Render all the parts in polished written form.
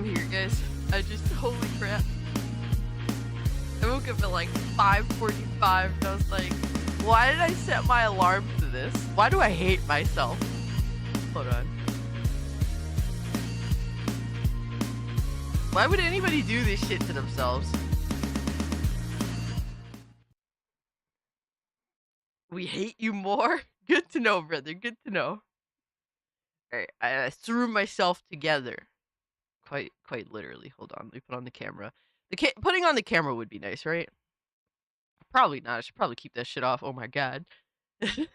I'm here, guys. Holy crap. I woke up at like 5:45 and I was like, why did I set my alarm to this? Why do I hate myself? Hold on. Why would anybody do this shit to themselves? We hate you more? Good to know, brother. Good to know. Alright, I threw myself together. Quite literally. Hold on, let me put on the camera. Putting on the camera would be nice, right? Probably not. I should probably keep that shit off. Oh my god. You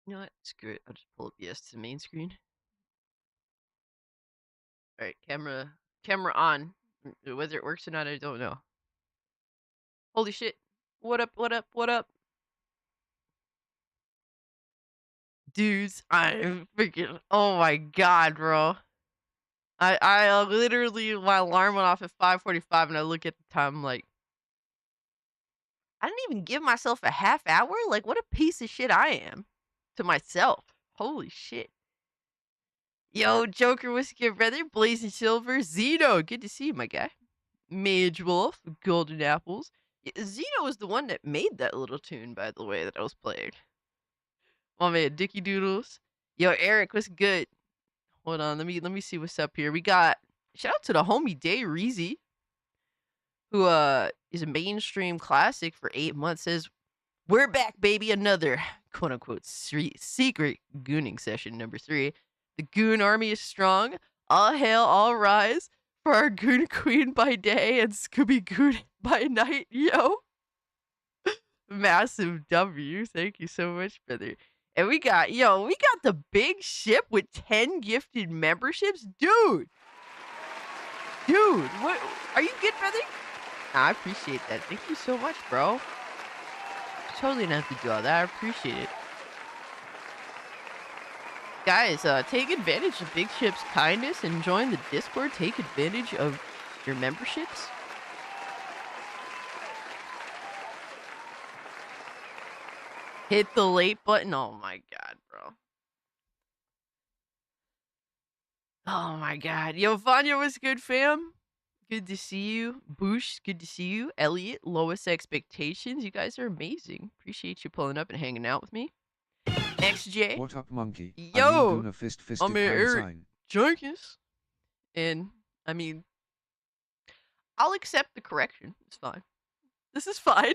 know what? Screw it. I'll just pull up yes to the main screen. Alright, camera on. Whether it works or not, I don't know. Holy shit. What up, what up, what up? Dudes, I'm freaking, oh my god, bro. I literally, my alarm went off at 5:45 and I look at the time, I'm like, I didn't even give myself a half hour? Like, what a piece of shit I am to myself. Holy shit. Yo, Joker, what's good, brother? Blazing Silver, Zeno, good to see you, my guy. Mage Wolf, Golden Apples. Zeno was the one that made that little tune, by the way, that I was playing. Oh man, Dicky Doodles. Yo, Eric, what's good? Hold on, let me see what's up here. We got shout out to the homie Day Reezy, who is a mainstream classic for 8 months. Says we're back, baby. Another quote unquote secret gooning session number 3. The Goon Army is strong. All hail, all rise for our Goon Queen by day and Scooby Goon by night. Yo, massive W. Thank you so much, brother. And we got the big ship with 10 gifted memberships. Dude, what? Are you good, brother? Nah, I appreciate that. Thank you so much, bro. Totally didn't have to do all that. I appreciate it. Guys, take advantage of Big Ship's kindness and join the Discord. Take advantage of your memberships. Hit the late button. Oh my god, bro. Oh my god. Yo, Vanya, what's good, fam? Good to see you. Boosh, good to see you. Elliot, lowest expectations. You guys are amazing. Appreciate you pulling up and hanging out with me. XJ. What up, monkey? Yo, I'm Eric Jenkins. And, I mean, I'll accept the correction. It's fine. This is fine.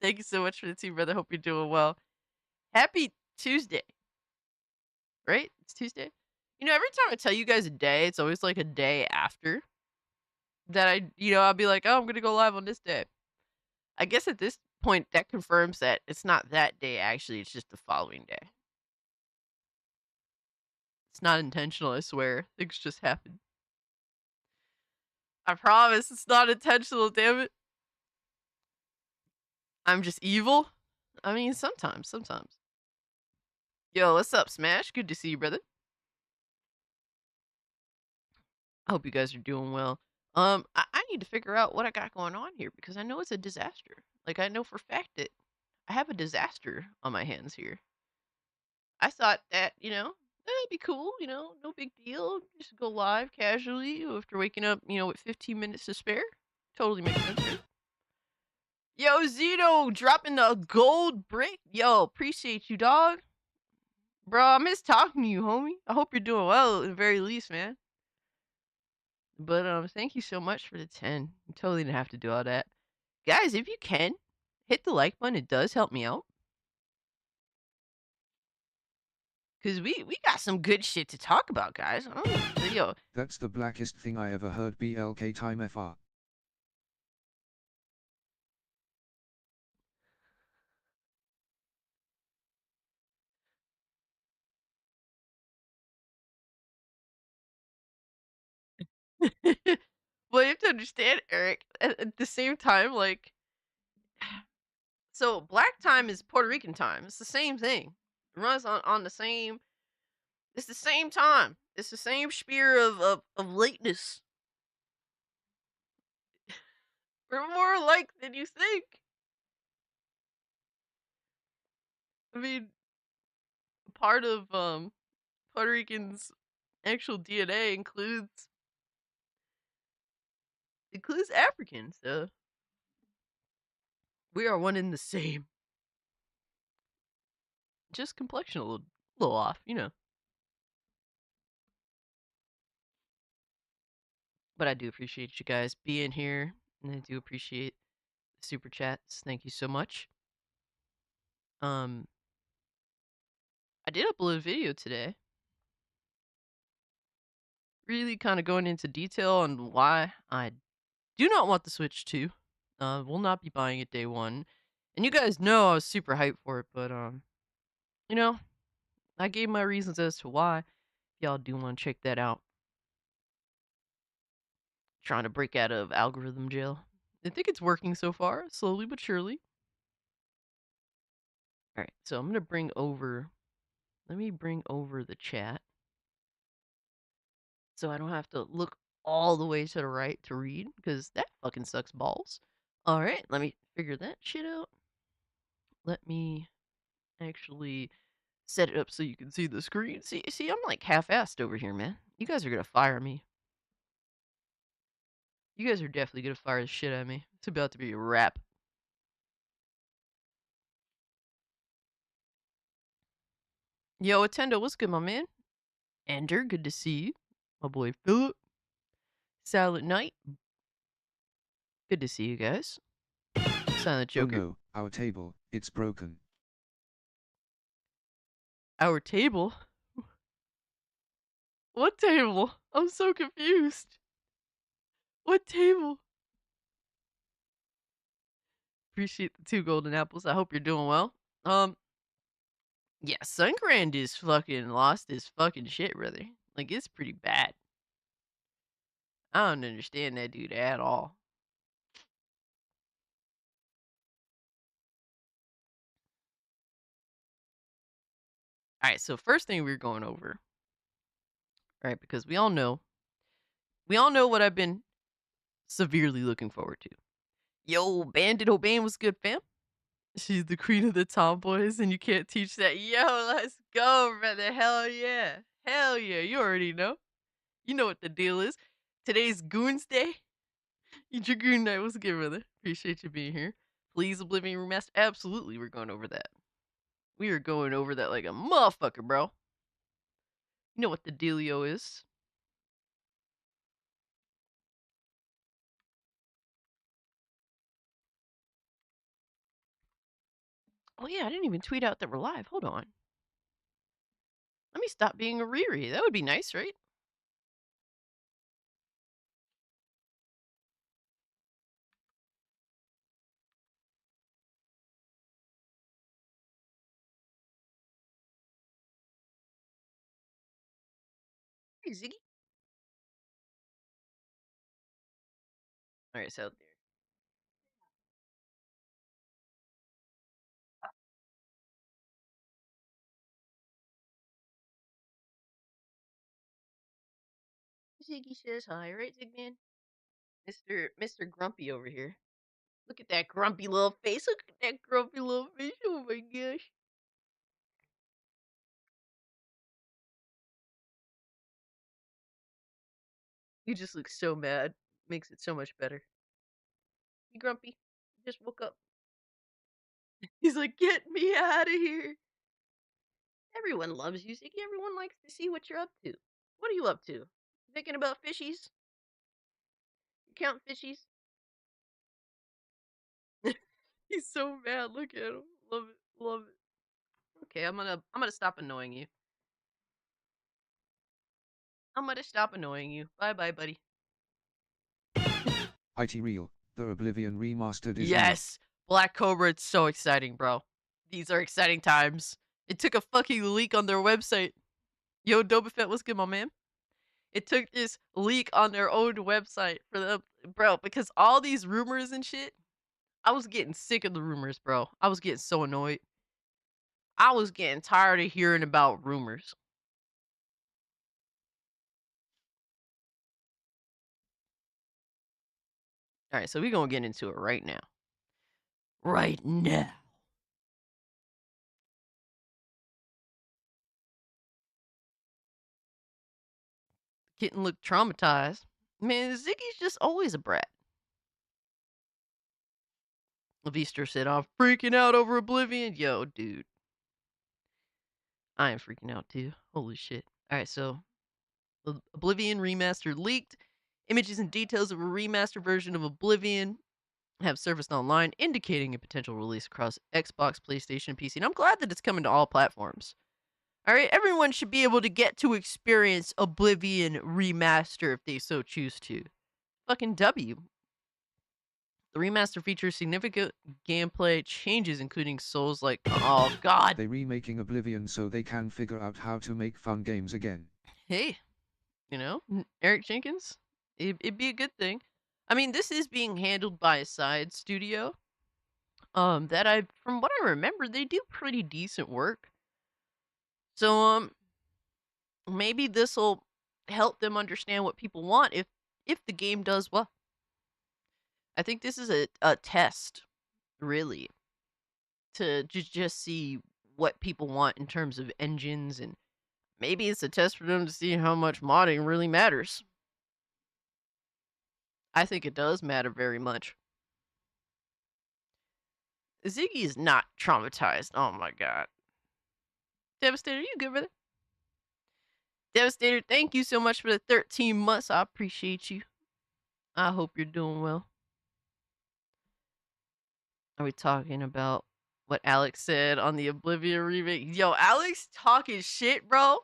Thank you so much for the team, brother. Hope you're doing well. Happy Tuesday. Right? It's Tuesday. You know, every time I tell you guys a day, it's always like a day after that I'll be like, oh, I'm going to go live on this day. I guess at this point, that confirms that it's not that day, actually. It's just the following day. It's not intentional, I swear. Things just happen. I promise it's not intentional, damn it. I'm just evil? I mean, sometimes. Yo, what's up, Smash? Good to see you, brother. I hope you guys are doing well. I need to figure out what I got going on here because I know it's a disaster. Like, I know for a fact that I have a disaster on my hands here. I thought that, that'd be cool, no big deal. Just go live casually after waking up, with 15 minutes to spare. Totally makes sense, right? Yo, Zeno, dropping the gold brick. Yo, appreciate you, dog. Bro, I miss talking to you, homie. I hope you're doing well, at the very least, man. But, thank you so much for the 10. You totally didn't have to do all that. Guys, if you can, hit the like button. It does help me out. Because we got some good shit to talk about, guys. Yo. That's the blackest thing I ever heard. BLK time FR. Well, you have to understand, Eric, at the same time, like, so black time is Puerto Rican time. It's the same thing. It runs on the same, it's the same time. It's the same spear of lateness. We're more alike than you think. I mean, part of Puerto Rican's actual DNA includes Africans. So we are one and the same. Just complexion a little off, you know. But I do appreciate you guys being here, and I do appreciate the super chats. Thank you so much. Um, I did upload a video today, really kind of going into detail on why I do not want the Switch 2. Will not be buying it day one. And you guys know I was super hyped for it, but you know, I gave my reasons as to why. If y'all do want to check that out. Trying to break out of algorithm jail. I think it's working so far, slowly but surely. Alright, so I'm gonna let me bring over the chat. So I don't have to look all the way to the right to read, because that fucking sucks balls. Alright, let me figure that shit out. Let me actually set it up so you can see the screen. See, I'm like half-assed over here, man. You guys are gonna fire me. You guys are definitely gonna fire the shit out of me. It's about to be a wrap. Yo, Attendo, what's good, my man? Ender, good to see you. My boy Philip. Silent Night. Good to see you guys. Silent Oh Joker. no, our table, it's broken. Our table? What table? I'm so confused. What table? Appreciate the 2 golden apples. I hope you're doing well. Yeah, Sungrand is fucking lost his fucking shit, brother. Like, it's pretty bad. I don't understand that dude at all. Alright, so first thing we're going over, right, because we all know what I've been severely looking forward to. Yo, Bandit O'Bane was good, fam. She's the queen of the tomboys, and you can't teach that. Yo, let's go, brother. Hell yeah. Hell yeah. You already know. You know what the deal is. Today's Goons Day. Eat your Goon Night. What's good, brother? Appreciate you being here. Please, Oblivion Remaster. Absolutely, we're going over that. We are going over that like a motherfucker, bro. You know what the dealio is. Oh yeah, I didn't even tweet out that we're live. Hold on. Let me stop being a Riri. That would be nice, right? Hey, Ziggy. Alright, so there. Ziggy says hi, right, Zigman? Mr. Grumpy over here. Look at that grumpy little face. Look at that grumpy little face. Oh my gosh. You just look so mad. Makes it so much better. You grumpy. Just woke up. He's like, get me out of here. Everyone loves you, Ziggy. Everyone likes to see what you're up to. What are you up to? Thinking about fishies? You count fishies? He's so mad. Look at him. Love it. Love it. Okay, I'm gonna stop annoying you. I'm gonna stop annoying you. Bye bye, buddy. IT Real, the Oblivion Remastered is near. Yes! Black Cobra, it's so exciting, bro. These are exciting times. It took a fucking leak on their website. Yo, Dobafett, what's good, my man? It took this leak on their own website for them, bro, because all these rumors and shit, I was getting sick of the rumors, bro. I was getting so annoyed. I was getting tired of hearing about rumors. Alright, so we're gonna get into it right now. Right now. Kitten looked traumatized. Man, Ziggy's just always a brat. Levister said, I'm freaking out over Oblivion. Yo, dude. I am freaking out too. Holy shit. Alright, so Oblivion Remaster leaked. Images and details of a remastered version of Oblivion have surfaced online, indicating a potential release across Xbox, PlayStation, and PC. And I'm glad that it's coming to all platforms. Alright, everyone should be able to get to experience Oblivion Remaster if they so choose to. Fucking W. The remaster features significant gameplay changes, including Souls like, oh god. They remaking Oblivion so they can figure out how to make fun games again. Hey, you know, Eric Jenkins, it'd be a good thing. I mean, this is being handled by a side studio. From what I remember, they do pretty decent work. So, maybe this'll help them understand what people want if the game does well. I think this is a test, really, to just see what people want in terms of engines, and maybe it's a test for them to see how much modding really matters. I think it does matter very much. Ziggy is not traumatized. Oh my god. Devastator, you good, brother? Devastator, thank you so much for the 13 months. I appreciate you. I hope you're doing well. Are we talking about what Alex said on the Oblivion remake? Yo, Alex talking shit, bro.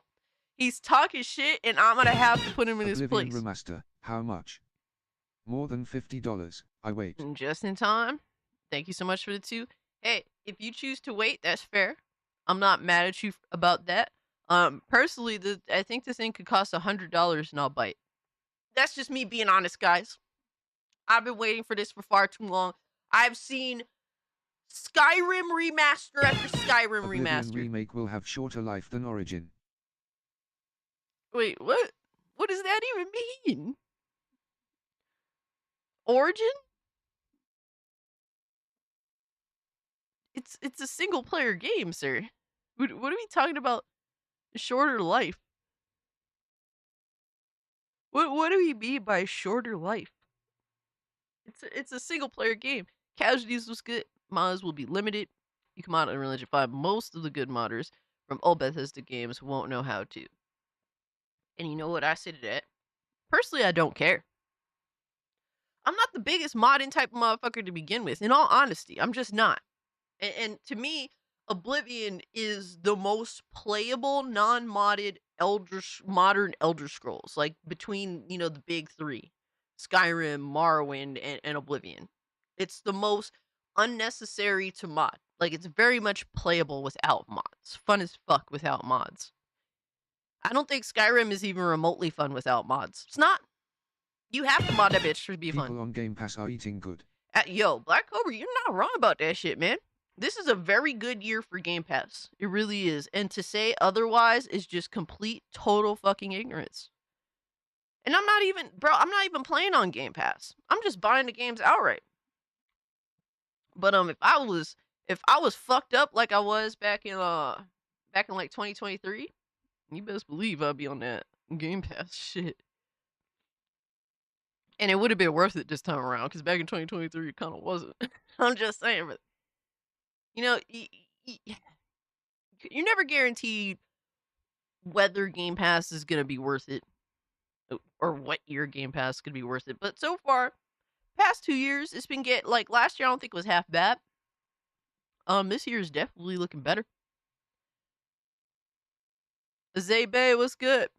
He's talking shit, and I'm gonna have to put him in his place. Oblivion Remaster, how much? More than $50. I wait. Just in time. Thank you so much for the 2. Hey, if you choose to wait, that's fair. I'm not mad at you about that. Personally, I think this thing could cost $100 and I'll bite. That's just me being honest, guys. I've been waiting for this for far too long. I've seen Skyrim remaster after Skyrim Oblivion remaster. Remake will have shorter life than Origin. Wait, what? What does that even mean? Origin? It's a single player game, sir. What are we talking about? Shorter life. What do we mean by shorter life? It's a single player game. Casualties was good. Mods will be limited. You come out on Unreal Engine 5. Most of the good modders from old Bethesda games won't know how to. And you know what I say to that? Personally, I don't care. I'm not the biggest modding type of motherfucker to begin with. In all honesty, I'm just not. And to me, Oblivion is the most playable, non-modded modern Elder Scrolls. Like, between, the big 3. Skyrim, Morrowind, and Oblivion. It's the most unnecessary to mod. Like, it's very much playable without mods. Fun as fuck without mods. I don't think Skyrim is even remotely fun without mods. It's not. You have to mod that bitch to be fun. People on Game Pass are eating good. Yo, Black Cobra, you're not wrong about that shit, man. This is a very good year for Game Pass. It really is. And to say otherwise is just complete, total fucking ignorance. And I'm not even playing on Game Pass. I'm just buying the games outright. But if I was fucked up like I was back in like 2023, you best believe I'd be on that Game Pass shit. And it would have been worth it this time around, because back in 2023 it kind of wasn't. I'm just saying, but you're never guaranteed whether Game Pass is gonna be worth it, or what year Game Pass is gonna be worth it. But so far, past 2 years, it's been like last year I don't think it was half bad. This year is definitely looking better. Zabe, what's good?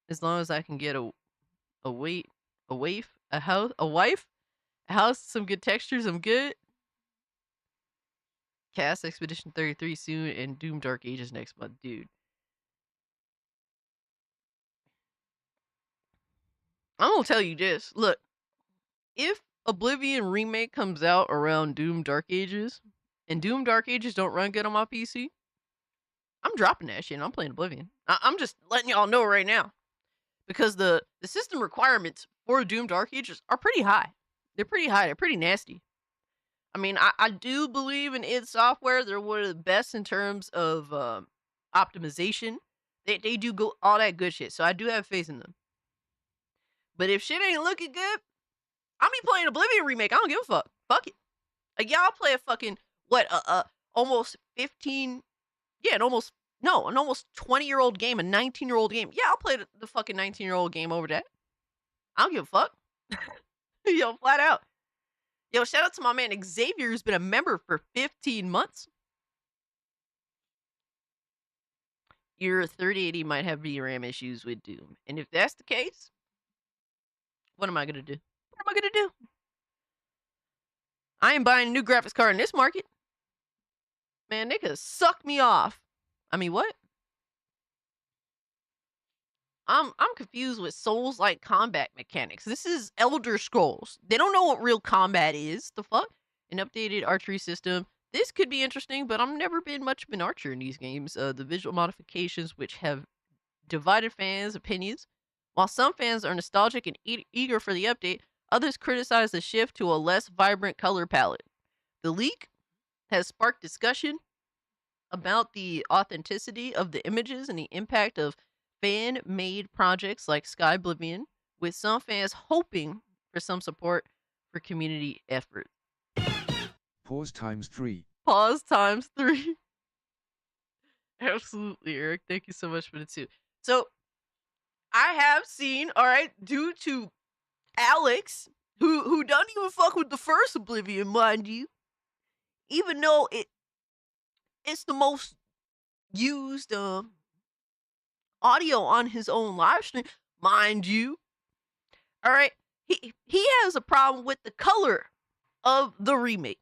As long as I can get a house, some good textures, I'm good. Cast Expedition 33 soon, and Doom Dark Ages next month, dude. I'm gonna tell you this. Look, if Oblivion Remake comes out around Doom Dark Ages, and Doom Dark Ages don't run good on my PC, I'm dropping that shit and I'm playing Oblivion. I'm just letting y'all know right now. Because the system requirements for Doom Dark Ages are pretty high. They're pretty high. They're pretty nasty. I mean, I do believe in id Software. They're one of the best in terms of optimization. They do go all that good shit. So I do have faith in them. But if shit ain't looking good, I'll be playing Oblivion Remake. I don't give a fuck. Fuck it. Like, y'all play a fucking, what, almost 15, yeah, an almost 20-year-old game, a 19-year-old game. Yeah, I'll play the fucking 19-year-old game over that. I don't give a fuck. Yo, flat out. Yo, shout out to my man Xavier, who's been a member for 15 months. Your 3080 might have VRAM issues with Doom. And if that's the case, what am I going to do? What am I going to do? I ain't buying a new graphics card in this market. Man, they could suck me off. I mean, what? I'm confused with Souls-like combat mechanics. This is Elder Scrolls. They don't know what real combat is. The fuck? An updated archery system. This could be interesting, but I've never been much of an archer in these games. The visual modifications, which have divided fans' opinions. While some fans are nostalgic and eager for the update, others criticize the shift to a less vibrant color palette. The leak has sparked discussion about the authenticity of the images and the impact of fan-made projects like Sky Oblivion, with some fans hoping for some support for community effort. Pause times 3. Pause times 3. Absolutely, Eric. Thank you so much for the 2. So, I have seen, alright, due to Alex, who doesn't even fuck with the first Oblivion, mind you, even though it's the most used audio on his own live stream, mind you. All right, he has a problem with the color of the remake.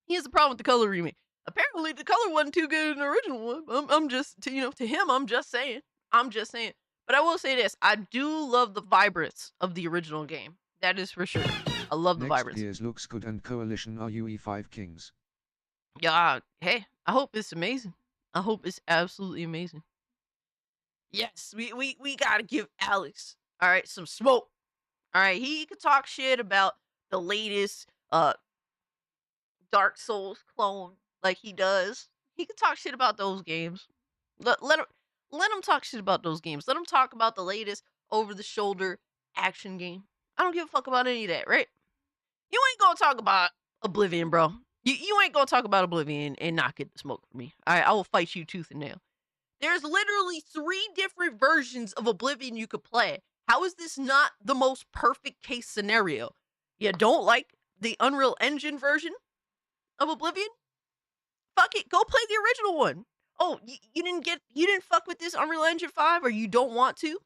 He has a problem with the color remake. Apparently, the color wasn't too good in the original one. I'm just, to him, I'm just saying. But I will say this: I do love the vibrance of the original game. That is for sure. I love the vibrance. Next year's looks good and Coalition are UE5 Kings. Yeah, hey, I hope it's amazing. I hope it's absolutely amazing. Yes, we gotta give Alex, all right, some smoke. All right, he could talk shit about the latest Dark Souls clone like he does. He could talk shit about those games. Let him talk shit about those games. Let him talk about the latest over-the-shoulder action game. I don't give a fuck about any of that, right? You ain't gonna talk about Oblivion, bro. You ain't gonna talk about Oblivion and not get the smoke from me. I will fight you tooth and nail. There's literally 3 different versions of Oblivion you could play. How is this not the most perfect case scenario? You don't like the Unreal Engine version of Oblivion? Fuck it, go play the original one. Oh, you didn't fuck with this Unreal Engine 5, or you don't want to?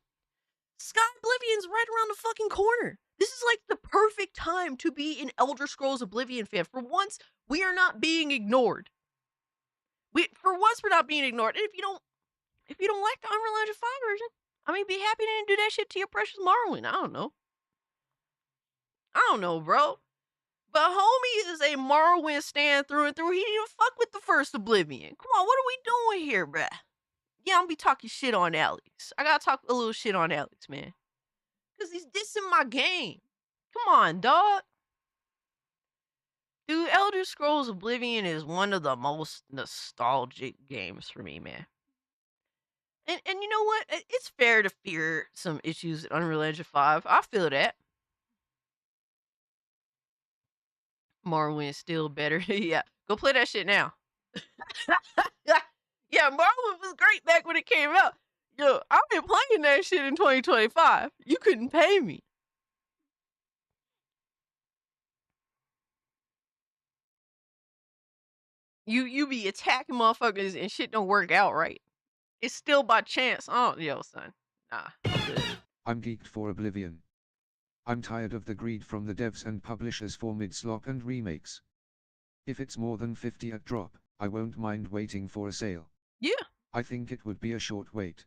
Sky Oblivion's right around the fucking corner. This is like the perfect time to be an Elder Scrolls Oblivion fan. For once, we are not being ignored. For once, we're not being ignored. And if you don't like the Unreal Engine 5 version, I mean, be happy to do that shit to your precious Morrowind. I don't know, bro. But homie is a Morrowind stand through and through. He didn't even fuck with the first Oblivion. Come on, what are we doing here, bruh? Yeah, I'm gonna be talking shit on Alex. I gotta talk a little shit on Alex, man. Because he's dissing my game. Come on, dog. Dude, Elder Scrolls Oblivion is one of the most nostalgic games for me, man. And you know what? It's fair to fear some issues in Unreal Engine 5. I feel that. Morrowind is still better. Yeah, go play that shit now. Yeah, Morrowind was great back when it came out. Yo, I've been playing that shit in 2025. You couldn't pay me. You be attacking motherfuckers and shit don't work out right. It's still by chance. Oh, yo, son. Nah. Good. I'm geeked for Oblivion. I'm tired of the greed from the devs and publishers for mid-slop and remakes. If it's more than 50 at drop, I won't mind waiting for a sale. Yeah. I think it would be a short wait.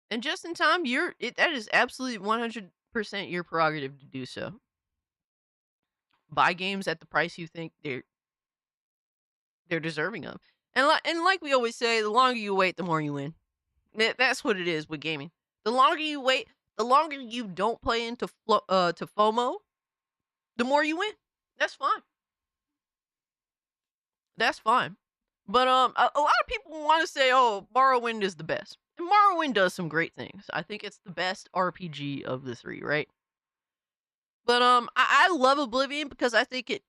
And just in time, that is absolutely 100% your prerogative to do so. Buy games at the price you think they're deserving of. And like we always say, the longer you wait, the more you win. That's what it is with gaming. The longer you wait, the longer you don't play into to FOMO, the more you win. That's fine. That's fine. But a lot of people want to say, "Oh, Morrowind is the best." And Morrowind does some great things. I think it's the best RPG of the 3, right? But, I love Oblivion because I think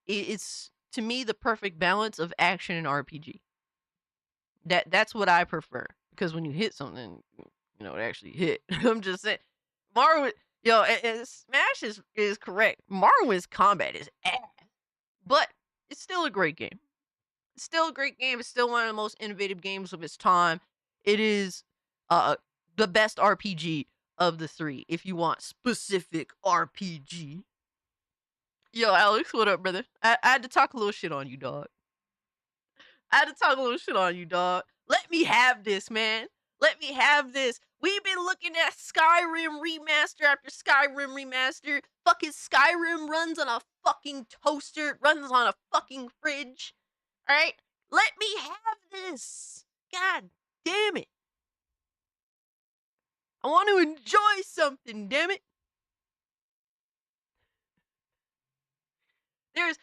it's, to me, the perfect balance of action and RPG. That's what I prefer, because when you hit something, it actually hit. I'm just saying. Morrowind and Smash is correct. Morrowind's combat is ass, but it's still a great game. It's still a great game. It's still one of the most innovative games of its time. It is, uh, the best RPG of the 3, if you want specific RPG. Yo, Alex, what up, brother? I had to talk a little shit on you, dog. I had to talk a little shit on you, dog. Let me have this, man. Let me have this. We've been looking at Skyrim remaster after Skyrim remaster. Fucking Skyrim runs on a fucking toaster. It runs on a fucking fridge. All right? Let me have this. God damn it. I want to enjoy something, damn it. There's,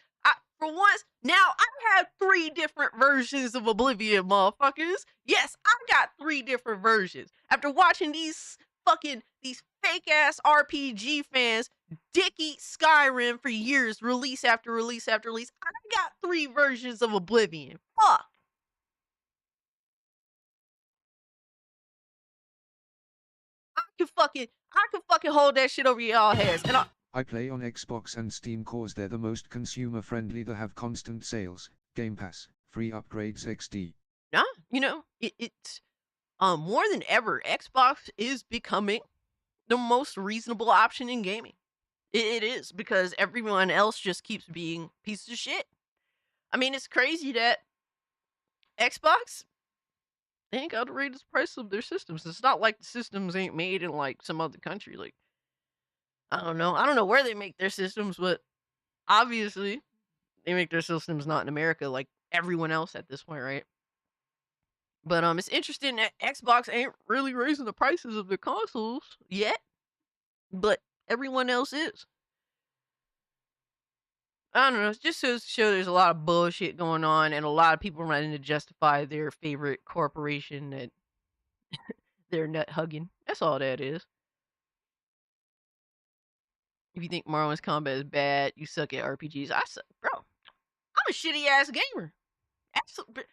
for once, now I have 3 different versions of Oblivion, motherfuckers. Yes, I got 3 different versions. After watching these fake ass RPG fans dick eat Skyrim for years, release after release after release, I got 3 versions of Oblivion. Fuck. I can fucking hold that shit over y'all heads. And I play on Xbox and Steam cause they're the most consumer friendly. They have constant sales, Game Pass, free upgrades XD. nah, it's more than ever, Xbox is becoming the most reasonable option in gaming. It is, because everyone else just keeps being pieces of shit. I mean, it's crazy that Xbox, they ain't got to raise the price of their systems. It's not like the systems ain't made in like some other country. Like, I don't know. I don't know where they make their systems, but obviously they make their systems not in America like everyone else at this point, right? But it's interesting that Xbox ain't really raising the prices of their consoles yet, but everyone else is. I don't know. It just goes to show there's a lot of bullshit going on, and a lot of people running to justify their favorite corporation that they're nut hugging. That's all that is. If you think Marlon's combat is bad, you suck at RPGs. I suck, bro. I'm a shitty ass gamer. Absolutely.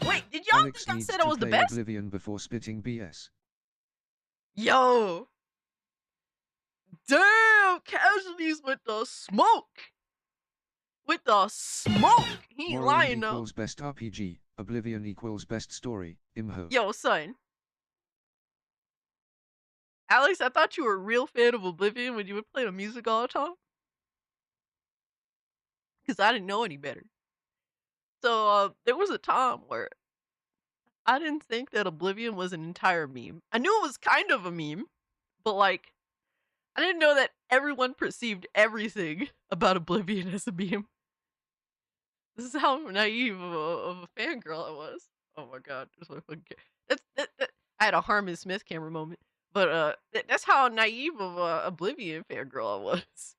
Wait, did y'all Alex think I needs said to I was the play best? Oblivion before spitting BS. Yo, damn, casualties with the smoke. With the smoke. He ain't Morrowind lying though. equals best RPG, Oblivion equals best story, Imho. Yo, son. Alex, I thought you were a real fan of Oblivion when you would play the music all the time. Because I didn't know any better. So, there was a time where I didn't think that Oblivion was an entire meme. I knew it was kind of a meme, but like, I didn't know that everyone perceived everything about Oblivion as a meme. This is how naive of a fangirl I was. Oh my god, that's my fucking I had a Harmon Smith camera moment. But that's how naive of a Oblivion fangirl I was.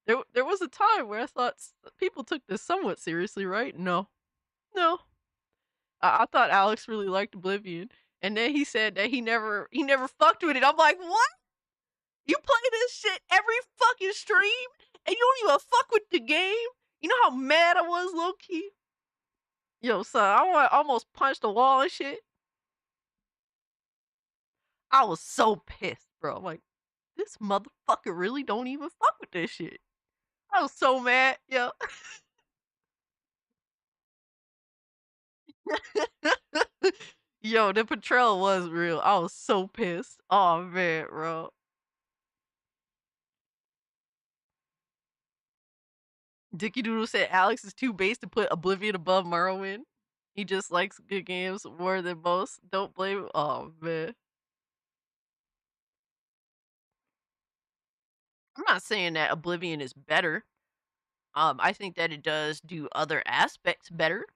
There was a time where I thought people took this somewhat seriously, right? No. No. I thought Alex really liked Oblivion. And then he said that he never fucked with it. I'm like, what? You play this shit every fucking stream and you don't even fuck with the game? You know how mad I was, low key? Yo, son, I almost punched the wall and shit. I was so pissed, bro. I'm like, this motherfucker really don't even fuck with this shit. I was so mad, yo. Yo, the betrayal was real. I was so pissed. Oh man, bro. Dicky Doodle said Alex is too base to put Oblivion above Morrowind. He just likes good games more than most. Don't blame him. Oh man. I'm not saying that Oblivion is better. I think that it does do other aspects better.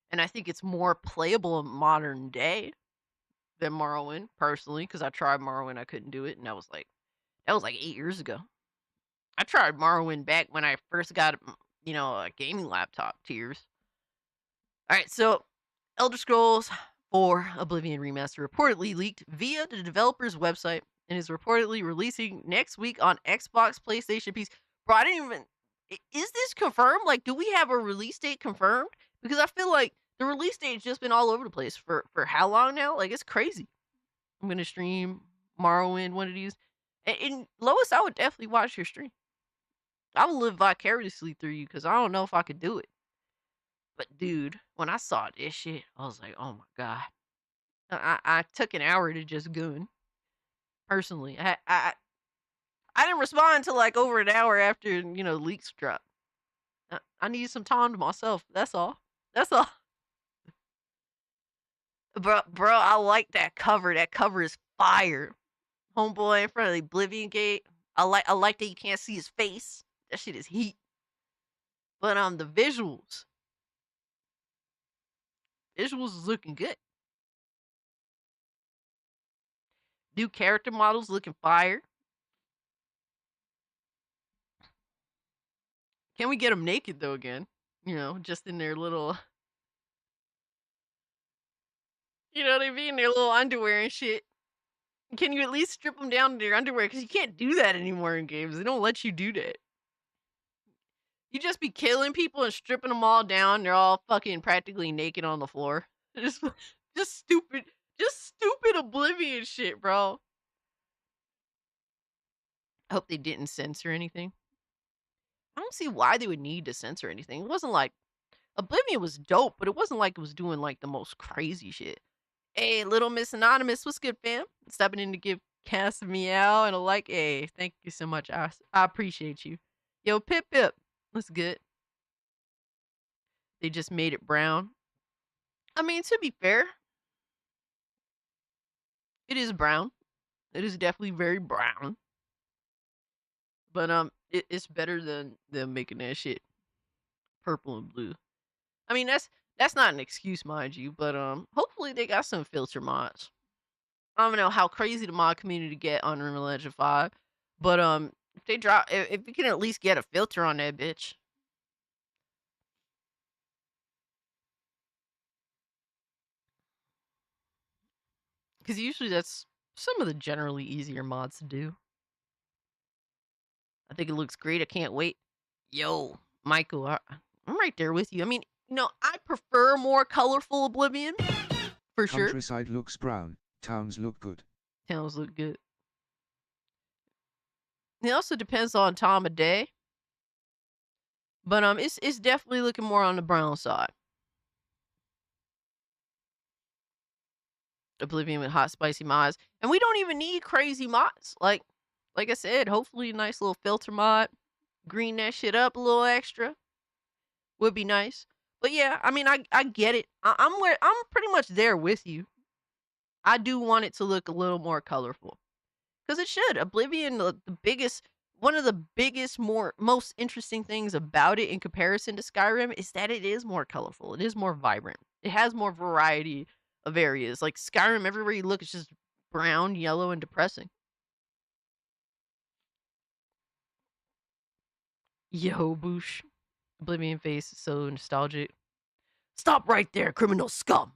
And I think it's more playable in modern day than Morrowind, personally, because I tried Morrowind, I couldn't do it, and that was like 8 years ago. I tried Morrowind back when I first got, a gaming laptop. Tears. All right, so Elder Scrolls for Oblivion Remaster reportedly leaked via the developer's website and is reportedly releasing next week on Xbox, PlayStation, PC. Bro, I didn't even. Is this confirmed? Like, do we have a release date confirmed? Because I feel like the release date's just been all over the place for how long now? Like, it's crazy. I'm gonna stream Morrowind one of these. And Lois, I would definitely watch your stream. I will live vicariously through you because I don't know if I could do it. But dude, when I saw this shit, I was like, oh my god. I took an hour to just goon. Personally, I didn't respond until like over an hour after leaks dropped. I need some time to myself. That's all. That's all. Bro, I like that cover. That cover is fire. Homeboy in front of the Oblivion Gate. I like that you can't see his face. That shit is heat. But the visuals is looking good. New character models looking fire. Can we get them naked though again? Just in their little, you know what I mean? Their little underwear and shit. Can you at least strip them down to their underwear? Because you can't do that anymore in games. They don't let you do that. You just be killing people and stripping them all down. They're all fucking practically naked on the floor. Just, just stupid Oblivion shit, bro. I hope they didn't censor anything. I don't see why they would need to censor anything. It wasn't like Oblivion was dope, but it wasn't like it was doing like the most crazy shit. Hey, Little Miss Anonymous, what's good, fam? Stepping in to give Cass a meow and a like. Hey, thank you so much. I appreciate you. Yo, Pip Pip, what's good? They just made it brown. I mean, to be fair, it is brown. It is definitely very brown. But it's better than them making that shit purple and blue. I mean, that's not an excuse, mind you, but hopefully they got some filter mods. I don't know how crazy the mod community get on Unreal Engine 5, but if they drop, if you can at least get a filter on that bitch. Because usually that's some of the generally easier mods to do. I think it looks great. I can't wait. Yo, Michael, I'm right there with you. I mean, I prefer more colorful Oblivion, for sure. Countryside looks brown. Towns look good. Towns look good. It also depends on time of day. But it's definitely looking more on the brown side. Oblivion with hot spicy mods. And we don't even need crazy mods. Like I said, hopefully a nice little filter mod. Green that shit up a little extra. Would be nice. But yeah, I mean I get it. I'm pretty much there with you. I do want it to look a little more colorful. Because it should. Oblivion, one of the biggest, most interesting things about it in comparison to Skyrim is that it is more colorful. It is more vibrant. It has more variety of areas. Like Skyrim, everywhere you look, it's just brown, yellow, and depressing. Yo, Boosh. Oblivion face is so nostalgic. Stop right there, criminal scum!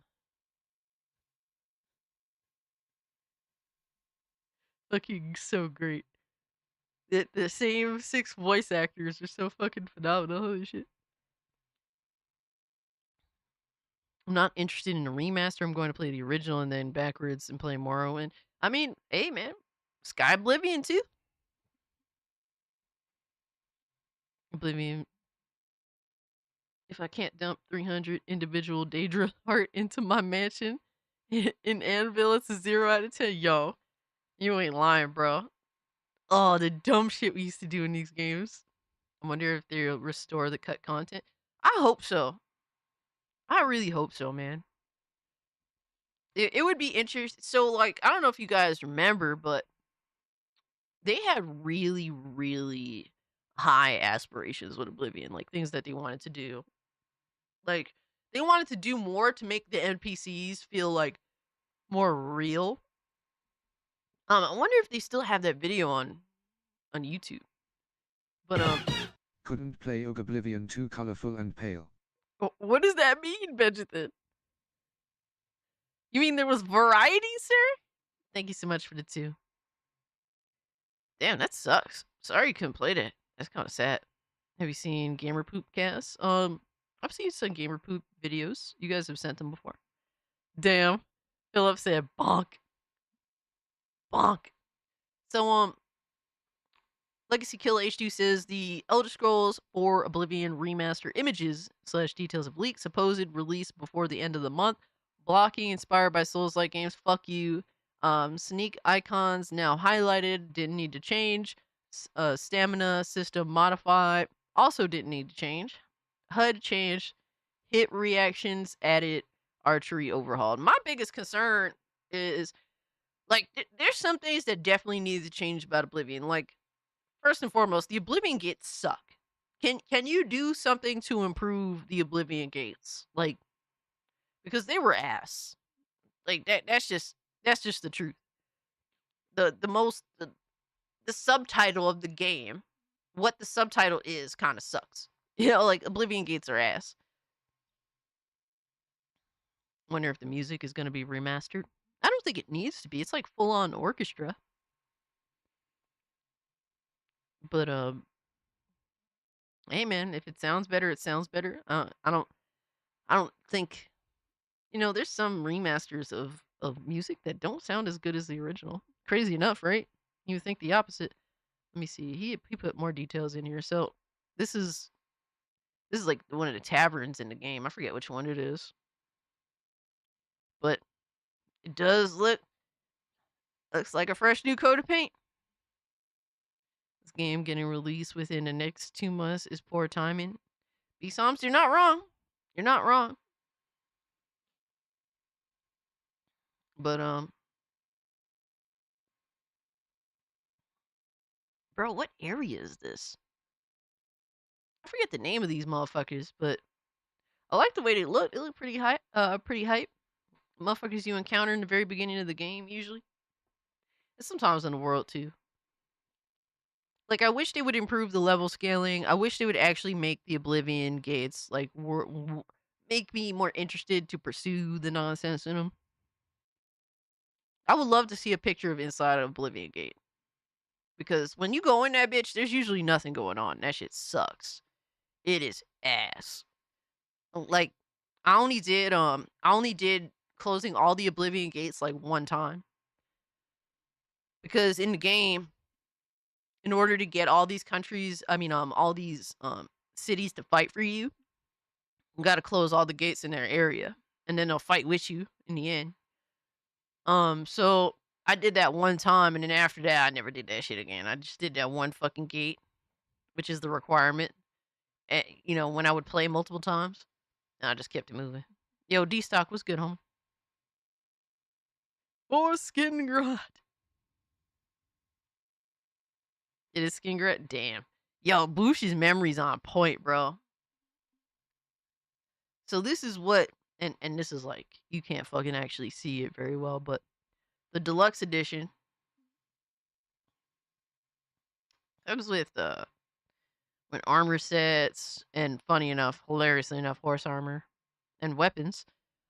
Fucking so great. The same 6 voice actors are so fucking phenomenal. Holy shit. I'm not interested in a remaster. I'm going to play the original and then backwards and play Morrowind. I mean, hey man, Sky Oblivion too. Oblivion. If I can't dump 300 individual Daedra heart into my mansion in Anvil, it's a 0 out of 10. Yo, you ain't lying, bro. Oh, the dumb shit we used to do in these games. I wonder if they'll restore the cut content. I hope so. I really hope so, man. It would be interesting. So, like, I don't know if you guys remember, but they had really, really high aspirations with Oblivion, like things that they wanted to do. Like, they wanted to do more to make the NPCs feel like more real. I wonder if they still have that video on YouTube. But couldn't play Oblivion too colorful and pale. What does that mean, Benjamin? You mean there was variety, sir? Thank you so much for the 2. Damn, that sucks. Sorry you couldn't play that. That's kinda sad. Have you seen Gamer Poop Casts? I've seen some Gamer Poop videos. You guys have sent them before. Damn. Philip said, "Bonk, bonk." So, Legacy Kill H2 says the Elder Scrolls 4 Oblivion Remaster images / details of leak supposed release before the end of the month. Blocking inspired by Souls-like games. Fuck you. Sneak icons now highlighted. Didn't need to change. Stamina system modified. Also didn't need to change. HUD changed. Hit reactions added. Archery overhauled. My biggest concern is like there's some things that definitely need to change about Oblivion. Like first and foremost, the Oblivion gates suck. Can you do something to improve the Oblivion gates? Like because they were ass. Like that's just the truth. The subtitle of the game, what the subtitle is kind of sucks. You know, like Oblivion gates are ass. Wonder if the music is going to be remastered. I don't think it needs to be. It's like full on orchestra. But hey man, if it sounds better, it sounds better. I don't think there's some remasters of music that don't sound as good as the original. Crazy enough, right? You would think the opposite. Let me see. He put more details in here. So this is like one of the taverns in the game. I forget which one it is, but it does looks like a fresh new coat of paint. This game getting released within the next 2 months is poor timing. B-Soms, you're not wrong. You're not wrong. But bro, what area is this? I forget the name of these motherfuckers, but I like the way they look. They look pretty hype. Pretty hype. Motherfuckers you encounter in the very beginning of the game, usually, and sometimes in the world too. Like, I wish they would improve the level scaling. I wish they would actually make the Oblivion gates like make me more interested to pursue the nonsense in them. I would love to see a picture of inside of Oblivion Gate because when you go in that bitch, there's usually nothing going on. That shit sucks. It is ass. Like, I only did closing all the Oblivion gates like one time because in the game, in order to get all these countries, all these cities to fight for you, you got to close all the gates in their area, and then they'll fight with you in the end. So I did that one time, and then after that, I never did that shit again. I just did that one fucking gate, which is the requirement. When I would play multiple times, and I just kept it moving. Yo, D stock was good, home. Or skin grot. It is skin grot. Damn. Yo, Bush's memory's on point, bro. So this is what, and this is like you can't fucking actually see it very well, but the deluxe edition comes with when armor sets and funny enough, hilariously enough, horse armor and weapons.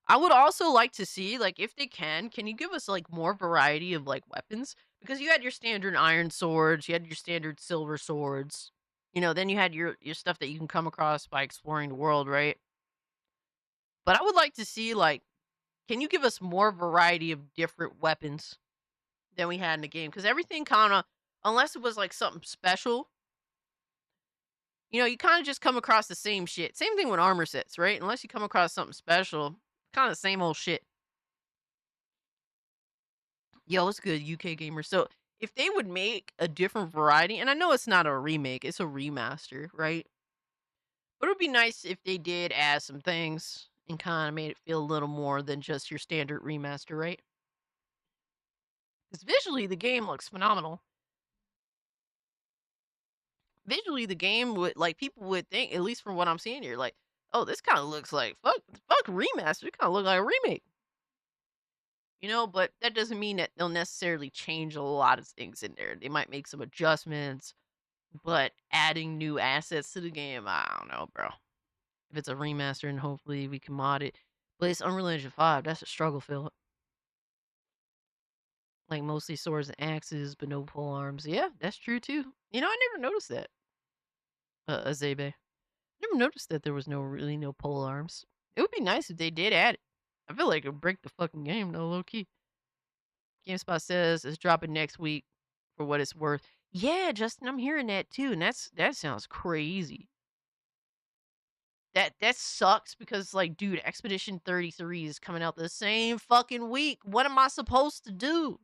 I would also like to see, like, if they can you give us like more variety of like weapons? Because you had your standard iron swords, you had your standard silver swords, then you had your stuff that you can come across by exploring the world, right? But I would like to see like, can you give us more variety of different weapons than we had in the game? Because everything kind of, unless it was like something special, you kind of just come across the same shit. Same thing with armor sets, right? Unless you come across something special, kind of the same old shit. Yo, it's good, UK gamers. So if they would make a different variety, and I know it's not a remake, it's a remaster, right? But it would be nice if they did add some things and kind of made it feel a little more than just your standard remaster, right? Because visually, the game looks phenomenal. Visually, the game would, like, people would think, at least from what I'm seeing here, like, oh, this kind of looks like, fuck remaster. It kind of look like a remake. But that doesn't mean that they'll necessarily change a lot of things in there. They might make some adjustments, but adding new assets to the game, I don't know, bro. If it's a remaster and hopefully we can mod it. But it's Unreal Engine 5. That's a struggle, Philip. Like, mostly swords and axes, but no pole arms. Yeah, that's true too. You know, I never noticed that, Azebe. Never noticed that there was no pole arms. It would be nice if they did add it. I feel like it would break the fucking game, though, low key. GameSpot says it's dropping next week for what it's worth. Yeah, Justin, I'm hearing that too, and that sounds crazy. That sucks because, like, dude, Expedition 33 is coming out the same fucking week. What am I supposed to do?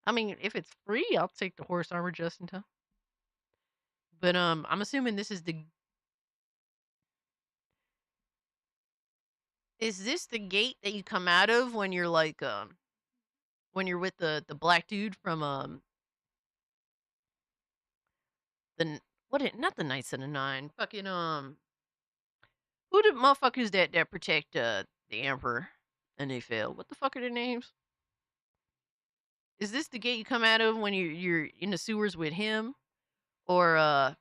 I mean, if it's free, I'll take the horse armor just in time. But I'm assuming this is the gate that you come out of when you're like when you're with the black dude from not the Knights of the Nine, fucking who the motherfuckers that protect the Emperor and they fail? What the fuck are their names? Is this the gate you come out of when you're in the sewers with him, or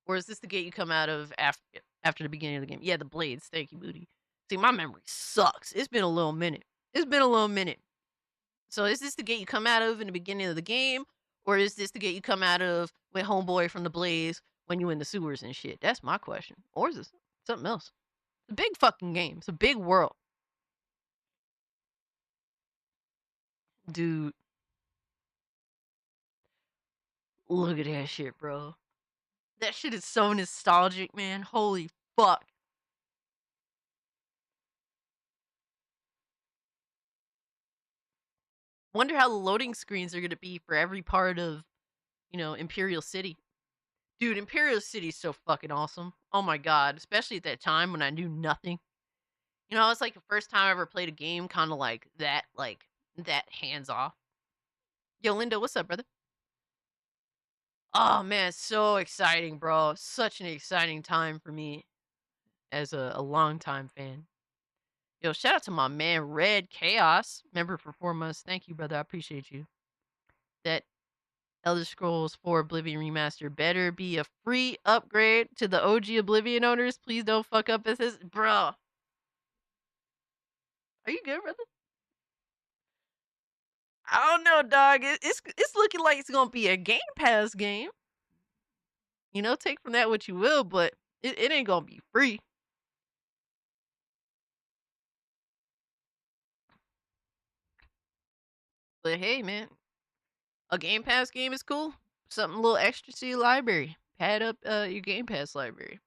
is this the gate you come out of after the beginning of the game? Yeah, the Blades. Thank you, Booty. See, my memory sucks. It's been a little minute. So is this the gate you come out of in the beginning of the game, or is this the gate you come out of with homeboy from the Blaze when you in the sewers and shit? That's my question. Or is this something else? It's a big fucking game. It's a big world, dude. Look at that shit, bro. That shit is so nostalgic, man. Holy fuck. Wonder how the loading screens are gonna be for every part of, Imperial City. Dude, Imperial City is so fucking awesome. Oh my god, especially at that time when I knew nothing. It's like the first time I ever played a game kind of like that hands off. Yo, Linda, what's up, brother? Oh man, so exciting, bro. Such an exciting time for me as a longtime fan. Yo, shout out to my man Red Chaos, member for 4 months. Thank you, brother. I appreciate you. That Elder Scrolls 4 Oblivion Remaster better be a free upgrade to the OG Oblivion owners. Please don't fuck up this. Bro. Are you good, brother? I don't know, dog. It's looking like it's gonna be a Game Pass game. Take from that what you will, but it ain't gonna be free. But hey, man, a Game Pass game is cool. Something a little extra to your library. Pad up your Game Pass library.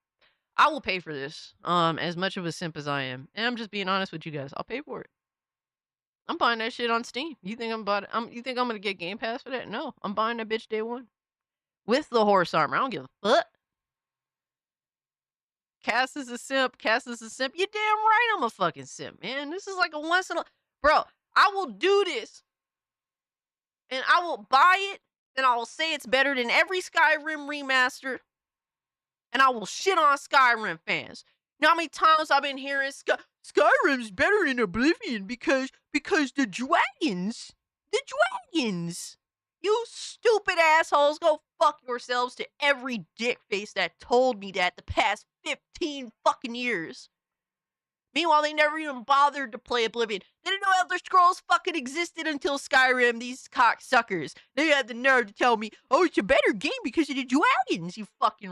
I will pay for this. As much of a simp as I am, and I'm just being honest with you guys. I'll pay for it. I'm buying that shit on Steam. You think you think I'm gonna get Game Pass for that? No, I'm buying that bitch day one with the horse armor. I don't give a fuck. Cass is a simp. Cass is a simp. You damn right I'm a fucking simp, man. This is like a once in a... Bro, I will do this. And I will buy it. And I will say it's better than every Skyrim remaster. And I will shit on Skyrim fans. You know how many times I've been hearing Skyrim's better than Oblivion because the dragons. The dragons. You stupid assholes, go fuck yourselves to every dick face that told me that the past 15 fucking years. Meanwhile, they never even bothered to play Oblivion. They didn't know Elder Scrolls fucking existed until Skyrim, these cocksuckers. They had the nerve to tell me, oh, it's a better game because of the dragons, you fucking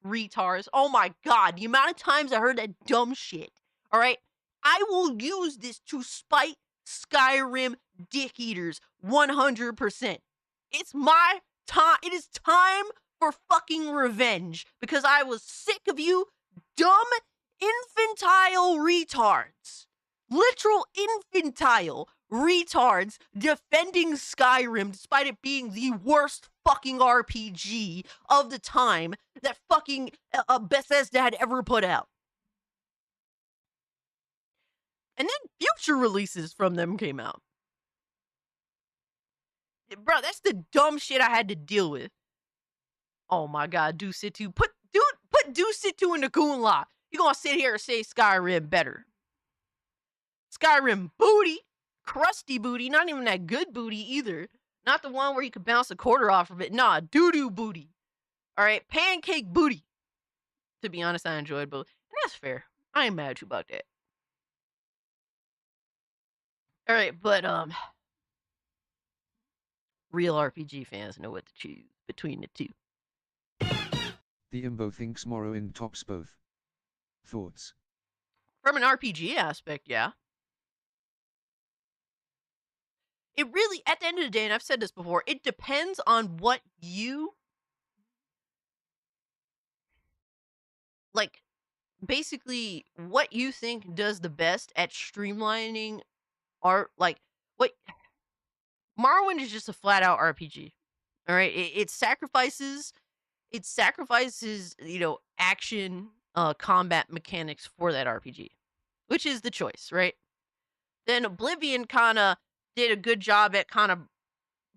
retards. Oh my god, the amount of times I heard that dumb shit. Alright? I will use this to spite Skyrim dick eaters 100%. It's my time. It is time for fucking revenge because I was sick of you dumb infantile retards. Literal infantile retards defending Skyrim despite it being the worst fucking RPG of the time that fucking Bethesda had ever put out. And then future releases from them came out. Bro, that's the dumb shit I had to deal with. Oh my god, Deuce2. Put Deuce2 in the goon lot. You gonna sit here and say Skyrim better. Skyrim booty. Crusty booty. Not even that good booty either. Not the one where you could bounce a quarter off of it. Nah, doo-doo booty. Alright, pancake booty. To be honest, I enjoyed both. And that's fair. I ain't mad at you about that. All right, but real RPG fans know what to choose between the two. The Imbo thinks Morrowind tops both. Thoughts? From an RPG aspect, yeah. It really, at the end of the day, and I've said this before, it depends on what you like. Basically, what you think does the best at streamlining art. Like, what Morrowind is just a flat out RPG. All right, it sacrifices, action, combat mechanics for that RPG, which is the choice, right? Then Oblivion kind of did a good job at kind of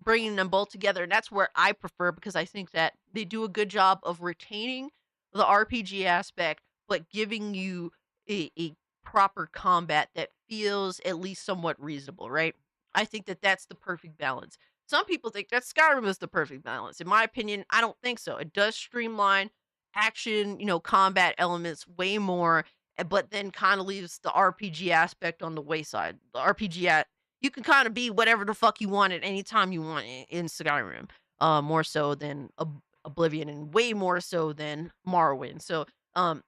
bringing them both together, and that's where I prefer because I think that they do a good job of retaining the RPG aspect, but giving you a proper combat that feels at least somewhat reasonable, right? I think that that's the perfect balance. Some people think that Skyrim is the perfect balance. In my opinion, I don't think so. It does streamline action, combat elements way more, but then kind of leaves the RPG aspect on the wayside. The RPG you can kind of be whatever the fuck you want at any time you want in Skyrim. More so than Oblivion, and way more so than Morrowind. So, um,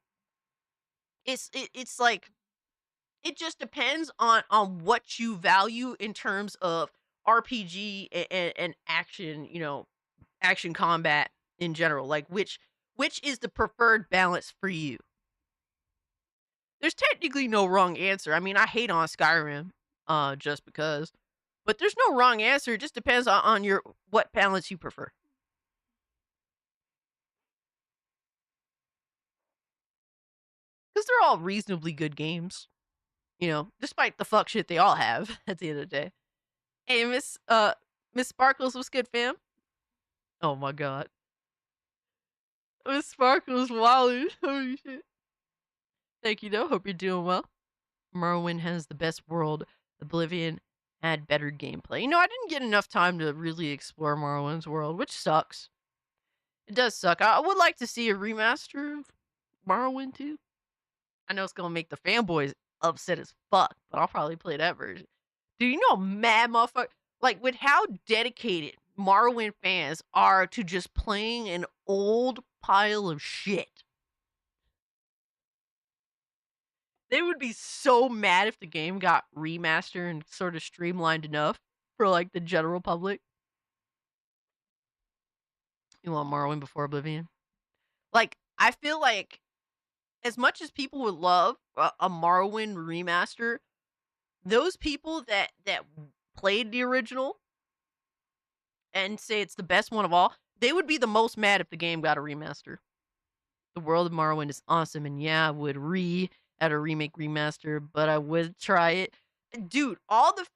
it's like it just depends on what you value in terms of RPG and action. Action combat in general. Like which is the preferred balance for you? There's technically no wrong answer. I mean, I hate on Skyrim, just because. But there's no wrong answer. It just depends on your what balance you prefer. Because they're all reasonably good games, despite the fuck shit they all have at the end of the day. Hey, Miss Sparkles, what's good, fam? Oh my god. Miss Sparkles Wally. Holy shit. Thank you, though. Hope you're doing well. Morrowind has the best world. Oblivion had better gameplay. I didn't get enough time to really explore Morrowind's world, which sucks. It does suck. I would like to see a remaster of Morrowind too. I know it's gonna make the fanboys upset as fuck, but I'll probably play that version. Dude, mad motherfucker, like with how dedicated Morrowind fans are to just playing an old pile of shit. They would be so mad if the game got remastered and sort of streamlined enough for like the general public. You want Morrowind before Oblivion? Like, I feel like as much as people would love a Morrowind remaster, those people that played the original and say it's the best one of all, they would be the most mad if the game got a remaster. The world of Morrowind is awesome, and yeah, I would at a remake remaster, but I would try it. Dude, all the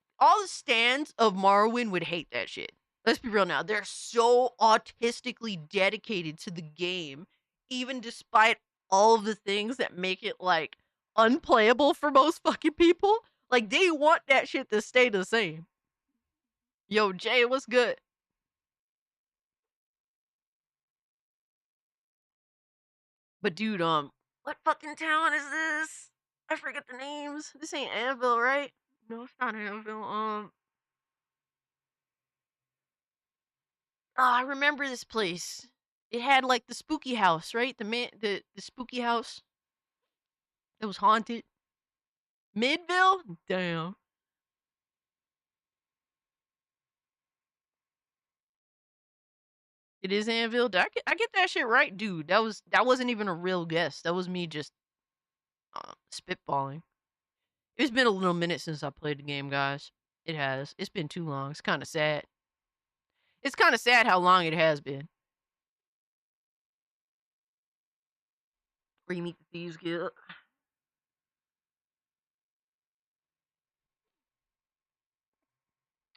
stands of Morrowind would hate that shit. Let's be real now. They're so autistically dedicated to the game, even despite all of the things that make it like unplayable for most fucking people. Like they want that shit to stay the same. Yo, Jay, what's good? But dude, what fucking town is this? I forget the names. This ain't Anvil, right? No, it's not Anvil. I remember this place. It had like the spooky house, right? The spooky house that was haunted. Midville? Damn. It is Anvil. Did I get that shit right, dude? That wasn't even a real guess. That was me just spitballing. It's been a little minute since I played the game, guys. It has. It's been too long. It's kind of sad. It's kind of sad how long it has been. Where you meet the Thieves Guild.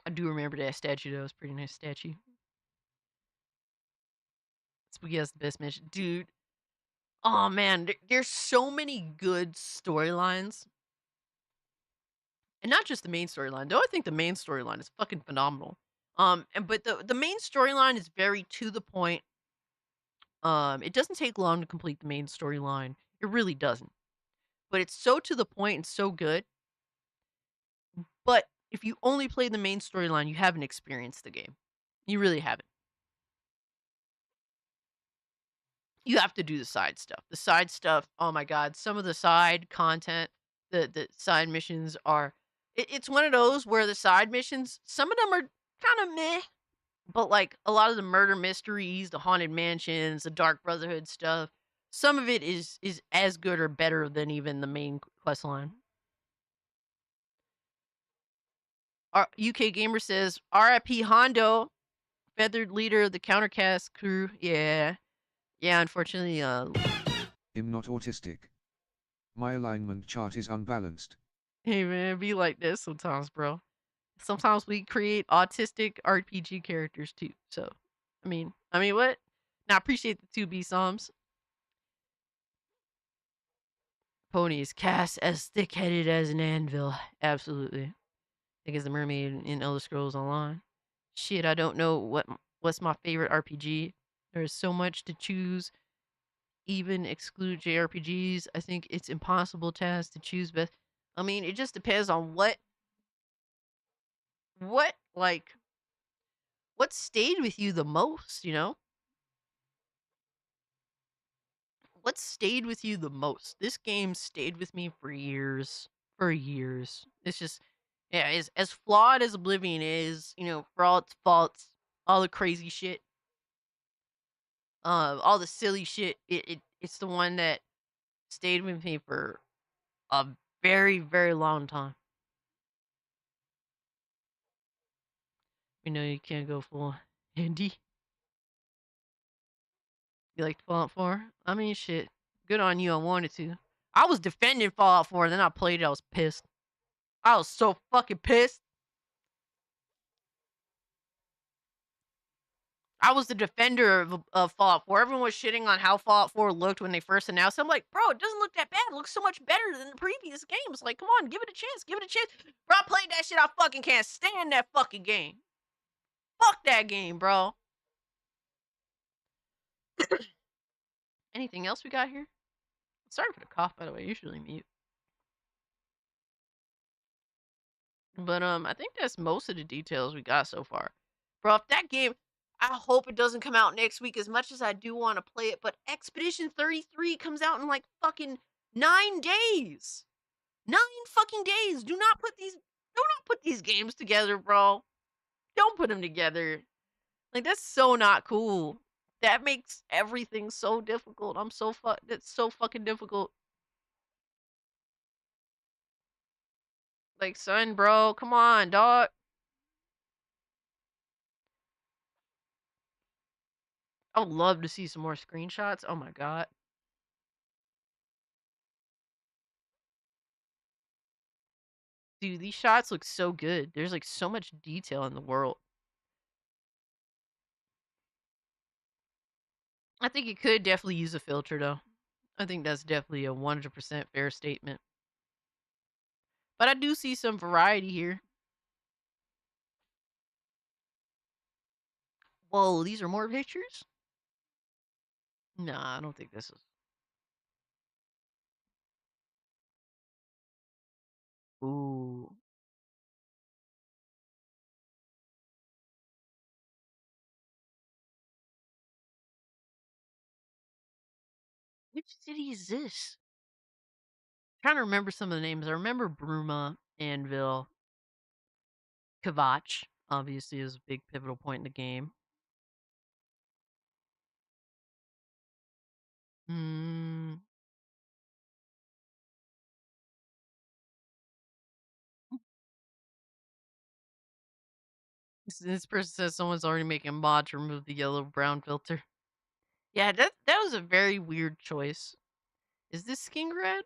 I do remember that statue, though. It's a pretty nice statue. Spooky has the best mission. Dude. Oh, man. There's so many good storylines. And not just the main storyline, though I think the main storyline is fucking phenomenal. But the main storyline is very to the point. It doesn't take long to complete the main storyline. It really doesn't. But it's so to the point and so good. But If you only play the main storyline, you haven't experienced the game. You really haven't. You have to do the side stuff. The side stuff, oh my god, some of the side content, the side missions are it's one of those where the side missions, some of them are kind of meh, but like a lot of the murder mysteries, the haunted mansions, the Dark Brotherhood stuff, some of it is as good or better than even the main quest line. UK Gamer says, RIP Hondo, feathered leader of the countercast crew. Yeah. Yeah, unfortunately, I'm not autistic. My alignment chart is unbalanced. hey man, be like this sometimes, bro. Sometimes we create autistic RPG characters too. So, I mean what? Now, I appreciate the 2B Psalms. Pony is cast as thick-headed as an anvil. Absolutely. Thick as the mermaid in Elder Scrolls Online. Shit, I don't know what's my favorite RPG. There's so much to choose. Even exclude JRPGs. I think it's impossible task to choose best. I mean, it just depends on what like what stayed with you the most, you know? What stayed with you the most? This game stayed with me for years. For years. It's just yeah, as flawed as Oblivion is, you know, for all its faults, all the crazy shit, all the silly shit, it's the one that stayed with me for a very, very long time. You know you can't go full Andy. You like Fallout 4? I mean shit. Good on you, I wanted to. I was defending Fallout 4, then I played it, I was pissed. I was so fucking pissed. I was the defender of Fallout 4. Everyone was shitting on how Fallout 4 looked when they first announced it. I'm like, bro, it doesn't look that bad. It looks so much better than the previous games. Like, come on, give it a chance. Give it a chance. Bro, I played that shit. I fucking can't stand that fucking game. Fuck that game, bro. Anything else we got here? Sorry for the cough, by the way. Usually mute. But I think that's most of the details we got so far. Bro, if that game, I hope it doesn't come out next week as much as I do want to play it, but Expedition 33 comes out in like fucking 9 days. 9 fucking days. Do not put these games together, bro. Don't put them together. Like that's so not cool. That makes everything so difficult. That's so fucking difficult. Like, son, bro, come on, dog. I would love to see some more screenshots. Oh my god. Dude, these shots look so good. There's like so much detail in the world. I think it could definitely use a filter though. I think that's definitely a 100% fair statement. But I do see some variety here. Whoa, these are more pictures? Nah, I don't think this is. Ooh. Which city is this? I'm trying to remember some of the names. I remember Bruma, Anvil, Kavach, obviously, is a big pivotal point in the game. Hmm. This person says someone's already making a mod to remove the yellow brown filter. Yeah, that was a very weird choice. Is this Sungrand?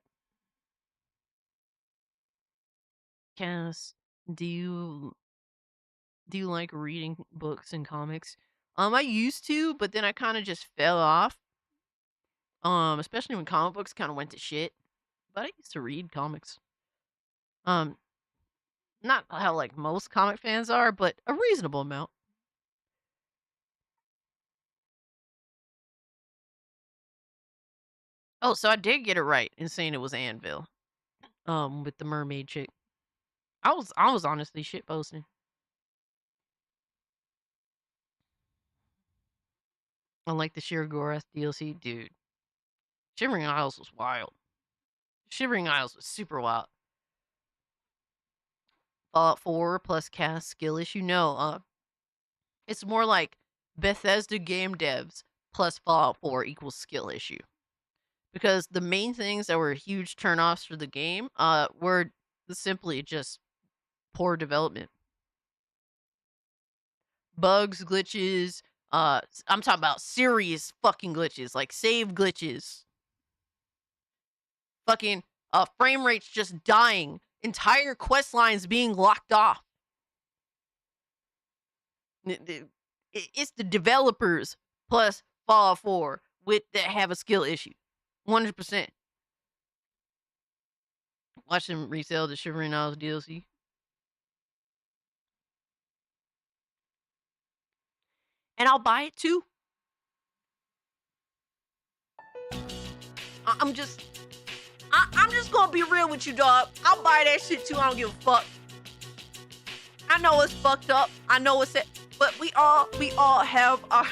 Cass, do you do you like reading books and comics? I used to, but then I kind of just fell off. Especially when comic books kind of went to shit. But I used to read comics. Um, not how like most comic fans are, but a reasonable amount. Oh, so I did get it right in saying it was Anvil. With the mermaid chick. I was honestly shit posting. Unlike the Shiragorath DLC, dude. Shivering Isles was wild. Shivering Isles was super wild. Fallout 4 plus cast skill issue. No, it's more like Bethesda game devs plus Fallout 4 equals skill issue. Because the main things that were huge turnoffs for the game, were simply just poor development. Bugs, glitches, I'm talking about serious fucking glitches, like save glitches. Fucking, frame rates just dying. Entire quest lines being locked off. It's the developers plus Fallout 4 that have a skill issue. 100%. Watch them resell the Shivering Isles DLC. And I'll buy it too. I'm just gonna be real with you, dog. I'll buy that shit too. I don't give a fuck. I know it's fucked up. I know it's it, but we all have our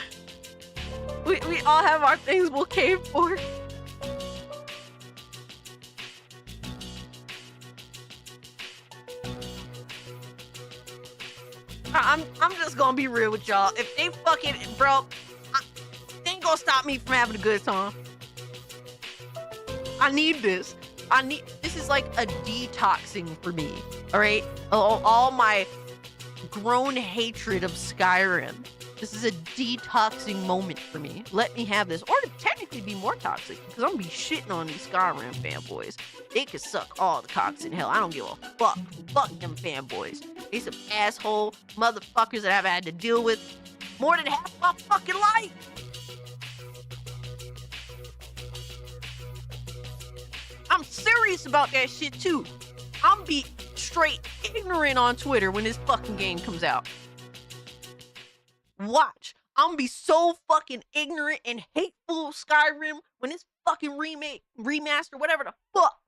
we all have our things we'll cave for. I'm just gonna be real with y'all. If they fucking they ain't gonna stop me from having a good time. I need this. This is like a detoxing for me. All right, all my grown hatred of Skyrim. This is a detoxing moment for me. Let me have this, or to technically be more toxic, because I'm gonna be shitting on these Skyrim fanboys. They could suck all the cocks in hell. I don't give a fuck. Fuck them fanboys. They some asshole motherfuckers that I've had to deal with more than half my fucking life. I'm serious about that shit too. I'm be straight ignorant on Twitter when this fucking game comes out. Watch. I'm gonna be so fucking ignorant and hateful of Skyrim when this fucking remake, remaster, whatever the fuck.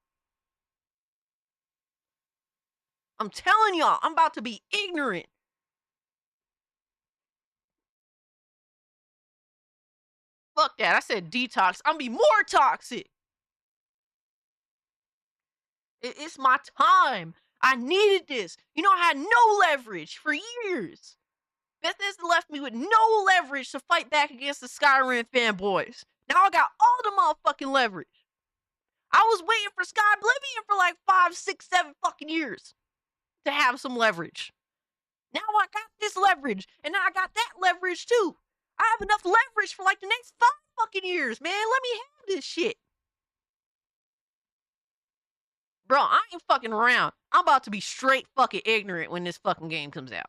I'm telling y'all, I'm about to be ignorant. Fuck that. I said detox. I'm gonna be more toxic. It's my time. I needed this. You know, I had no leverage for years. Bethesda left me with no leverage to fight back against the Skyrim fanboys. Now I got all the motherfucking leverage. I was waiting for Oblivion for like 5, 6, 7 fucking years to have some leverage. Now I got this leverage, and now I got that leverage too. I have enough leverage for like the next 5 fucking years, man. Let me have this shit. Bro, I ain't fucking around. I'm about to be straight fucking ignorant when this fucking game comes out.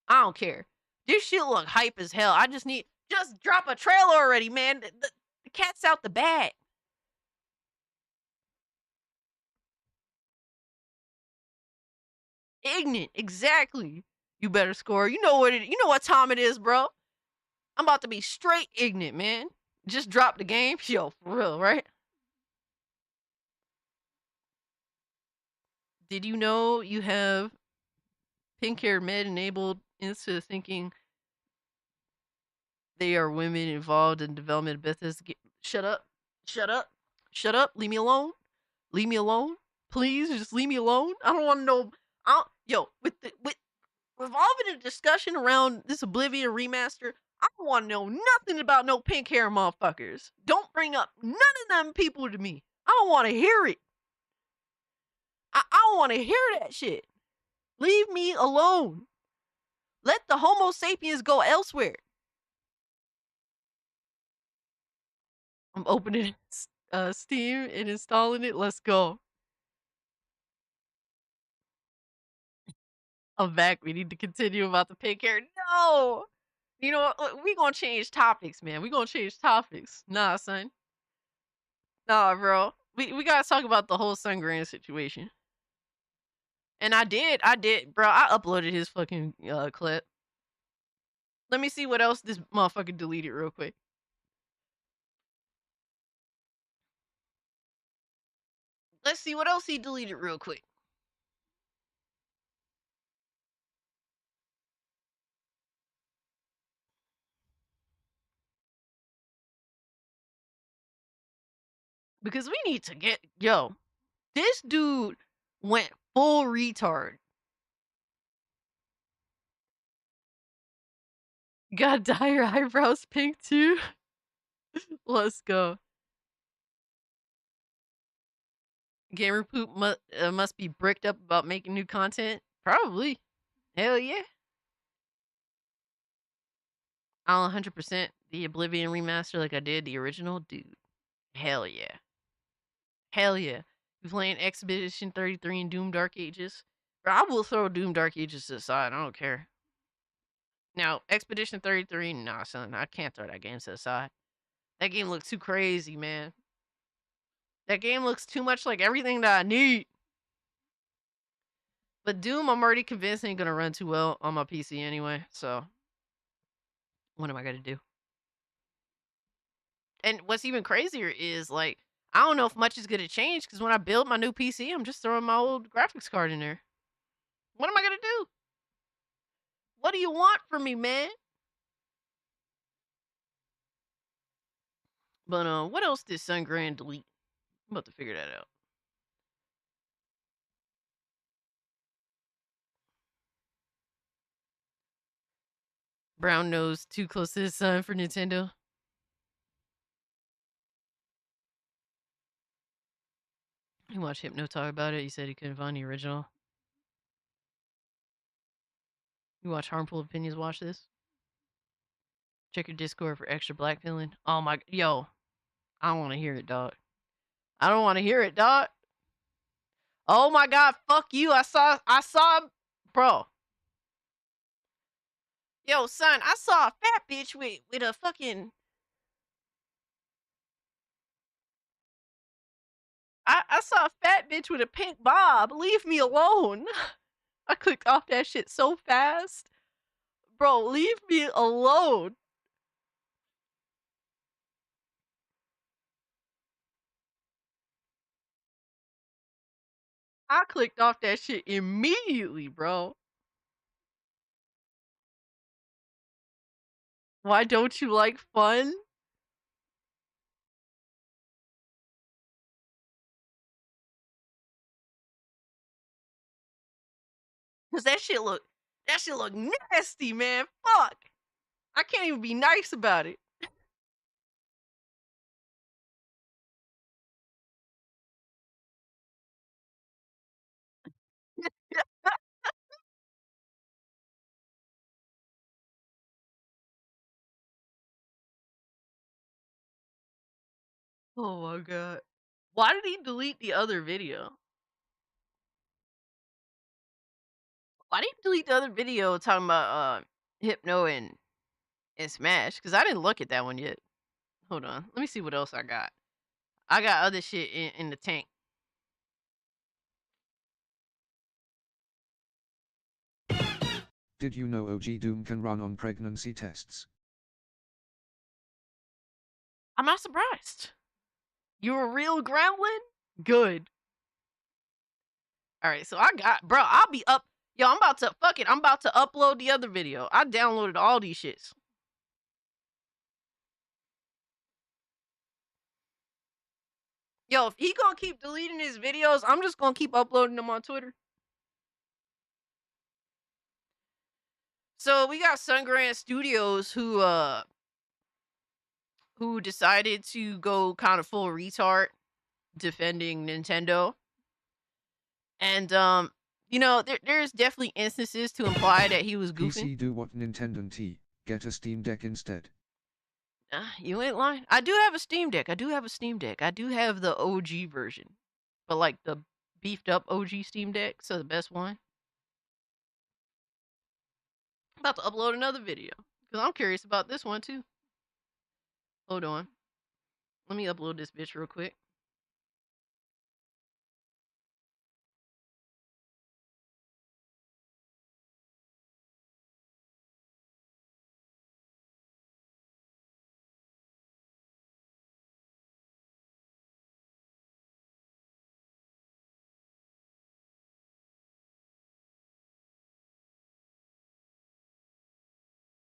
I don't care. This shit look hype as hell. I just drop a trailer already, man. The cat's out the bag. Ignorant, exactly. You better score. You know what time it is, bro. I'm about to be straight ignorant, man. Just drop the game. Yo, for real, right? Did you know you have pink hair med enabled instead of thinking they are women involved in development of Bethesda? Shut up. Shut up. Shut up. Leave me alone. Leave me alone. Please, just leave me alone. I don't want to know. With revolving a discussion around this Oblivion remaster, I don't want to know nothing about no pink hair motherfuckers. Don't bring up none of them people to me. I don't want to hear it. I don't want to hear that shit. Leave me alone. Let the Homo sapiens go elsewhere. I'm opening Steam and installing it. Let's go. I'm back. We need to continue about the pink hair. No! You know what? We gonna change topics, man. We gonna change topics. Nah, son. Nah, bro. We gotta talk about the whole Sungrand situation. And I did, bro. I uploaded his fucking clip. Let me see what else this motherfucker deleted real quick. Let's see what else he deleted real quick. because we need to get yo. This dude went full retard. Gotta dye your eyebrows pink too. Let's go. Gamer poop must be bricked up about making new content. Probably. Hell yeah. I'll 100% the Oblivion remaster like I did the original, dude. Hell yeah. Hell yeah. You playing Expedition 33 and Doom Dark Ages? Bro, I will throw Doom Dark Ages to the side. I don't care. Now, Expedition 33, nah, son. I can't throw that game to the side. That game looks too crazy, man. That game looks too much like everything that I need. But Doom, I'm already convinced ain't gonna run too well on my PC anyway. So, what am I gonna do? And what's even crazier is like, I don't know if much is gonna change because when I build my new PC, I'm just throwing my old graphics card in there. What am I gonna do? What do you want from me, man? But what else did Sungrand delete? I'm about to figure that out. Brown nose too close to the sun for Nintendo. You watched Hypno talk about it. He said he couldn't find the original. You watch Harmful Opinions watch this? Check your Discord for extra black feeling. Oh my, yo, I don't want to hear it, dog. I don't want to hear it, dog. Oh my god, fuck you. I saw, bro. Yo, son, I saw a fat bitch with a fucking. I saw a fat bitch with a pink bob. Leave me alone. I clicked off that shit so fast. Bro, leave me alone. I clicked off that shit immediately, bro. Why don't you like fun? Cause that shit look nasty, man. Fuck. I can't even be nice about it. Oh my god. Why did he delete the other video? Why did he delete the other video talking about Hypno and Smash? Cause I didn't look at that one yet. Hold on. Let me see what else I got. I got other shit in the tank. Did you know OG Doom can run on pregnancy tests? I'm not surprised. You a real gremlin? Good. Alright, so I got bro, I'll be up. Yo, I'm about to fuck it. I'm about to upload the other video. I downloaded all these shits. Yo, if he gonna keep deleting his videos, I'm just gonna keep uploading them on Twitter. So we got Sungrand Studios who decided to go kind of full retard defending Nintendo. And you know, there's definitely instances to imply that he was goofing. PC do what Nintendo T, get a Steam Deck instead. You ain't lying. I do have a Steam Deck. I do have a Steam Deck. I do have the OG version, but like the beefed up OG Steam Deck, so the best one. I'm about to upload another video because I'm curious about this one too. Hold on. Let me upload this bitch real quick.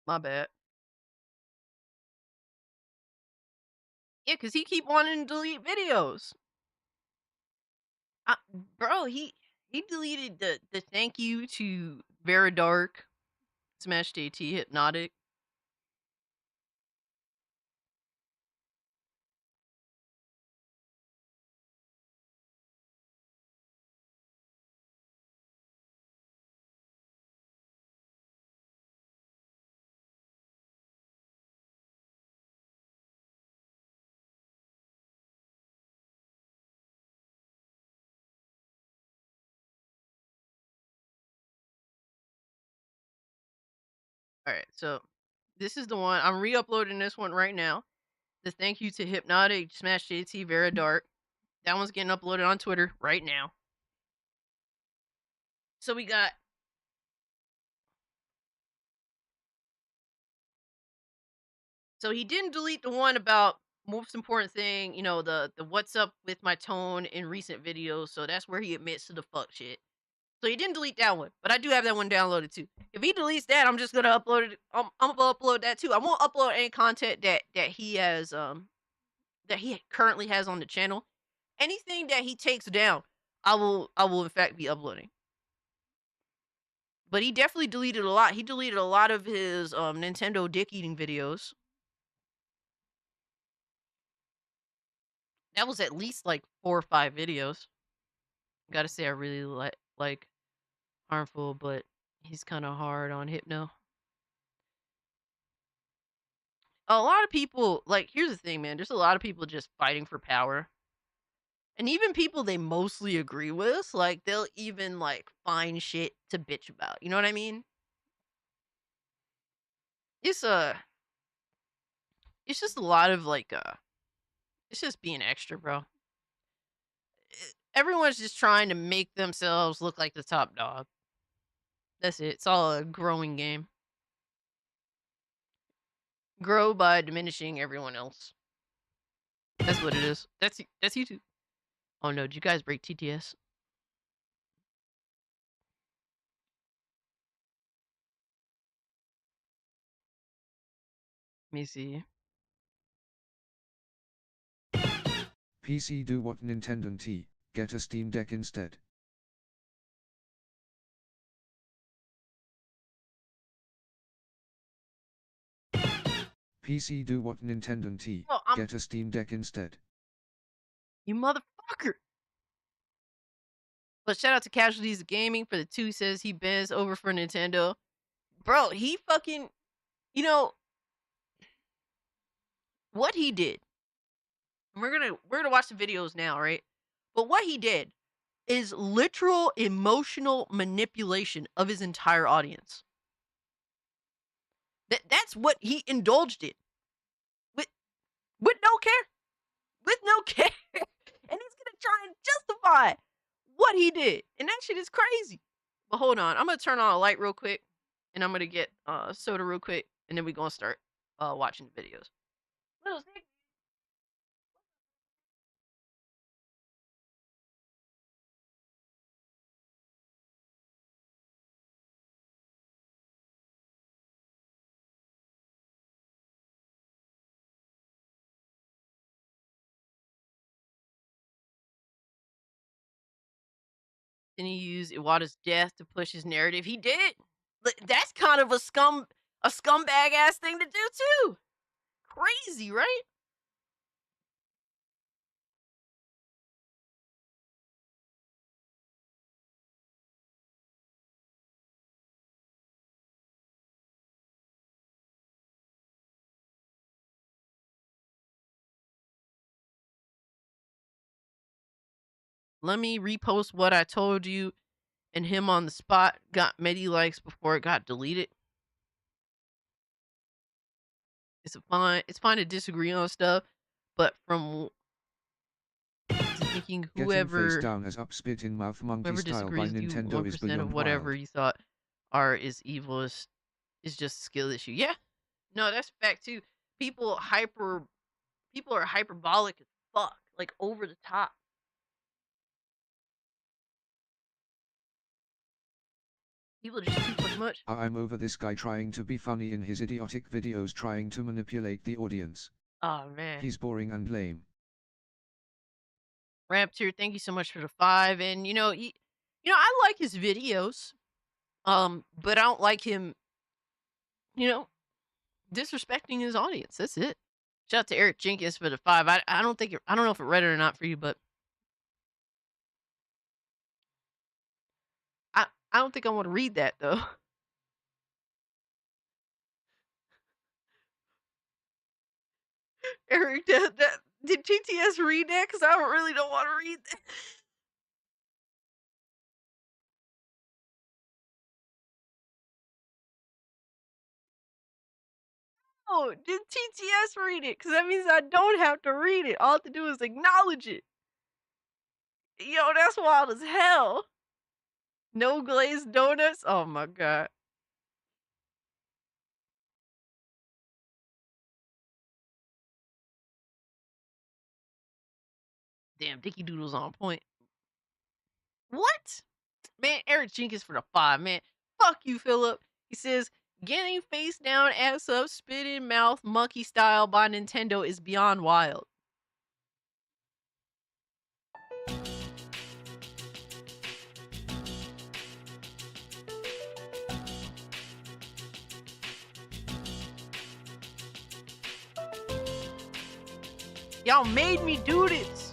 My bad. Yeah, cause he keep wanting to delete videos. Uh, bro, he deleted the thank you to Vera Dark, Smash JT, Hypnotic. Alright, so this is the one. I'm re-uploading this one right now. The thank you to Hypnotic, Smash JT, Vera Dark. That one's getting uploaded on Twitter right now. So we got so he didn't delete the one about most important thing, you know, the what's up with my tone in recent videos. So that's where he admits to the fuck shit. So he didn't delete that one, but I do have that one downloaded too. If he deletes that, I'm just gonna upload it. I'm gonna upload that too. I won't upload any content that he has that he currently has on the channel. Anything that he takes down, I will in fact be uploading. But he definitely deleted a lot. He deleted a lot of his Nintendo dick eating videos. That was at least like 4 or 5 videos. Gotta say I really like Harmful, but he's kind of hard on Hypno. A lot of people, like, here's the thing, man. There's a lot of people just fighting for power. And even people they mostly agree with, like, they'll even, like, find shit to bitch about. You know what I mean? It's it's just a lot of, like, it's just being extra, bro. Everyone's just trying to make themselves look like the top dog. That's it. It's all a growing game. Grow by diminishing everyone else. That's what it is. That's YouTube. Oh no, did you guys break TTS? Let me see. PC do what Nintendo T, get a Steam Deck instead. PC do what Nintendo T, Oh, get a Steam Deck instead. you motherfucker. But shout out to Casualties of Gaming for the 2 says he bends over for Nintendo. Bro, he fucking, you know, what he did. We're gonna watch the videos now, right? But what he did is literal emotional manipulation of his entire audience. That's what he indulged in. With with no care. With no care. And he's gonna try and justify what he did. And that shit is crazy. But hold on, I'm gonna turn on a light real quick, and I'm gonna get soda real quick, and then we're gonna start watching the videos. Little Nick, and he used Iwata's death to push his narrative. He did. That's kind of a scumbag ass thing to do too. Crazy, right? Let me repost what I told you, and him on the spot got many likes before it got deleted. It's fine to disagree on stuff, but from thinking Getting face down as up spit in mouth monkey whoever style by disagrees with you Nintendo is 1% of beyond whatever wild. you thought art is evil is just a skill issue. Yeah. No, that's fact too. People hyper people are hyperbolic as fuck, like over the top. People just too fucking much. I'm over this guy trying to be funny in his idiotic videos trying to manipulate the audience. Oh man. He's boring and lame. Raptor, thank you so much for the 5. And I like his videos. But I don't like him, you know, disrespecting his audience. That's it. Shout out to Eric Jenkins for the 5. I don't think I don't know if it read it or not for you, but I don't think I want to read that though. Eric, did GTS read that? Because I really don't want to read that. Oh, did TTS read it? Because that means I don't have to read it. All I have to do is acknowledge it. Yo, that's wild as hell. No glazed donuts? Oh my god. Damn, Dicky Doodle's on point. What? Man, Eric Jenkins for the 5, man. Fuck you, Philip. He says, getting face down, ass up, spit in mouth, monkey style by Nintendo is beyond wild. Y'all made me do this.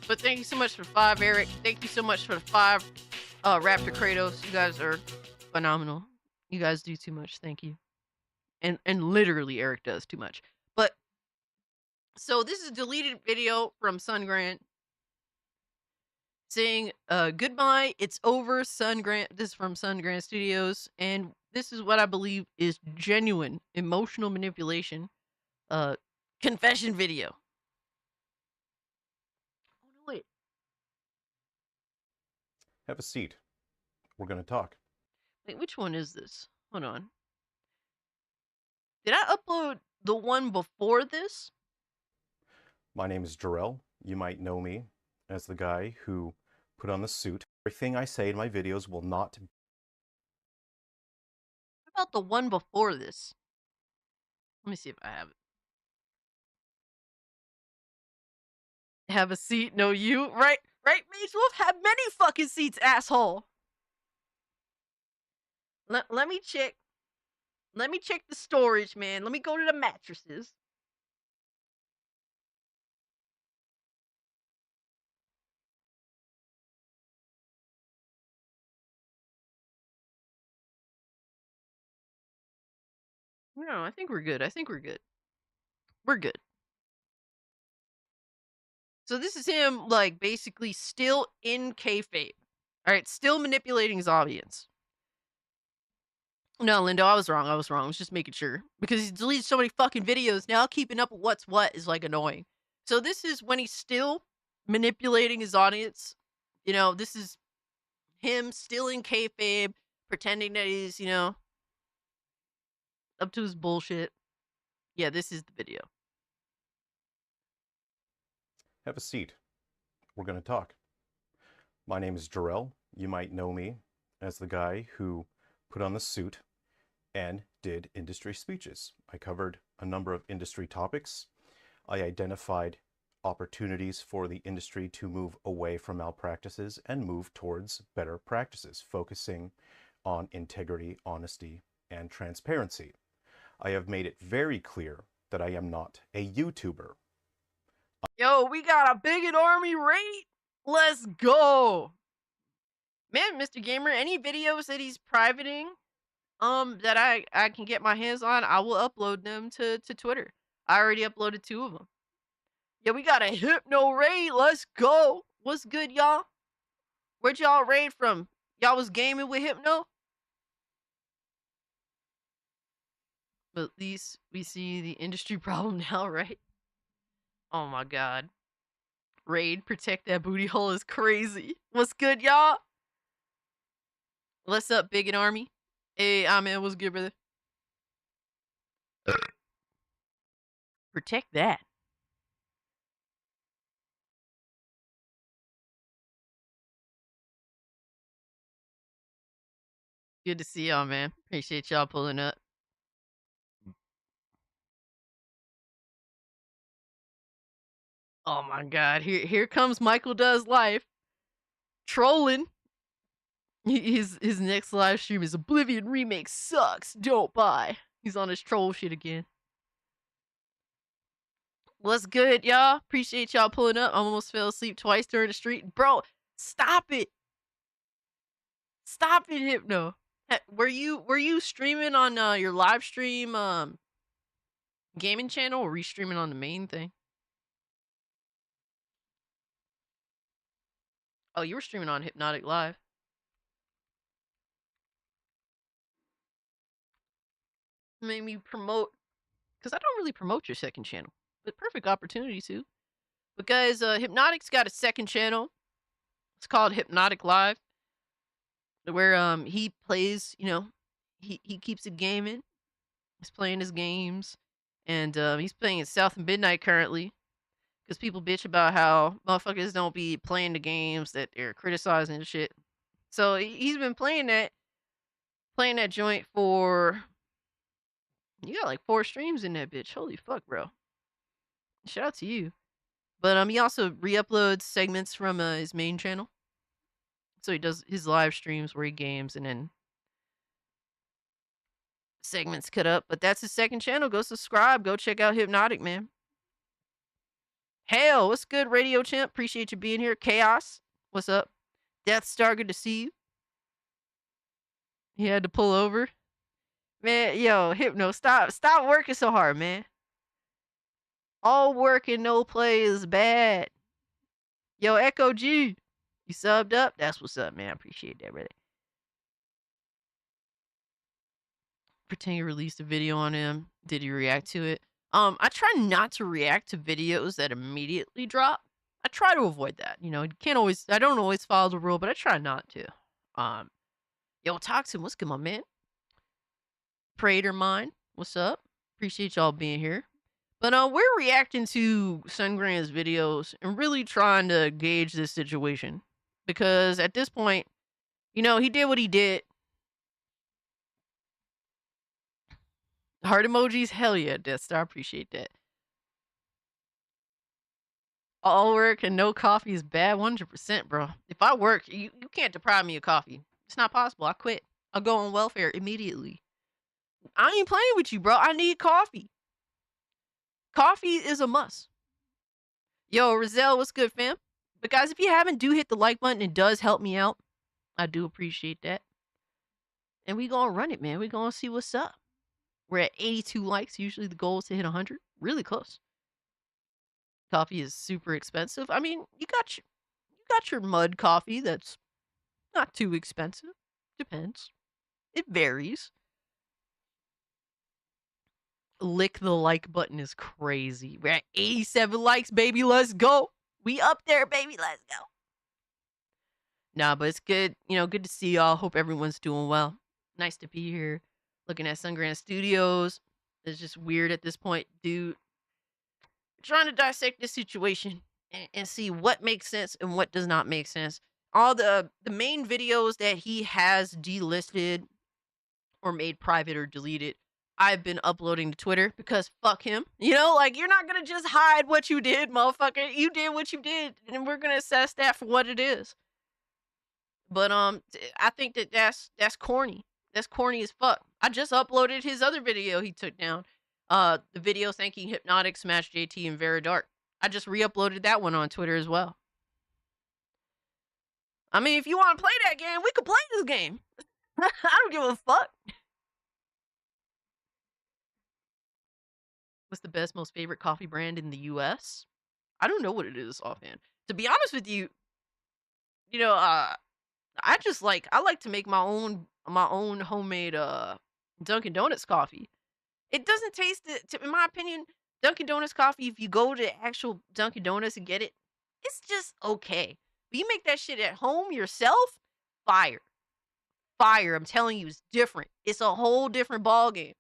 But thank you so much for 5, Eric. Thank you so much for the 5, Raptor Kratos. You guys are phenomenal. You guys do too much. Thank you. And literally, Eric does too much. But so this is a deleted video from Sungrand saying, goodbye, it's over, Sungrand. This is from Sungrand Studios, and this is what I believe is genuine emotional manipulation. Confession video. Oh no, wait. Have a seat. We're going to talk. Wait, which one is this? Hold on. Did I upload the one before this? My name is Jarrell. You might know me as the guy who put on the suit. Everything I say in my videos will not. What about the one before this? Let me see if I have it. Have a seat, no you. Right, Mage Wolf? Have many fucking seats, asshole. Let me check. Let me check the storage, man. Let me go to the mattresses. No, I think we're good. I think we're good. We're good. So this is him, like, basically still in kayfabe. Alright, still manipulating his audience. No, Lindo, I was wrong. I was just making sure. Because he's deleted so many fucking videos, now keeping up with what's what is, like, annoying. So this is when he's still manipulating his audience. This is him still in kayfabe, pretending that he's, up to his bullshit. Yeah, this is the video. Have a seat. We're going to talk. My name is Jarrell. You might know me as the guy who put on the suit and did industry speeches. I covered a number of industry topics. I identified opportunities for the industry to move away from malpractices and move towards better practices, focusing on integrity, honesty, and transparency. I have made it very clear that I am not a YouTuber. Yo, we got a bigot army raid. Let's go. Man, Mr. Gamer, any videos that he's privating that I can get my hands on, I will upload them to Twitter. I already uploaded 2 of them. Yeah, we got a hypno raid. Let's go. What's good, y'all? Where'd y'all raid from? Y'all was gaming with hypno? But at least we see the industry problem now, right? Oh my god. Raid, protect that booty hole is crazy. What's good, y'all? What's up, Bigot Army? Hey, man, what's good, brother? Protect that. Good to see y'all, man. Appreciate y'all pulling up. Oh my god, here comes Michael Does Life trolling. His next live stream is Oblivion Remake sucks. Don't buy. He's on his troll shit again. What's good, y'all? Appreciate y'all pulling up. I almost fell asleep twice during the street. Bro, stop it. Stop it, Hypno. Were you streaming on your live stream gaming channel, or were you streaming on the main thing? Oh, you were streaming on Hypnotic Live. Made me promote, because I don't really promote your second channel, but perfect opportunity to. But guys, Hypnotic's got a second channel. It's called Hypnotic Live, where he plays, he keeps it gaming. He's playing his games, and he's playing at South and Midnight currently, because people bitch about how motherfuckers don't be playing the games that they're criticizing and shit. So he's been playing that joint for. You got like 4 streams in that bitch. Holy fuck, bro. Shout out to you. But he also re-uploads segments from his main channel. So he does his live streams where he games and then segments cut up. But that's his second channel. Go subscribe. Go check out Hypnotic, man. Hell, what's good, Radio Champ? Appreciate you being here. Chaos, what's up? Death Star, good to see you. He had to pull over. Man, yo, Hypno, stop working so hard, man. All work and no play is bad. Yo, Echo G, you subbed up? That's what's up, man. I appreciate that, brother. Pretend you released a video on him. Did you react to it? I try not to react to videos that immediately drop. I try to avoid that. You I don't always follow the rule, but I try not to. Yo, Toxin, what's good, my man? Prater Mine, what's up? Appreciate y'all being here. But we're reacting to Sungrand's videos and really trying to gauge this situation. Because at this point, he did what he did. Heart emojis, hell yeah, Death Star, appreciate that. All work and no coffee is bad, 100%, bro. If I work, you can't deprive me of coffee. It's not possible. I quit. I'll go on welfare immediately. I ain't playing with you, bro. I need coffee. Coffee is a must. Yo, Rizal, what's good, fam? But guys, if you haven't, do hit the like button. It does help me out. I do appreciate that. And we gonna run it, man. We gonna see what's up. We're at 82 likes. Usually the goal is to hit 100. Really close. Coffee is super expensive. I mean, you got your mud coffee that's not too expensive. Depends. It varies. Lick the like button is crazy. We're at 87 likes, baby. Let's go. We up there, baby. Let's go. Nah, but it's good. Good to see y'all. Hope everyone's doing well. Nice to be here. Looking at Sungrand Studios. It's just weird at this point, dude. Trying to dissect this situation and see what makes sense and what does not make sense. All the main videos that he has delisted or made private or deleted, I've been uploading to Twitter because fuck him. You're not gonna just hide what you did, motherfucker. You did what you did, and we're gonna assess that for what it is. But I think that's corny. That's corny as fuck. I just uploaded his other video he took down. The video thanking Hypnotic, Smash JT, and Vera Dark. I just re-uploaded that one on Twitter as well. I mean, if you want to play that game, we could play this game. I don't give a fuck. What's the best, most favorite coffee brand in the U.S.? I don't know what it is offhand. To be honest with you, I like to make my own homemade Dunkin' Donuts coffee. It doesn't taste in my opinion, Dunkin' Donuts coffee, if you go to actual Dunkin' Donuts and get it, it's just okay. But you make that shit at home yourself, fire. Fire, I'm telling you, it's different. It's a whole different ballgame.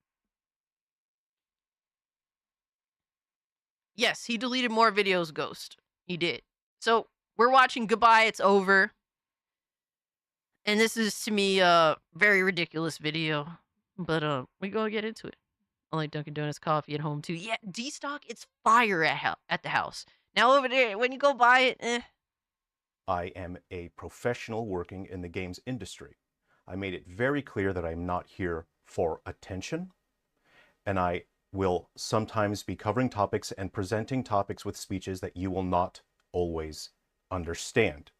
Yes, he deleted more videos, Ghost. He did. So, we're watching Goodbye, It's Over. And this is, to me, a very ridiculous video. But, we're gonna get into it. I like Dunkin' Donuts coffee at home, too. Yeah, D-Stock, it's fire at the house. Now over there, when you go buy it, I am a professional working in the games industry. I made it very clear that I'm not here for attention, and I will sometimes be covering topics and presenting topics with speeches that you will not always understand.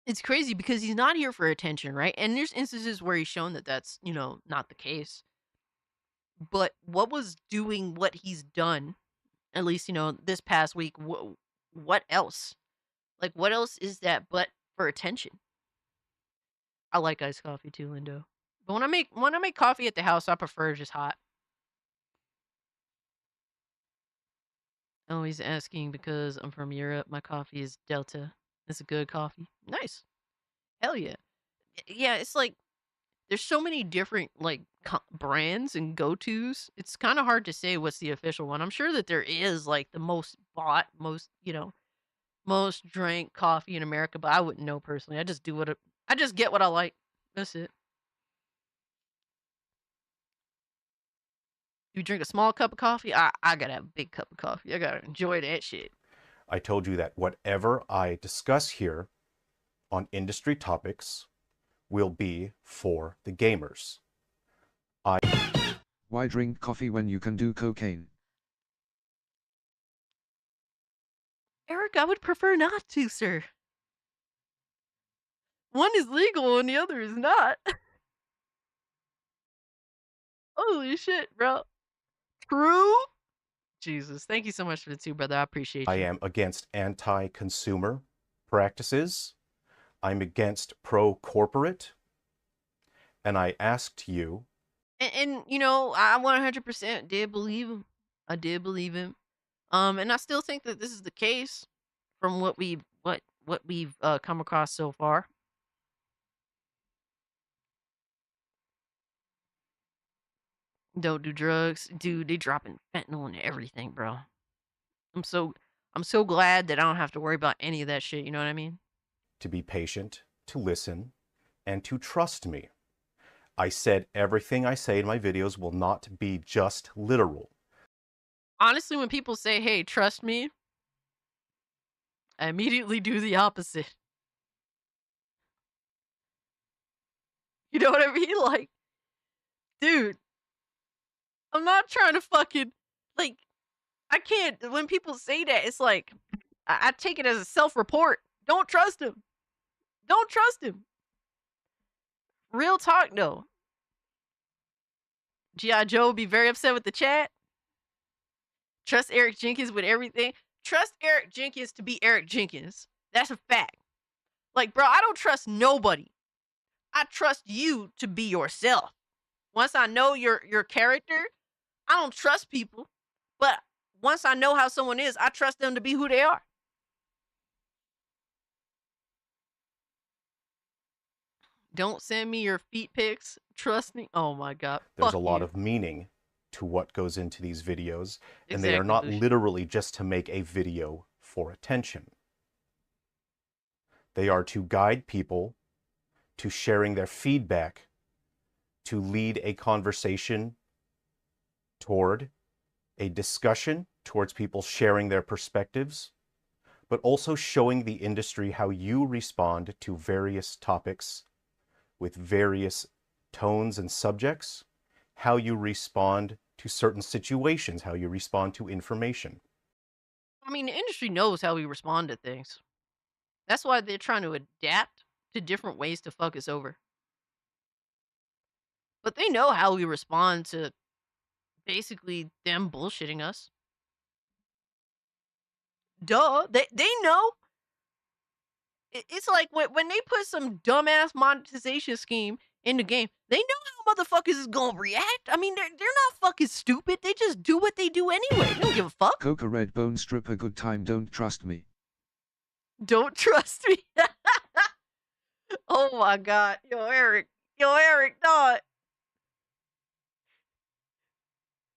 it's crazy because he's not here for attention, right? And there's instances where he's shown that that's, not the case. But what was doing what he's done, at least, this past week, what else? Like, what else is that but for attention? I like iced coffee too, Lindo. But when I make coffee at the house, I prefer just hot. Oh, he's asking because I'm from Europe. My coffee is Delta. It's a good coffee. Nice. Hell yeah. Yeah, it's like there's so many different like brands and go-tos. It's kind of hard to say what's the official one. I'm sure that there is like the most bought, most drank coffee in America, but I wouldn't know personally. I just get what I like. That's it. You drink a small cup of coffee? I gotta have a big cup of coffee. I gotta enjoy that shit. I told you that whatever I discuss here on industry topics will be for the gamers. Why drink coffee when you can do cocaine? Eric, I would prefer not to, sir. One is legal and the other is not. Holy shit, bro. True? Jesus. Thank you so much for the 2, brother. I appreciate you. I am against anti-consumer practices. I'm against pro-corporate. And I asked you. And I 100% did believe him. I did believe him. And I still think that this is the case from what we've come across so far. Don't do drugs. Dude, they dropping fentanyl and everything, bro. I'm so glad that I don't have to worry about any of that shit, you know what I mean? To be patient, to listen, and to trust me. I said everything I say in my videos will not be just literal. Honestly, when people say, hey, trust me, I immediately do the opposite. You know what I mean? Like, dude, I'm not trying to fucking, like, I can't, when people say that, it's like, I take it as a self-report. Don't trust him. Don't trust him. Real talk, though. G.I. Joe would be very upset with the chat. Trust Eric Jenkins with everything. Trust Eric Jenkins to be Eric Jenkins. That's a fact. Like, bro, I don't trust nobody. I trust you to be yourself. Once I know your character, I don't trust people. But once I know how someone is, I trust them to be who they are. Don't send me your feet pics. Trust me. Oh my God. There's Fuck a lot you. of meaning to what goes into these videos, and Exactly, they are not Lucian. literally just to make a video for attention. They are to guide people to sharing their feedback, to lead a conversation toward a discussion, towards people sharing their perspectives, but also showing the industry how you respond to various topics with various tones and subjects, how you respond to certain situations, how you respond to information. I mean, the industry knows how we respond to things. That's why they're trying to adapt to different ways to fuck us over. But they know how we respond to basically them bullshitting us. Duh. They know. It's like when they put some dumbass monetization scheme in the game, they know how motherfuckers is gonna react. I mean, they're not fucking stupid. They just do what they do anyway. They don't give a fuck. Coca Red Bone Stripper good time don't trust me. Don't trust me. Oh my God. Yo, Eric, dog.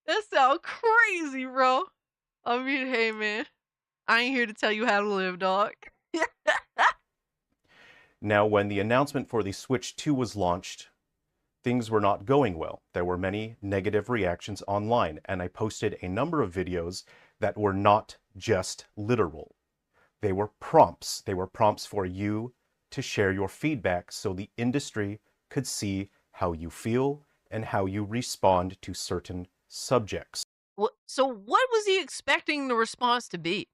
That sounds crazy, bro. I mean, hey, man. I ain't here to tell you how to live, dog. Now, when the announcement for the Switch 2 was launched, things were not going well. There were many negative reactions online, and I posted a number of videos that were not just literal. They were prompts. They were prompts for you to share your feedback so the industry could see how you feel and how you respond to certain subjects. So what was he expecting the response to be?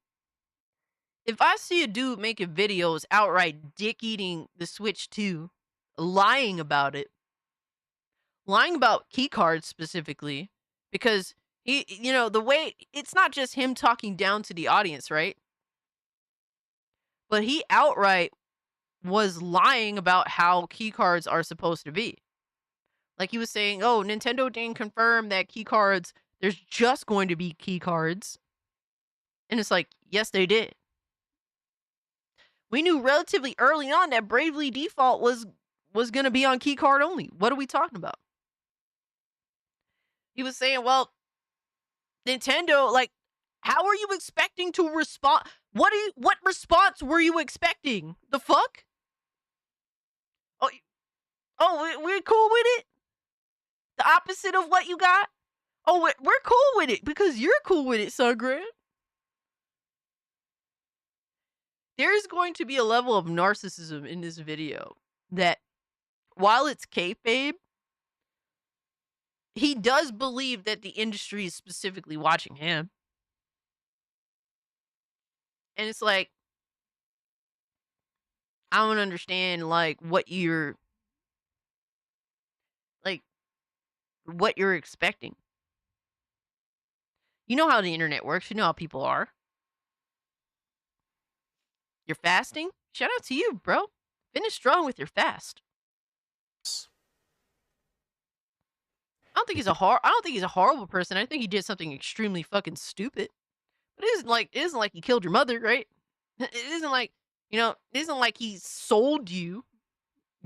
If I see a dude making videos outright dick eating the Switch 2, lying about it, lying about key cards specifically, because he, the way it's not just him talking down to the audience, right? But he outright was lying about how key cards are supposed to be. Like he was saying, "Oh, Nintendo didn't confirm that key cards. There's just going to be key cards," and it's like, yes, they did. We knew relatively early on that Bravely Default was going to be on key card only. What are we talking about? He was saying, "Well, Nintendo, like, how are you expecting to respond? What response were you expecting? The fuck? Oh, we're cool with it. The opposite of what you got. Oh, we're cool with it because you're cool with it, Sungrand." There's going to be a level of narcissism in this video that, while it's kayfabe, he does believe that the industry is specifically watching him. And it's like, I don't understand, like, what you're expecting. You know how the internet works. You know how people are. You're fasting? Shout out to you, bro. Finish strong with your fast. I don't think he's a horrible person. I think he did something extremely fucking stupid. But it isn't like he killed your mother, right? It isn't like, it isn't like he sold you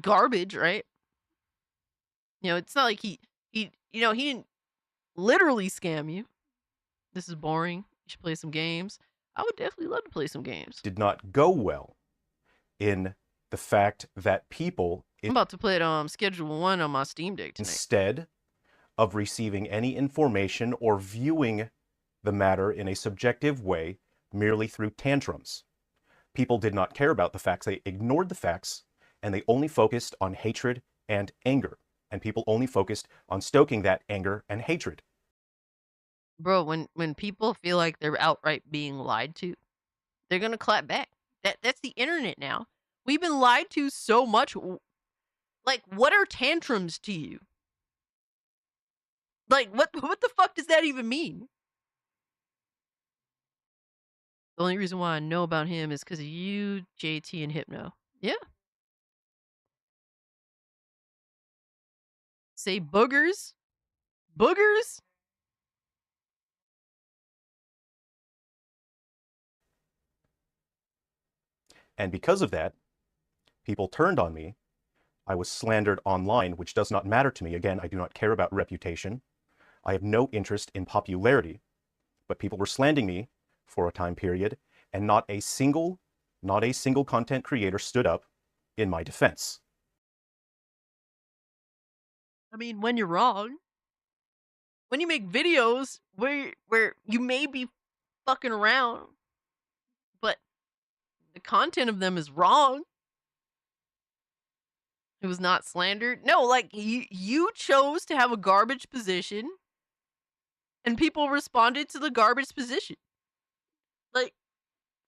garbage, right? It's not like he didn't literally scam you. This is boring. You should play some games. I would definitely love to play some games. Did not go well in the fact that people, I'm about to play it Schedule 1 on my Steam Deck tonight. Instead of receiving any information or viewing the matter in a subjective way, merely through tantrums. People did not care about the facts. They ignored the facts, and they only focused on hatred and anger. And people only focused on stoking that anger and hatred. Bro, when people feel like they're outright being lied to, they're gonna clap back. That's the internet now. We've been lied to so much. Like, what are tantrums to you? Like, what the fuck does that even mean? The only reason why I know about him is because of you, JT, and Hypno. Yeah. Say boogers? Boogers? And because of that, people turned on me. I was slandered online, which does not matter to me. Again, I do not care about reputation. I have no interest in popularity. But people were slandering me for a time period, and not a single content creator stood up in my defense. I mean, when you're wrong, when you make videos where you may be fucking around, but the content of them is wrong, it was not slandered. No, like, you chose to have a garbage position, and people responded to the garbage position. Like,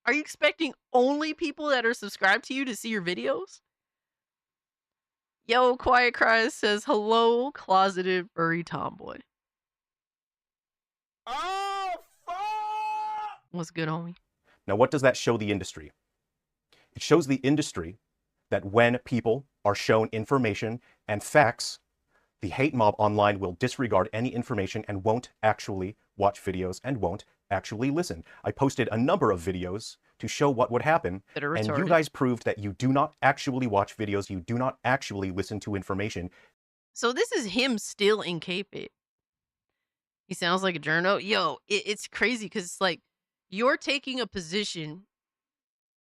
are you expecting only people that are subscribed to you to see your videos? Yo, Quiet Cries says, hello, closeted furry tomboy. Oh, fuck! What's good, homie? Now, what does that show the industry? It shows the industry that when people are shown information and facts, the hate mob online will disregard any information and won't actually watch videos and won't actually listen. I posted a number of videos to show what would happen, and you guys proved that you do not actually watch videos, you do not actually listen to information. So this is him still in kayfabe. He sounds like a journo. Yo, it's crazy because it's like you're taking a position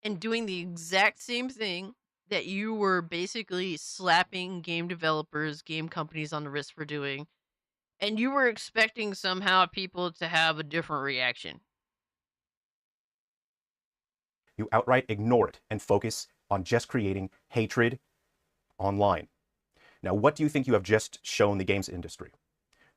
and doing the exact same thing that you were basically slapping game developers, game companies on the wrist for doing, and you were expecting somehow people to have a different reaction. You outright ignore it and focus on just creating hatred online. Now, what do you think you have just shown the games industry?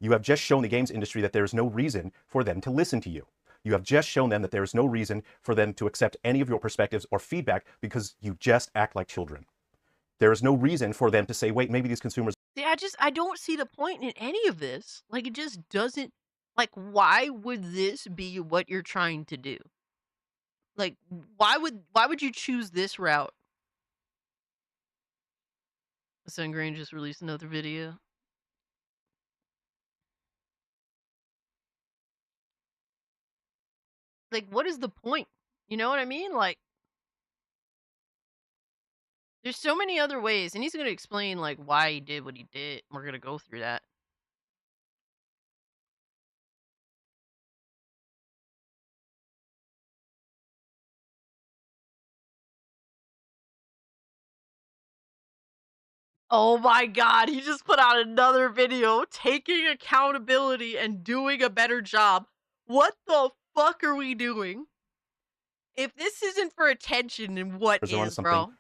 You have just shown the games industry that there is no reason for them to listen to you. You have just shown them that there is no reason for them to accept any of your perspectives or feedback because you just act like children. There is no reason for them to say, wait, maybe these consumers... See, I don't see the point in any of this. Like, it just doesn't. Like, why would this be what you're trying to do? Like, why would you choose this route? Sungrand just released another video. Like, what is the point? You know what I mean? Like, there's so many other ways, and he's gonna explain like why he did what he did. We're gonna go through that. Oh my god, he just put out another video taking accountability and doing a better job. What the fuck are we doing? If this isn't for attention, then what are onto is, something. bro?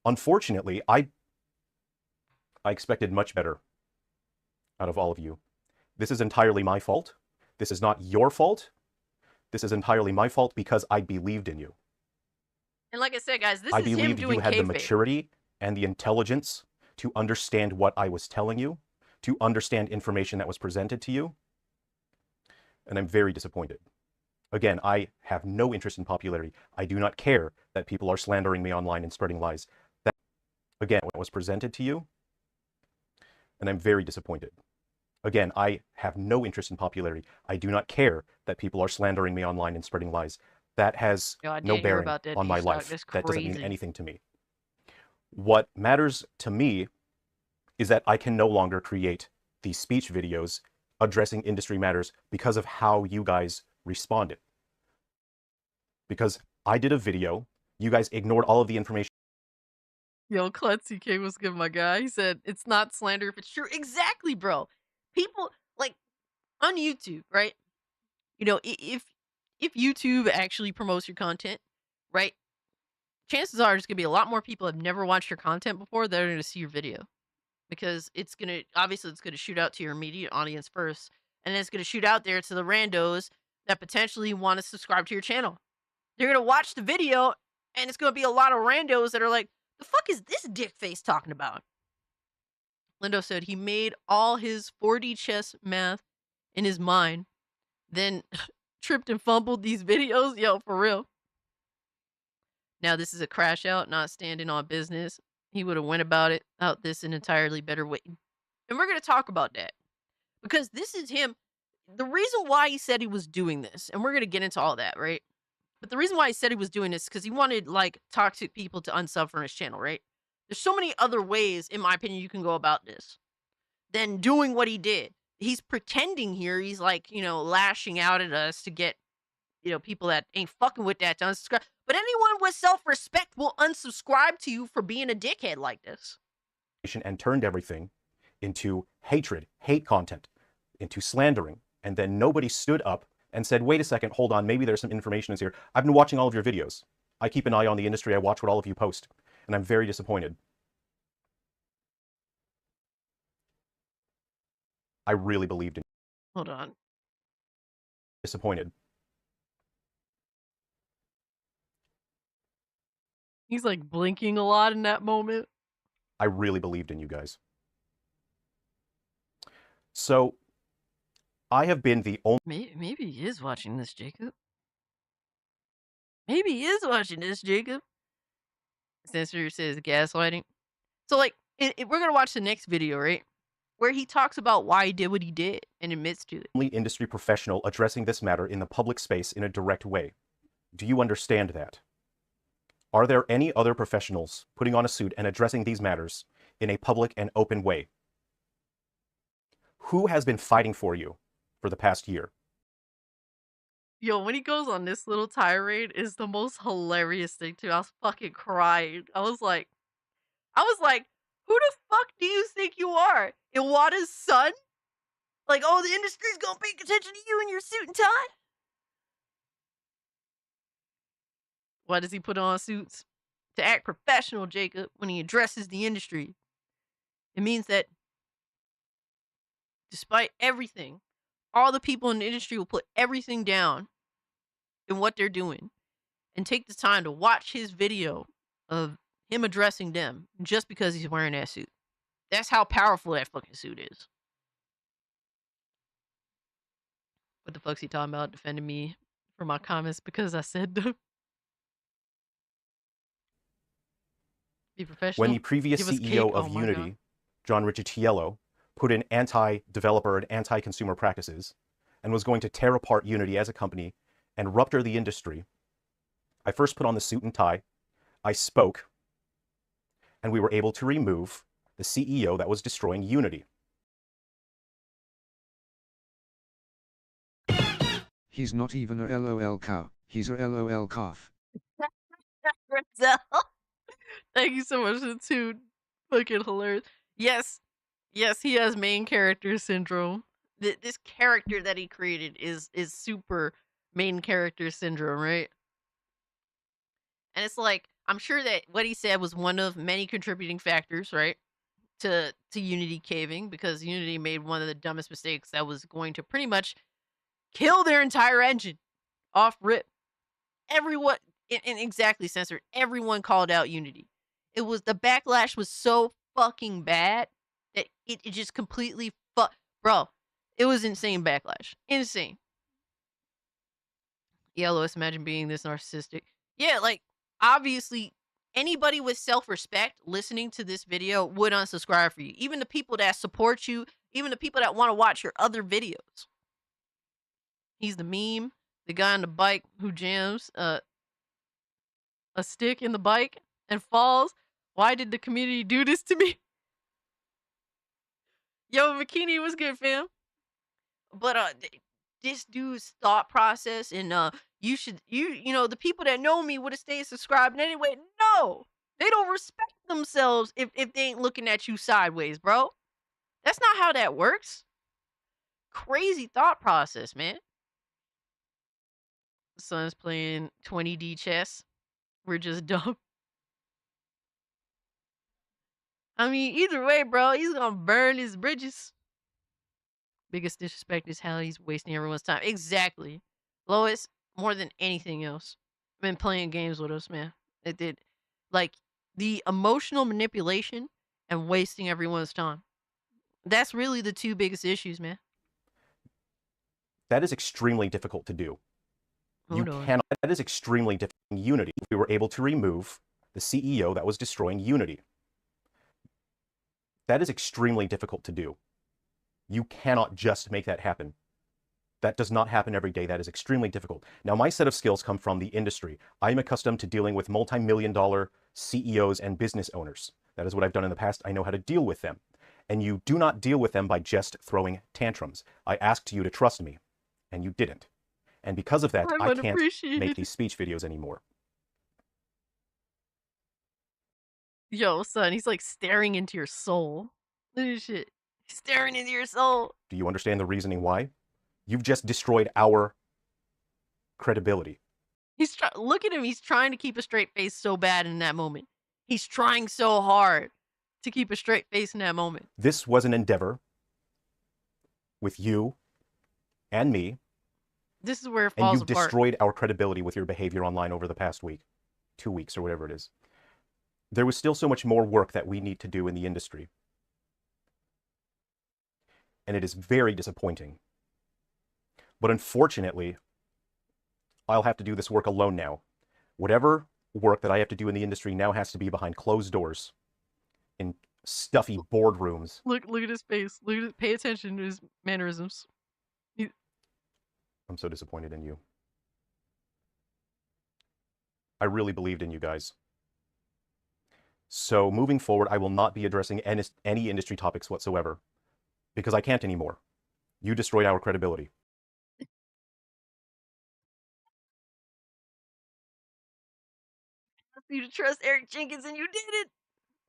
Unfortunately, I expected much better out of all of you. This is entirely my fault. This is not your fault. This is entirely my fault because I believed in you. And like I said, guys, this I is him believed doing you had the kayfabe. maturity and the intelligence to understand what I was telling you, to understand information that was presented to you. And I'm very disappointed. Again, I have no interest in popularity. I do not care that people are slandering me online and spreading lies. That, again, what was presented to you, and I'm very disappointed. Again, I have no interest in popularity. I do not care that people are slandering me online and spreading lies. That has no bearing on my life. That doesn't mean anything to me. What matters to me is that I can no longer create these speech videos addressing industry matters because of how you guys responded. Because I did a video, you guys ignored all of the information. Yo, Klutzy K was good, my guy. He said, it's not slander if it's true. Exactly, bro. People, like, on YouTube, right? You know, if YouTube actually promotes your content, right? Chances are there's going to be a lot more people that have never watched your content before that are going to see your video. Because it's going to, obviously, it's going to shoot out to your immediate audience first. And then it's going to shoot out there to the randos that potentially want to subscribe to your channel. They're going to watch the video, and it's going to be a lot of randos that are like, the fuck is this dick face talking about? Lindo said he made all his 4D chess math in his mind, then tripped and fumbled these videos. Yo, for real. Now this is a crash out, not standing on business. He would have went about it out this an entirely better way. And we're going to talk about that. Because this is him. The reason why he said he was doing this, and we're going to get into all that, right? But the reason why he said he was doing this is because he wanted, like, toxic people to unsub from his channel, right? There's so many other ways, in my opinion, you can go about this than doing what he did. He's pretending here. He's, like, you know, lashing out at us to get, you know, people that ain't fucking with that to unsubscribe. But anyone with self-respect will unsubscribe to you for being a dickhead like this. And turned everything into hatred, hate content, into slandering. And then nobody stood up and said, wait a second, hold on, maybe there's some information in here. I've been watching all of your videos. I keep an eye on the industry. I watch what all of you post. And I'm very disappointed. I really believed in you. Hold on. Disappointed. He's, like, blinking a lot in that moment. I really believed in you guys. So, I have been the only... Maybe he is watching this, Jacob. Maybe he is watching this, Jacob. Censor says gaslighting. So, like, we're going to watch the next video, right? Where he talks about why he did what he did and admits to it. only industry professional addressing this matter in the public space in a direct way. Do you understand that? Are there any other professionals putting on a suit and addressing these matters in a public and open way? Who has been fighting for you for the past year? Yo, when he goes on this little tirade is the most hilarious thing too. I was fucking crying. I was like, who the fuck do you think you are? Iwata's son? Like, oh, the industry's gonna pay attention to you in your suit and tie? Why does he put on suits? To act professional, Jacob, when he addresses the industry. It means that despite everything, all the people in the industry will put everything down in what they're doing and take the time to watch his video of him addressing them just because he's wearing that suit. That's how powerful that fucking suit is. What the fuck's he talking about? Defending me for my comments because I said them. Be professional. When the previous Give us CEO cake. of Oh my Unity, God. John Riccitiello, put in anti-developer and anti-consumer practices and was going to tear apart Unity as a company and rupture the industry, I first put on the suit and tie, I spoke, and we were able to remove the CEO that was destroying Unity. He's not even a LOL cow, he's a LOL calf. Thank you so much. It's too fucking hilarious. Yes, yes, he has main character syndrome. This character that he created is super main character syndrome, right? And it's like I'm sure that what he said was one of many contributing factors, right? To Unity caving, because Unity made one of the dumbest mistakes that was going to pretty much kill their entire engine off rip. Everyone, and exactly censored. Everyone called out Unity. It was the backlash was so fucking bad that it just completely bro. It was insane backlash, insane. Yeah, Lois, imagine being this narcissistic. Yeah, like obviously anybody with self-respect listening to this video would unsubscribe for you. Even the people that support you, even the people that want to watch your other videos. He's the meme, the guy on the bike who jams a stick in the bike and falls. Why did the community do this to me? Yo, Makini was good, fam. But this dude's thought process and you know the people that know me would have stayed subscribed anyway. No, they don't respect themselves if they ain't looking at you sideways, bro. That's not how that works. Crazy thought process, man. Son's playing 20D chess. We're just dumb. I mean, either way, bro, he's gonna burn his bridges. Biggest disrespect is how he's wasting everyone's time. Exactly. Lois, more than anything else, been playing games with us, man. It did. Like, the emotional manipulation and wasting everyone's time. That's really the two biggest issues, man. That is extremely difficult to do. Hold on. That is extremely difficult. In Unity, we were able to remove the CEO that was destroying Unity. That is extremely difficult to do. You cannot just make that happen. That does not happen every day. That is extremely difficult. Now, my set of skills come from the industry. I'm accustomed to dealing with multi-million-dollar CEOs and business owners. That is what I've done in the past. I know how to deal with them. And you do not deal with them by just throwing tantrums. I asked you to trust me, and you didn't. And because of that, I can't make these speech videos anymore. Yo, son, he's like staring into your soul. Look at this shit. He's staring into your soul. Do you understand the reasoning why? You've just destroyed our credibility. Look at him. He's trying to keep a straight face so bad in that moment. He's trying so hard to keep a straight face in that moment. This was an endeavor with you and me. This is where it falls apart. And you've destroyed our credibility with your behavior online over the past week, 2 weeks, or whatever it is. There was still so much more work that we need to do in the industry. And it is very disappointing. But unfortunately, I'll have to do this work alone now. Whatever work that I have to do in the industry now has to be behind closed doors in stuffy boardrooms. Look at his face. Pay attention to his mannerisms. I'm so disappointed in you. I really believed in you guys. So moving forward, I will not be addressing any industry topics whatsoever because I can't anymore. You destroyed our credibility. I you to trust Eric Jenkins and you did it.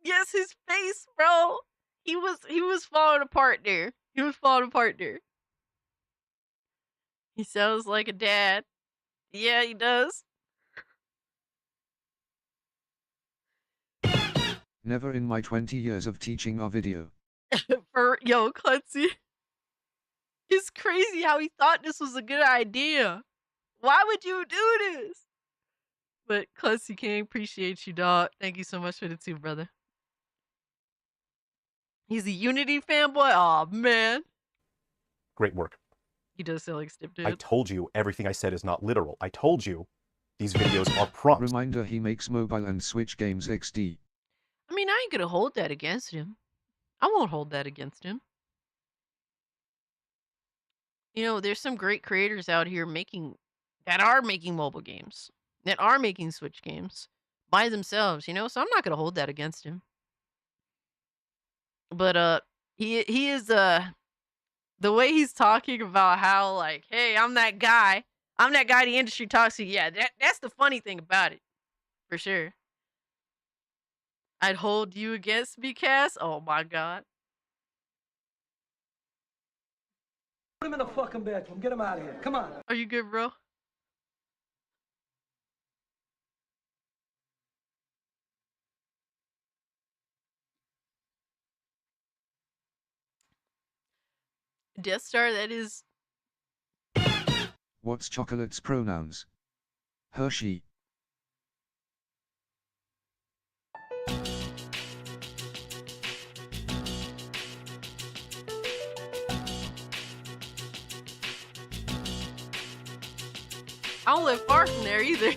Yes, his face, bro. He was falling apart there. He was falling apart there. He sounds like a dad. Yeah, he does. Never in my 20 years of teaching our video. Yo, Clutzy. It's crazy how he thought this was a good idea. Why would you do this? But Clutzy King, appreciate you, dog. Thank you so much for the 2, brother. He's a Unity fanboy? Aw, man. Great work. He does sound like Stip, dude. I told you everything I said is not literal. I told you these videos are prompts. Reminder, he makes mobile and Switch games XD. I mean, I ain't gonna hold that against him. I won't hold that against him. You know, there's some great creators out here that are making mobile games, that are making Switch games by themselves, you know? So I'm not gonna hold that against him. But he is the way he's talking about how, like, hey, I'm that guy the industry talks to. Yeah, that's the funny thing about it, for sure. I'd hold you against me, Cass. Oh my god. Put him in the fucking bedroom. Get him out of here. Come on. Are you good, bro? Death Star, that is. What's Chocolate's pronouns? Hershey. I don't live far from there either.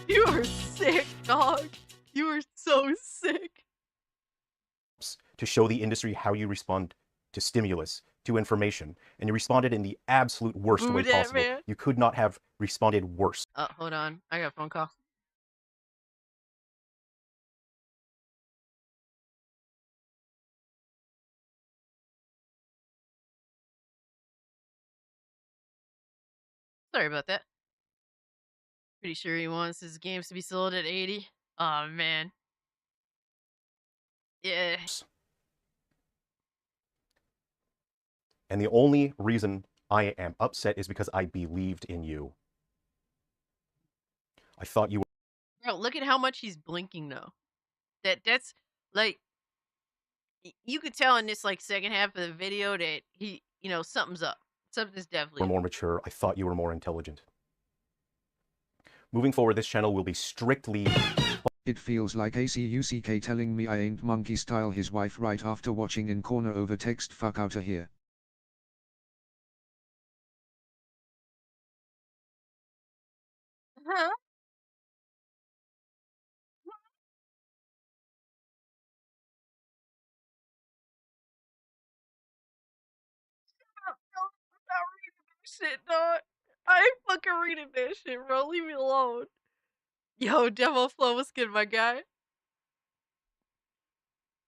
You are sick, dog. You are so sick. To show the industry how you respond to stimulus, to information, and you responded in the absolute worst way possible. Man. You could not have responded worse. Hold on. I got a phone call. Sorry about that. Pretty sure he wants his games to be sold at 80. Oh man. Yeah. And the only reason I am upset is because I believed in you. I thought you were. Bro, look at how much he's blinking though. That's like, you could tell in this like second half of the video that he, you know, something's up. Something's definitely more mature. I thought you were more intelligent. Moving forward, this channel will be strictly. It feels like ACUCK telling me I ain't monkey style his wife right after watching in corner over text fuck outta here. Huh? I'm not reading that shit, dog. I ain't fucking reading that shit, bro. Leave me alone. Yo, Demo Flow, what's good, my guy?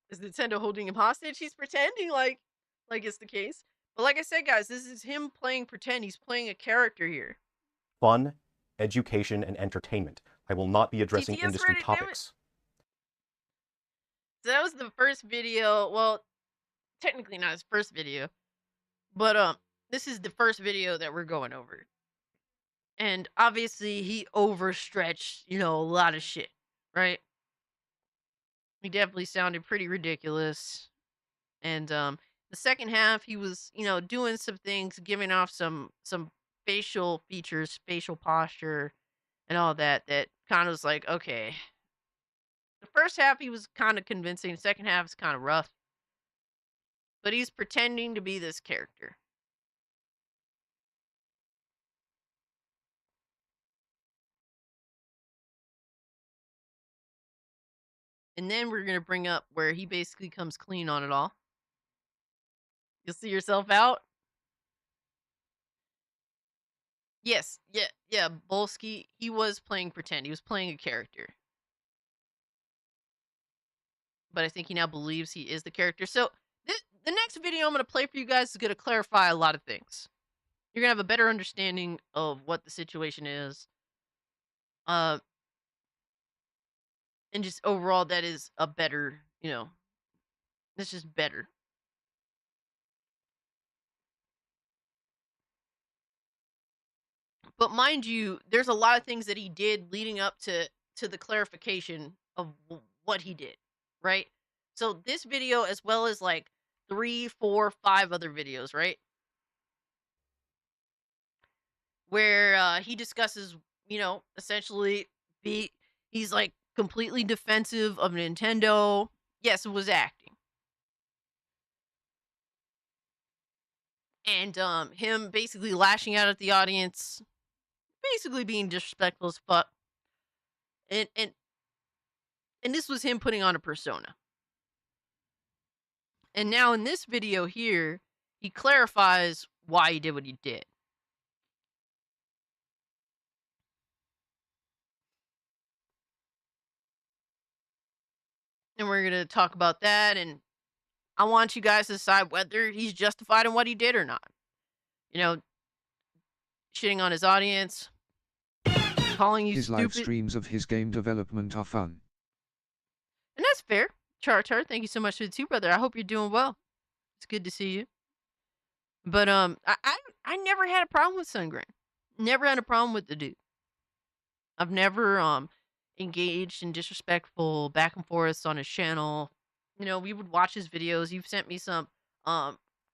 Is Nintendo holding him hostage? He's pretending like it's the case. But like I said, guys, this is him playing pretend. He's playing a character here. Fun, education, and entertainment. I will not be addressing TTS industry Reddit, topics. So that was the first video. Well, technically not his first video, but this is the first video that we're going over. And obviously he overstretched, you know, a lot of shit, right? He definitely sounded pretty ridiculous. And the second half he was, you know, doing some things, giving off some facial features, facial posture and all that kind of was like, okay. The first half he was kind of convincing, the second half is kind of rough. But he's pretending to be this character. And then we're going to bring up where he basically comes clean on it all. You'll see yourself out? Yes, yeah, Bolsky, he was playing pretend. He was playing a character. But I think he now believes he is the character. So, the next video I'm going to play for you guys is going to clarify a lot of things. You're going to have a better understanding of what the situation is. And just overall, that is a better, you know, that's just better. But mind you, there's a lot of things that he did leading up to the clarification of what he did, right? So this video, as well as like 3, 4, 5 other videos, right, where he discusses, essentially, be he's like completely defensive of Nintendo. Yes, it was acting, and him basically lashing out at the audience, basically being disrespectful as fuck, and and and this was him putting on a persona. And now in this video here, he clarifies why he did what he did. And we're going to talk about that. And I want you guys to decide whether he's justified in what he did or not. You know, shitting on his audience, calling you His stupid. live streams of his game development are fun. And that's fair. Char, thank you so much for the too, brother. I hope you're doing well. It's good to see you. But I never had a problem with Sungrand. Never had a problem with the dude. I've never engaged in disrespectful back and forths on his channel. We would watch his videos. You've sent me some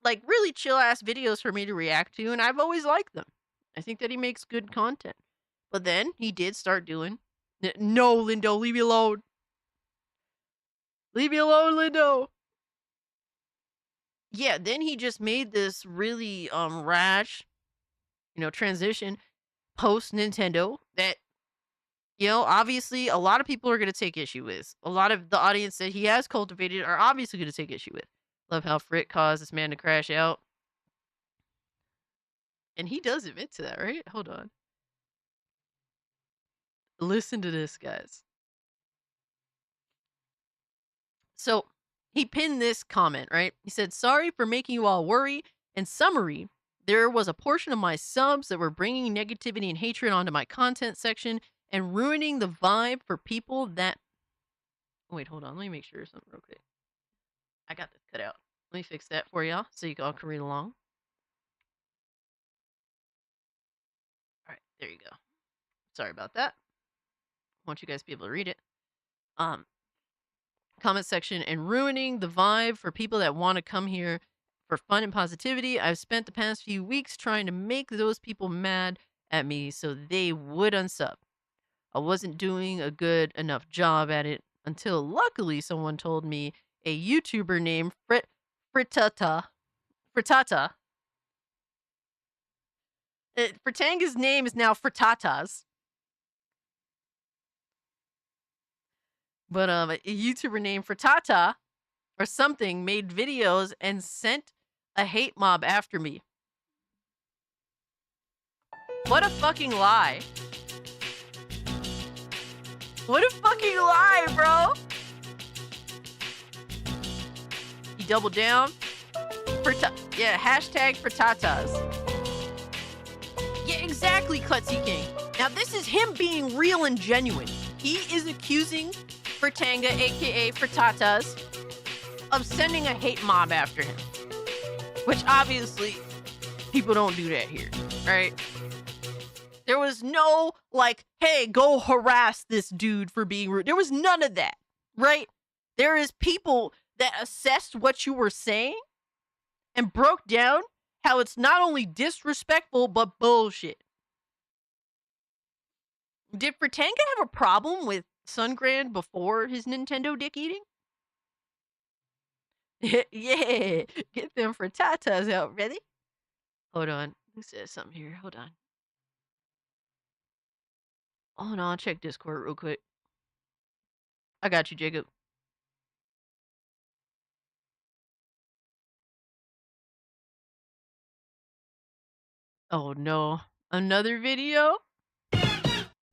like really chill ass videos for me to react to, and I've always liked them. I think that he makes good content. But then he did start doing no, Lindo, leave me alone. Leave me alone, Lindo. Yeah, then he just made this really rash, transition post Nintendo that obviously a lot of people are going to take issue with. A lot of the audience that he has cultivated are obviously going to take issue with. Love how Frick caused this man to crash out. And he does admit to that, right? Hold on. Listen to this, guys. So he pinned this comment, right? He said, "Sorry for making you all worry. In summary, there was a portion of my subs that were bringing negativity and hatred onto my content section and ruining the vibe for people that..." Wait, hold on. Let me make sure something real quick. I got this cut out. Let me fix that for y'all so you all can read along. All right, there you go. Sorry about that. I want you guys to be able to read it. Comment section, "and ruining the vibe for people that want to come here for fun and positivity. I've spent the past few weeks trying to make those people mad at me so they would unsub. I wasn't doing a good enough job at it until luckily someone told me a YouTuber named Frittata. Fritanga's name is now Frittatas. But a YouTuber named Frittata or something made videos and sent a hate mob after me." What a fucking lie. What a fucking lie, bro. He doubled down. Yeah, hashtag Frittatas. Yeah, exactly, Klutzy King. Now, this is him being real and genuine. He is accusing Fritanga, aka Frittatas, of sending a hate mob after him. Which obviously, people don't do that here, right? There was no, like, hey, go harass this dude for being rude. There was none of that, right? There is people that assessed what you were saying and broke down how it's not only disrespectful, but bullshit. Did Fritanga have a problem with Sungrand before his Nintendo dick eating? Yeah, get them frittatas out. Ready? Hold on. Who says something here? Hold on. Hold on. Check Discord real quick. I got you, Jacob. Oh no. Another video?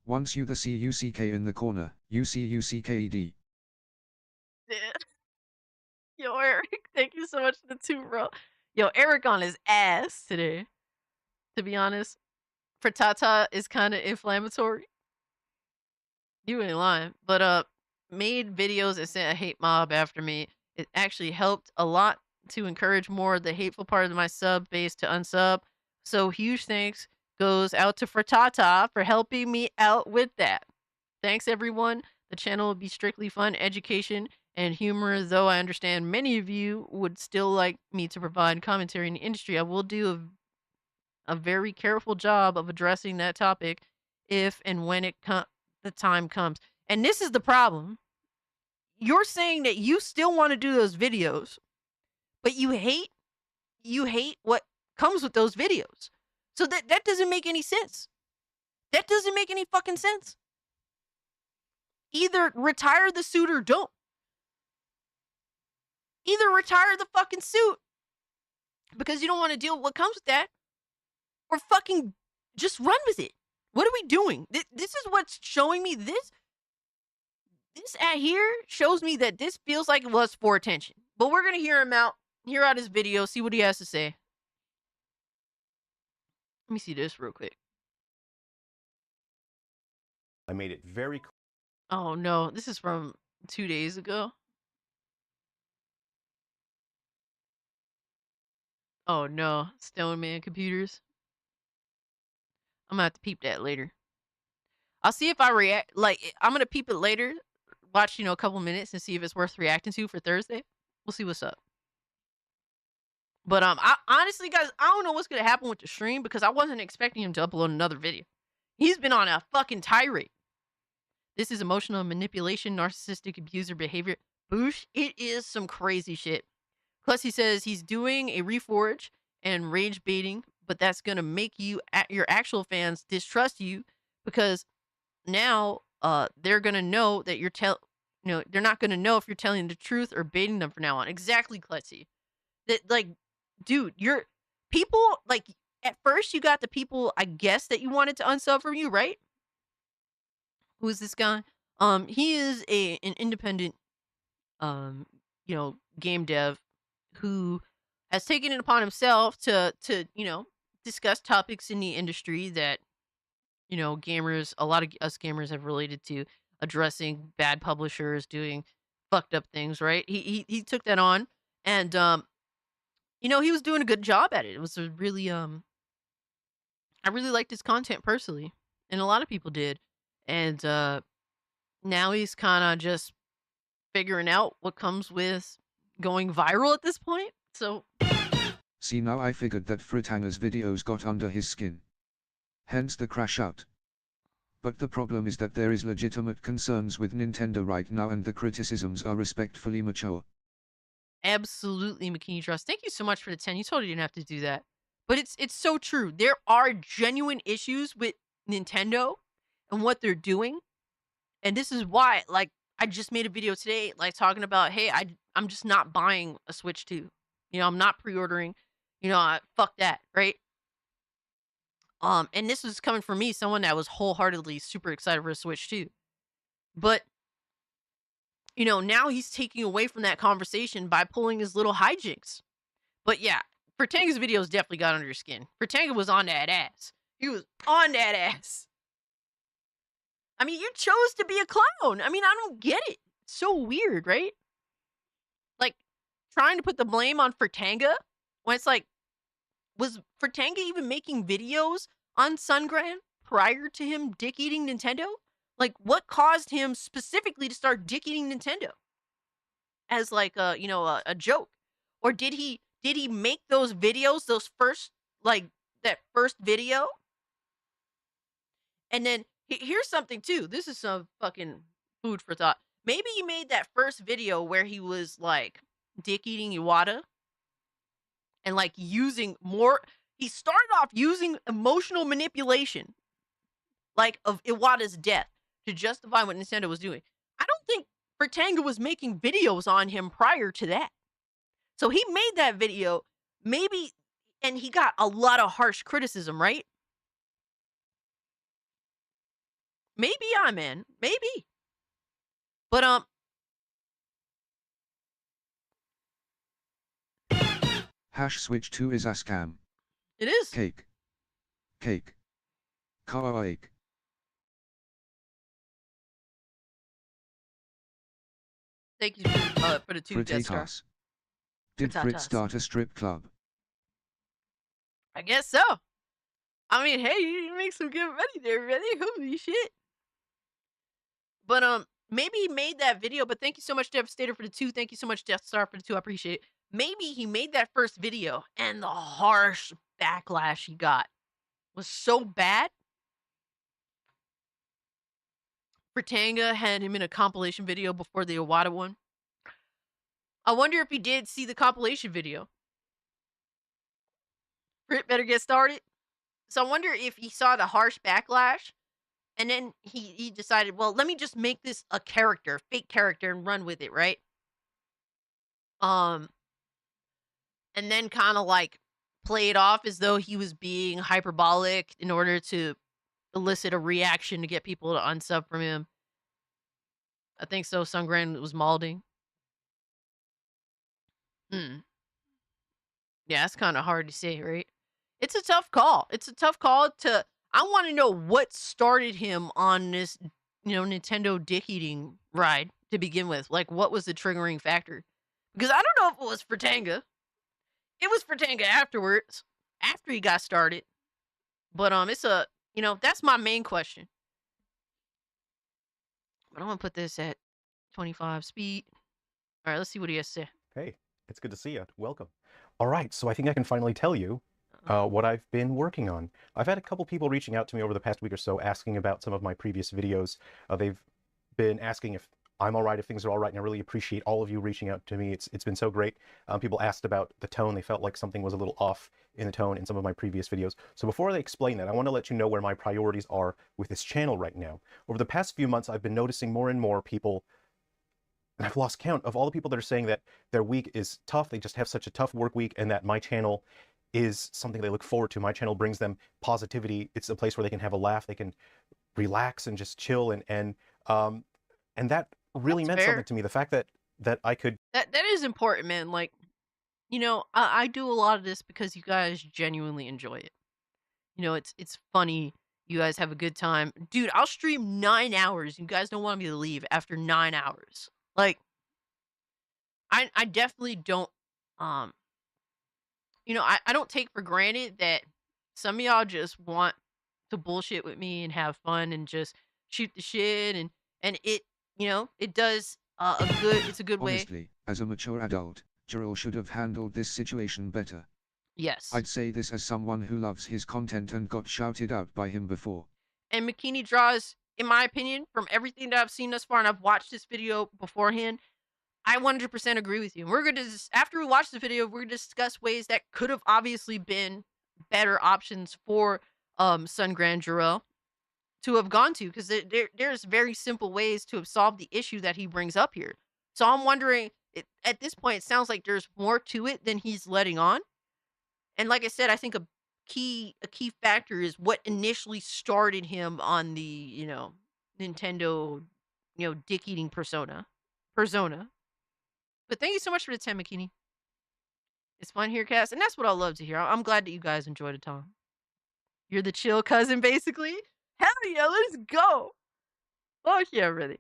Once you the C-U-C-K in the corner, U-C-U-C-K-E-D. Yo, Eric, thank you so much for the 2, bro. Yo, Eric on his ass today. To be honest, frittata is kind of inflammatory. You ain't lying. But made videos and sent a hate mob after me. It actually helped a lot to encourage more of the hateful part of my sub base to unsub. So huge thanks goes out to Fratata for helping me out with that. Thanks, everyone. The channel will be strictly fun, education, and humor, though I understand many of you would still like me to provide commentary in the industry. I will do a very careful job of addressing that topic if and when the time comes. And this is the problem. You're saying that you still want to do those videos, but you hate what comes with those videos. So that doesn't make any sense. That doesn't make any fucking sense. Either retire the suit or don't. Either retire the fucking suit because you don't want to deal with what comes with that, or fucking just run with it. What are we doing? This is what's showing me this. This at here shows me that this feels like it was for attention. But we're gonna hear out his video, see what he has to say. Let me see this real quick. I made it very clear. Oh no, this is from 2 days ago. Oh no, Stoneman Computers. I'm gonna have to peep that later. I'll see if I react. Like, I'm gonna peep it later. Watch, a couple minutes and see if it's worth reacting to for Thursday. We'll see what's up. But I honestly, guys, I don't know what's gonna happen with the stream because I wasn't expecting him to upload another video. He's been on a fucking tirade. This is emotional manipulation, narcissistic abuser behavior. Boosh, it is some crazy shit. Plus, he says he's doing a reforge and rage baiting, but that's gonna make your actual fans distrust you because now they're gonna know that they're not gonna know if you're telling the truth or baiting them from now on. Exactly, Klutzy. That, like, dude, you're people, like, at first you got the people, I guess, that you wanted to unsub from you, right? Who is this guy? He is an independent game dev who has taken it upon himself to discuss topics in the industry that gamers, a lot of us gamers have related to, addressing bad publishers doing fucked up things, right? He took that on, and he was doing a good job at it. It was a really I really liked his content personally, and a lot of people did. And now he's kind of just figuring out what comes with going viral at this point. So See, now I figured that Fritanger's videos got under his skin. Hence the crash out. But the problem is that there is legitimate concerns with Nintendo right now and the criticisms are respectfully mature. absolutely, McKinney Trust. Thank you so much for the 10. You totally didn't have to do that. But it's so true. There are genuine issues with Nintendo and what they're doing. And this is why, like, I just made a video today, like, talking about, hey, I'm just not buying a Switch 2. I'm not pre-ordering. Fuck that, right? And this was coming from me, someone that was wholeheartedly super excited for a Switch 2. But, now he's taking away from that conversation by pulling his little hijinks. But yeah, Fertanga's videos definitely got under your skin. Fertanga was on that ass. He was on that ass. I mean, you chose to be a clown. I mean, I don't get it. It's so weird, right? Like, trying to put the blame on Fertanga when it's like, was Fertanga even making videos on Sungrand prior to him dick-eating Nintendo? Like, what caused him specifically to start dick-eating Nintendo? As like a joke? Or did he make those videos, those first, like, that first video? And then here's something too. This is some fucking food for thought. Maybe he made that first video where he was like dick eating Iwata and like using more. He started off using emotional manipulation, like of Iwata's death, to justify what Nintendo was doing. I don't think Fertanga was making videos on him prior to that. So he made that video, maybe, and he got a lot of harsh criticism, right? Maybe I'm in. Maybe. But, Switch 2 is a scam. it is. Cake. Kawaii. Thank you for the 2 death star. Frittatas. Did Frittatas. Fritz start a strip club? I guess so. I mean, hey, you make some good money there, really. Holy shit. But maybe he made that video. But thank you so much, Devastator, for the 2. Thank you so much, Death Star, for the 2. I appreciate it. Maybe he made that first video, and the harsh backlash he got was so bad. Fritanga had him in a compilation video before the Iwata one. I wonder if he did see the compilation video. Frit better get started. So I wonder if he saw the harsh backlash, and then he decided, well, let me just make this a character, fake character, and run with it, right? Um, and then kind of like play it off as though he was being hyperbolic in order to elicit a reaction to get people to unsub from him. I think so. Sungrand was molding. Hmm. Yeah, it's kind of hard to say, right? It's a tough call. It's a tough call to. I want to know what started him on this, Nintendo dick eating ride to begin with. Like, what was the triggering factor? Because I don't know if it was Fritanga. It was Fritanga afterwards, after he got started. But it's that's my main question. But I'm gonna put this at 25 speed. All right, let's see what he has to say. Hey, it's good to see you. Welcome. All right, so I think I can finally tell you what I've been working on. I've had a couple people reaching out to me over the past week or so asking about some of my previous videos. They've been asking if I'm all right, if things are all right, and I really appreciate all of you reaching out to me. It's been so great. People asked about the tone. They felt like something was a little off in the tone in some of my previous videos. So before I explain that, I want to let you know where my priorities are with this channel right now. Over the past few months, I've been noticing more and more people, and I've lost count of all the people that are saying that their week is tough. They just have such a tough work week, and that my channel is something they look forward to. My channel brings them positivity. It's a place where they can have a laugh, they can relax and just chill, and that really That's meant fair. something to me. The fact that I could. That is important, man. Like, I do a lot of this because you guys genuinely enjoy it. It's funny. You guys have a good time. Dude, I'll stream 9 hours. You guys don't want me to leave after 9 hours. Like, I definitely don't, um, I don't take for granted that some of y'all just want to bullshit with me and have fun and just shoot the shit, and it does it's a good way. Honestly, as a mature adult, Jarrell should have handled this situation better. Yes. I'd say this as someone who loves his content and got shouted out by him before. And McKinney draws, in my opinion, from everything that I've seen thus far, and I've watched this video beforehand, I 100% agree with you. And we're going to, after we watch the video, we're going to discuss ways that could have obviously been better options for Sungrand Jarrell to have gone to, because there's very simple ways to have solved the issue that he brings up here. So I'm wondering, at this point, it sounds like there's more to it than he's letting on. And like I said, I think a key factor is what initially started him on the, Nintendo, dick eating persona. But thank you so much for the 10, McKinney. It's fun here, Cass, and that's what I love to hear. I'm glad that you guys enjoyed the time. You're the chill cousin, basically. Hell yeah, let's go. Oh yeah, really.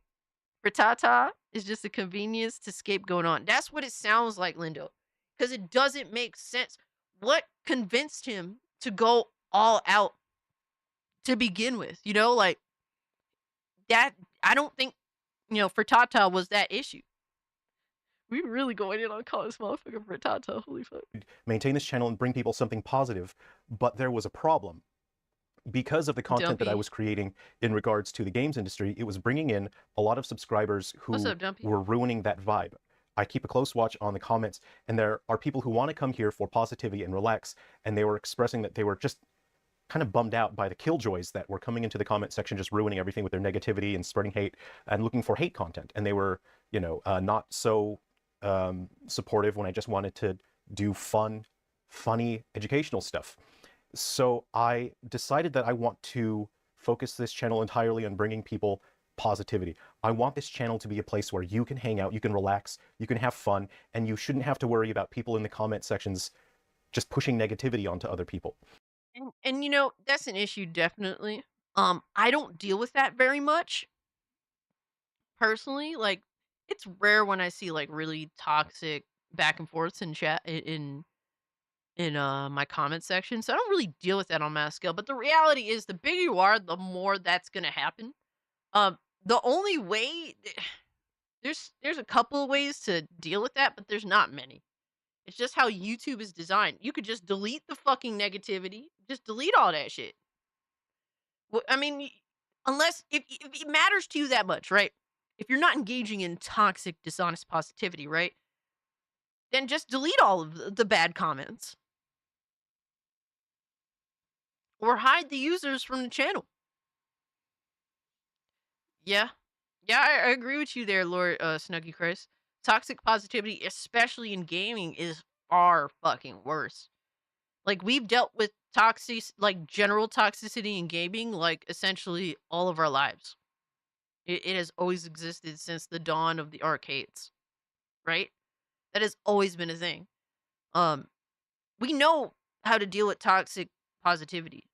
For Tata, it's just a convenience to escape going on. That's what it sounds like, Lindo, because it doesn't make sense. What convinced him to go all out to begin with? Like that. I don't think for Tata was that issue. We really going in on calling this motherfucker for Tata. Holy fuck. Maintain this channel and bring people something positive, but there was a problem. Because of the content that I was creating in regards to the games industry, it was bringing in a lot of subscribers who were ruining that vibe. I keep a close watch on the comments, and there are people who want to come here for positivity and relax, and they were expressing that they were just kind of bummed out by the killjoys that were coming into the comment section, just ruining everything with their negativity and spreading hate and looking for hate content. And they were, not so supportive when I just wanted to do funny educational stuff. So I decided that I want to focus this channel entirely on bringing people positivity. I want this channel to be a place where you can hang out, you can relax, you can have fun, and you shouldn't have to worry about people in the comment sections just pushing negativity onto other people. And that's an issue, definitely. I don't deal with that very much. Personally, like, it's rare when I see like really toxic back and forths in chat in in my comment section, so I don't really deal with that on mass scale. But the reality is, the bigger you are, the more that's gonna happen. The only way there's a couple of ways to deal with that, but there's not many. It's just how YouTube is designed. You could just delete the fucking negativity. Just delete all that shit. I mean, unless if it matters to you that much, right? If you're not engaging in toxic, dishonest positivity, right? Then just delete all of the bad comments or hide the users from the channel. Yeah. Yeah, I agree with you there, Lord Snuggy Chris. Toxic positivity, especially in gaming, is far fucking worse. Like, we've dealt with like general toxicity in gaming, like essentially all of our lives. It has always existed since the dawn of the arcades, right? That has always been a thing. Um, we know how to deal with toxic positivity.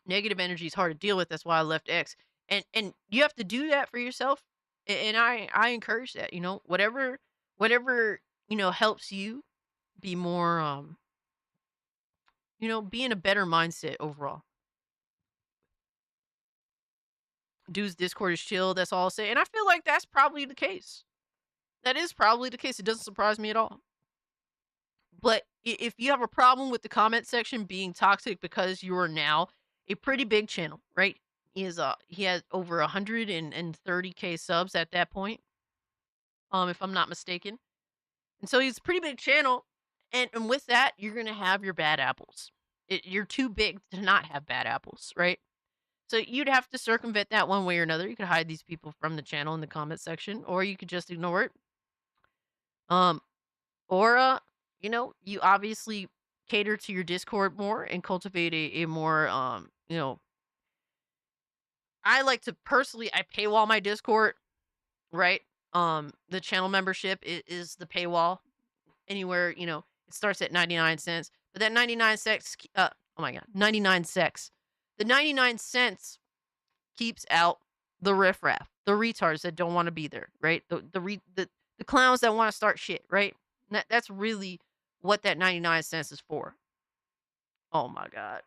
Negative energy is hard to deal with. That's why I left X. And you have to do that for yourself. And I encourage that. You know, whatever helps you be more be in a better mindset overall. Dude's Discord is chill. That's all I'll say. And I feel like that's probably the case. That is probably the case. It doesn't surprise me at all. But if you have a problem with the comment section being toxic because you are now a pretty big channel, right? He has over 130K subs at that point, if I'm not mistaken. And so he's a pretty big channel, and with that, you're gonna have your bad apples. You're too big to not have bad apples, right? So you'd have to circumvent that one way or another. You could hide these people from the channel in the comment section, or you could just ignore it. Um, or you obviously cater to your Discord more and cultivate a more I like to personally I paywall my Discord, right? The channel membership is the paywall. Anywhere, it starts at 99 cents. But that 99 cents oh my god, 99 cents. The 99 cents keeps out the riffraff, the retards that don't want to be there, right? The clowns that want to start shit, right? That's really what that 99 cents is for. Oh my god.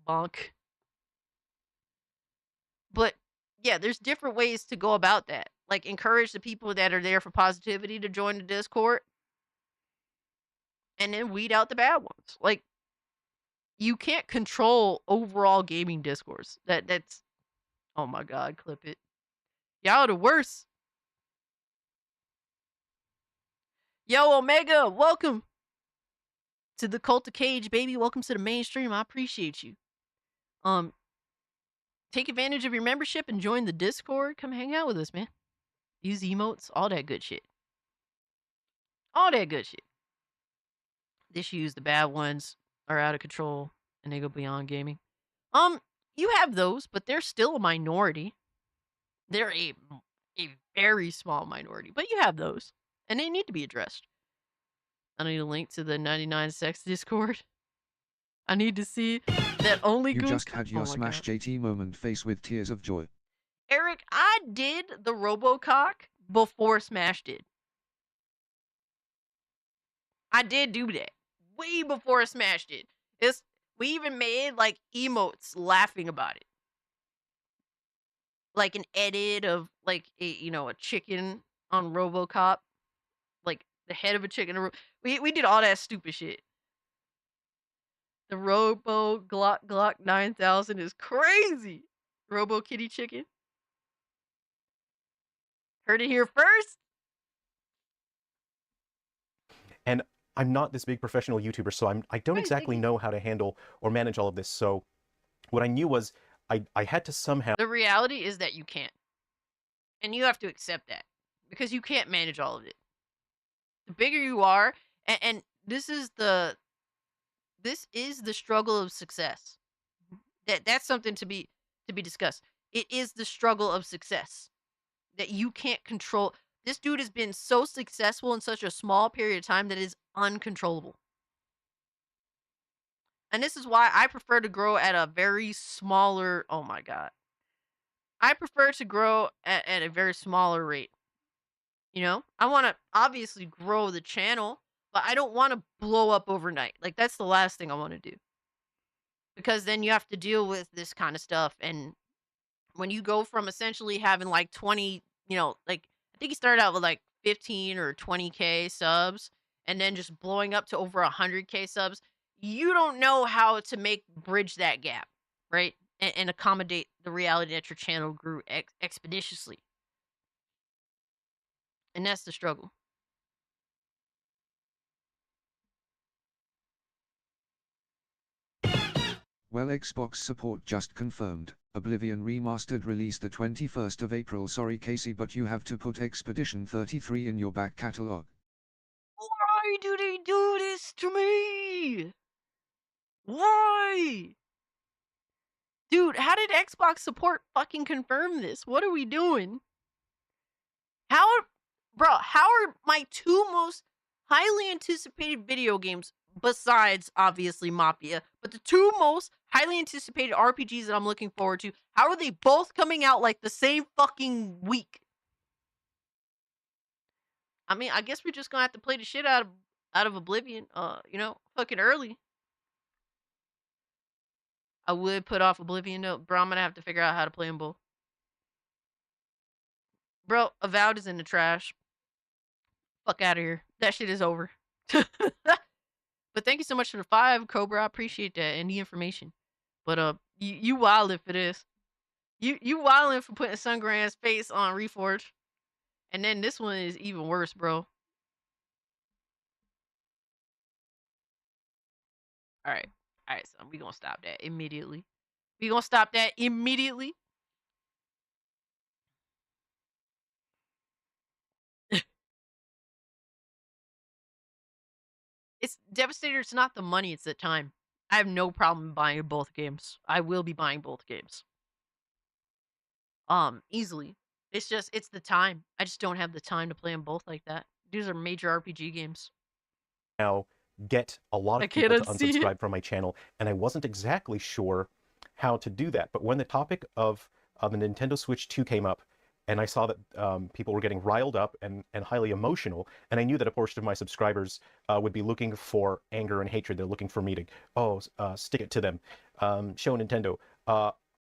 Bonk. But yeah, there's different ways to go about that. Like, encourage the people that are there for positivity to join the Discord and then weed out the bad ones. Like, you can't control overall gaming discourse. That's oh my god, clip it. Y'all are the worst. Yo, Omega, welcome to the Cult of Cage, baby. Welcome to the mainstream. I appreciate you. Take advantage of your membership and join the Discord. Come hang out with us, man. Use emotes, all that good shit. All that good shit. The issues, the bad ones, are out of control and they go beyond gaming. You have those, but they're still a minority. They're a very small minority, but you have those, and they need to be addressed. I need a link to the 99 Sex Discord. I need to see that only You Goon. just had your Smash God. JT moment face with tears of joy. Eric, I did the Robocock before Smash did. I did do that way before Smash did. We even made like emotes laughing about it, like an edit of like a chicken on RoboCop, like the head of a chicken. We did all that stupid shit. The Robo Glock 9000 is crazy. Robo Kitty Chicken. Heard it here first. And I'm not this big professional YouTuber, so I don't exactly know how to handle or manage all of this. So what I knew was I had to somehow... The reality is that you can't. And you have to accept that. Because you can't manage all of it. The bigger you are, and this is the struggle of success. That's something to be discussed. It is the struggle of success. That you can't control. This dude has been so successful in such a small period of time that it is uncontrollable. And this is why I prefer to grow at a very smaller, oh my god. I prefer to grow at a very smaller rate. You know, I want to obviously grow the channel, but I don't want to blow up overnight. Like, that's the last thing I want to do. Because then you have to deal with this kind of stuff. And when you go from essentially having like 20, like I think he started out with like 15 or 20K subs and then just blowing up to over 100K subs, you don't know how to bridge that gap, right? And accommodate the reality that your channel grew expeditiously. And that's the struggle. Well, Xbox support just confirmed. Oblivion Remastered release the 21st of April. Sorry Casey, but you have to put Expedition 33 in your back catalog. Why do they do this to me? Why? Dude, how did Xbox support fucking confirm this? What are we doing? How are my two most highly anticipated video games, besides obviously Mafia, but the two most highly anticipated RPGs that I'm looking forward to, how are they both coming out like the same fucking week? I mean, I guess we're just gonna have to play the shit out of Oblivion, fucking early. I would put off Oblivion, though, bro. I'm gonna have to figure out how to play them both. Bro, Avowed is in the trash. Fuck out of here. That shit is over. But thank you so much for the 5, Cobra. I appreciate that and the information. But you wildin' for this. You wildin' for putting Sungrand's face on Reforge. And then this one is even worse, bro. Alright. Alright, son. We gonna stop that immediately. It's Devastator, it's not the money, it's the time. I have no problem buying both games. I will be buying both games. Easily. It's the time. I just don't have the time to play them both like that. These are major RPG games. Now get a lot of people to unsubscribe from my channel, and I wasn't exactly sure how to do that. But when the topic of the Nintendo Switch 2 came up, and I saw that people were getting riled up and highly emotional, and I knew that a portion of my subscribers would be looking for anger and hatred. They're looking for me to, stick it to them, show Nintendo.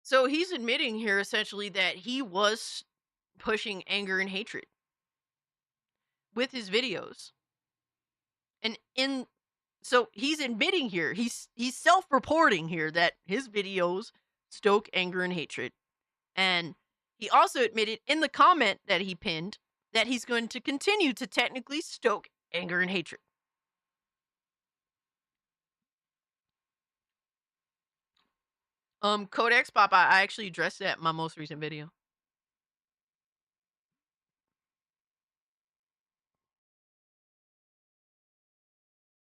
So he's admitting here essentially that he was pushing anger and hatred with his videos. And so he's admitting here, he's self-reporting here that his videos stoke anger and hatred. And he also admitted in the comment that he pinned that he's going to continue to technically stoke anger and hatred. Codex Pop, I actually addressed that in my most recent video.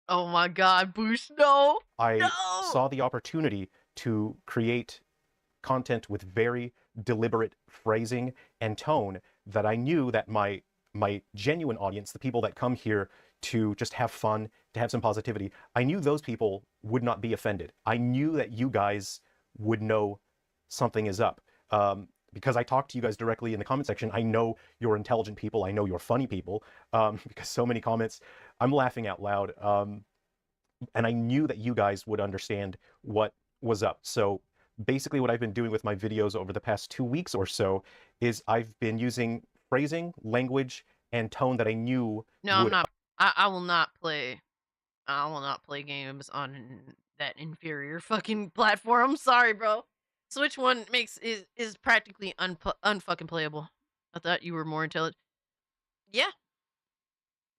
Oh my god, Boosh, no! I saw the opportunity to create content with very deliberate phrasing and tone that I knew that my genuine audience, the people that come here to just have fun, to have some positivity, I knew those people would not be offended. I knew that you guys would know something is up. Because I talked to you guys directly in the comment section. I know you're intelligent people. I know you're funny people. Because so many comments, I'm laughing out loud. And I knew that you guys would understand what was up. So basically what I've been doing with my videos over the past 2 weeks or so is I've been using phrasing, language, and tone that I knew I'm not. I will not play. I will not play games on that inferior fucking platform. I'm sorry, bro. Switch one is practically unfucking playable. I thought you were more intelligent. Yeah.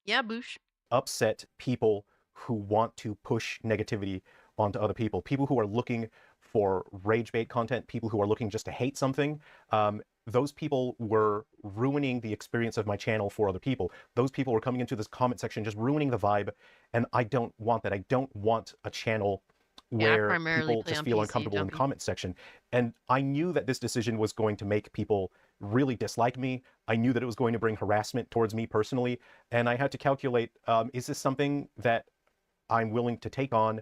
Yeah, Boosh. Upset people who want to push negativity onto other people. People who are looking for rage bait content, people who are looking just to hate something. Those people were ruining the experience of my channel for other people. Those people were coming into this comment section just ruining the vibe, and I don't want that. I don't want a channel where people just feel uncomfortable in the comment section. And I knew that this decision was going to make people really dislike me. I knew that it was going to bring harassment towards me personally, and I had to calculate, is this something that I'm willing to take on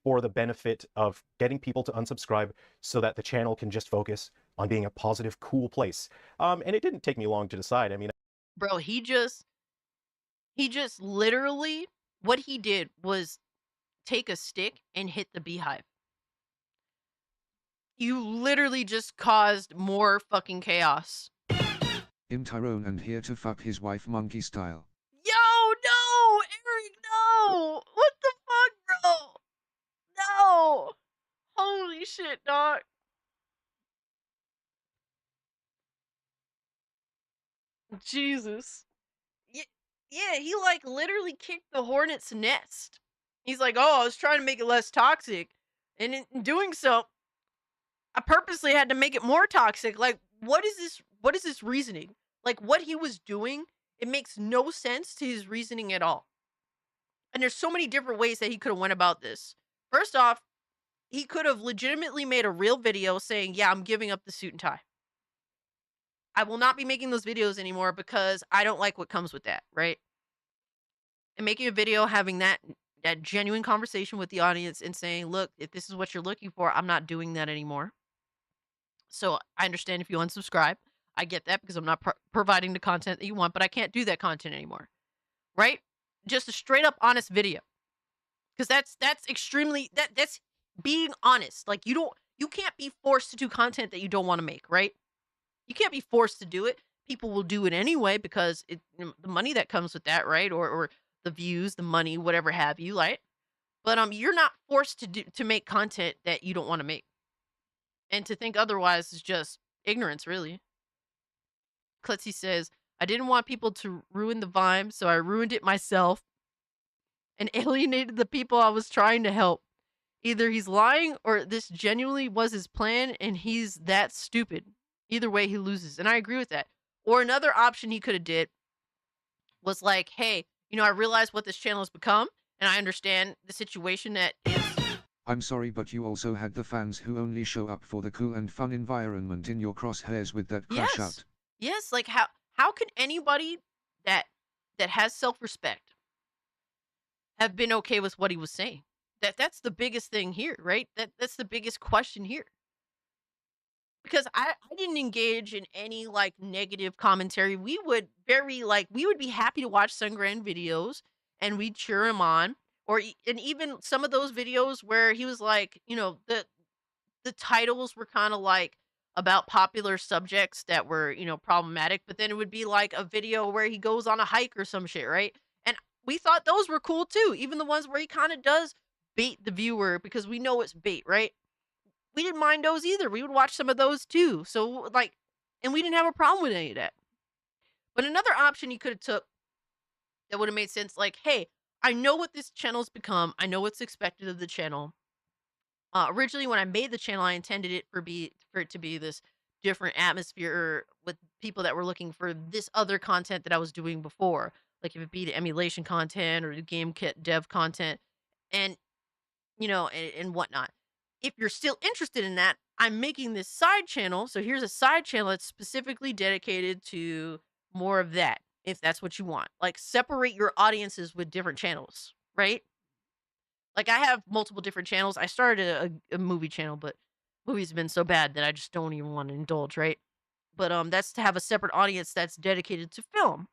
for the benefit of getting people to unsubscribe so that the channel can just focus on being a positive, cool place. And it didn't take me long to decide. I mean, Bro, he just literally what he did was take a stick and hit the beehive. You literally just caused more fucking chaos. I'm Tyrone and here to fuck his wife monkey style. Yo, no! Eric, no! What the fuck, bro? No! Holy shit, dog. Jesus. Yeah, he like literally kicked the hornet's nest. He's like, "Oh, I was trying to make it less toxic, and in doing so, I purposely had to make it more toxic." Like, what is this? What is this reasoning? Like, what he was doing, it makes no sense to his reasoning at all. And there's so many different ways that he could have went about this. First off, he could have legitimately made a real video saying, "Yeah, I'm giving up the suit and tie. I will not be making those videos anymore because I don't like what comes with that." Right? And making a video having that genuine conversation with the audience and saying, "Look, if this is what you're looking for, I'm not doing that anymore. So I understand if you unsubscribe. I get that because I'm not providing the content that you want, but I can't do that content anymore." Right? Just a straight up honest video. Because that's extremely that's being honest. Like you can't be forced to do content that you don't want to make, right? You can't be forced to do it. People will do it anyway because the money that comes with that, right? Or the views, the money, whatever have you, right? But you're not forced to make content that you don't want to make. And to think otherwise is just ignorance, really. Klutzy says, "I didn't want people to ruin the vibe, so I ruined it myself and alienated the people I was trying to help. Either he's lying or this genuinely was his plan and he's that stupid. Either way, he loses." And I agree with that. Or another option he could have did was like, "Hey, I realize what this channel has become, and I understand the situation that is." I'm sorry, but you also had the fans who only show up for the cool and fun environment in your crosshairs with that crash out. Yes, like how can anybody that has self-respect have been okay with what he was saying? That's the biggest thing here, right? That's the biggest question here. Because I didn't engage in any like negative commentary. We would we would be happy to watch Sungrand videos and we'd cheer him on. And even some of those videos where he was like, the titles were kind of like about popular subjects that were, problematic, but then it would be like a video where he goes on a hike or some shit, right? And we thought those were cool too, even the ones where he kind of does bait the viewer because we know it's bait, right? We didn't mind those either. We would watch some of those too. So like, and we didn't have a problem with any of that. But another option you could have took that would have made sense, like, "Hey, I know what this channel's become. I know what's expected of the channel. Originally, when I made the channel, I intended it for it to be this different atmosphere with people that were looking for this other content that I was doing before, like if it be the emulation content or the game kit dev content, and and whatnot. If you're still interested in that, I'm making this side channel. So here's a side channel that's specifically dedicated to more of that, if that's what you want. Like separate your audiences with different channels, right? Like I have multiple different channels. I started a movie channel, but movies have been so bad that I just don't even want to indulge, right? But that's to have a separate audience that's dedicated to film,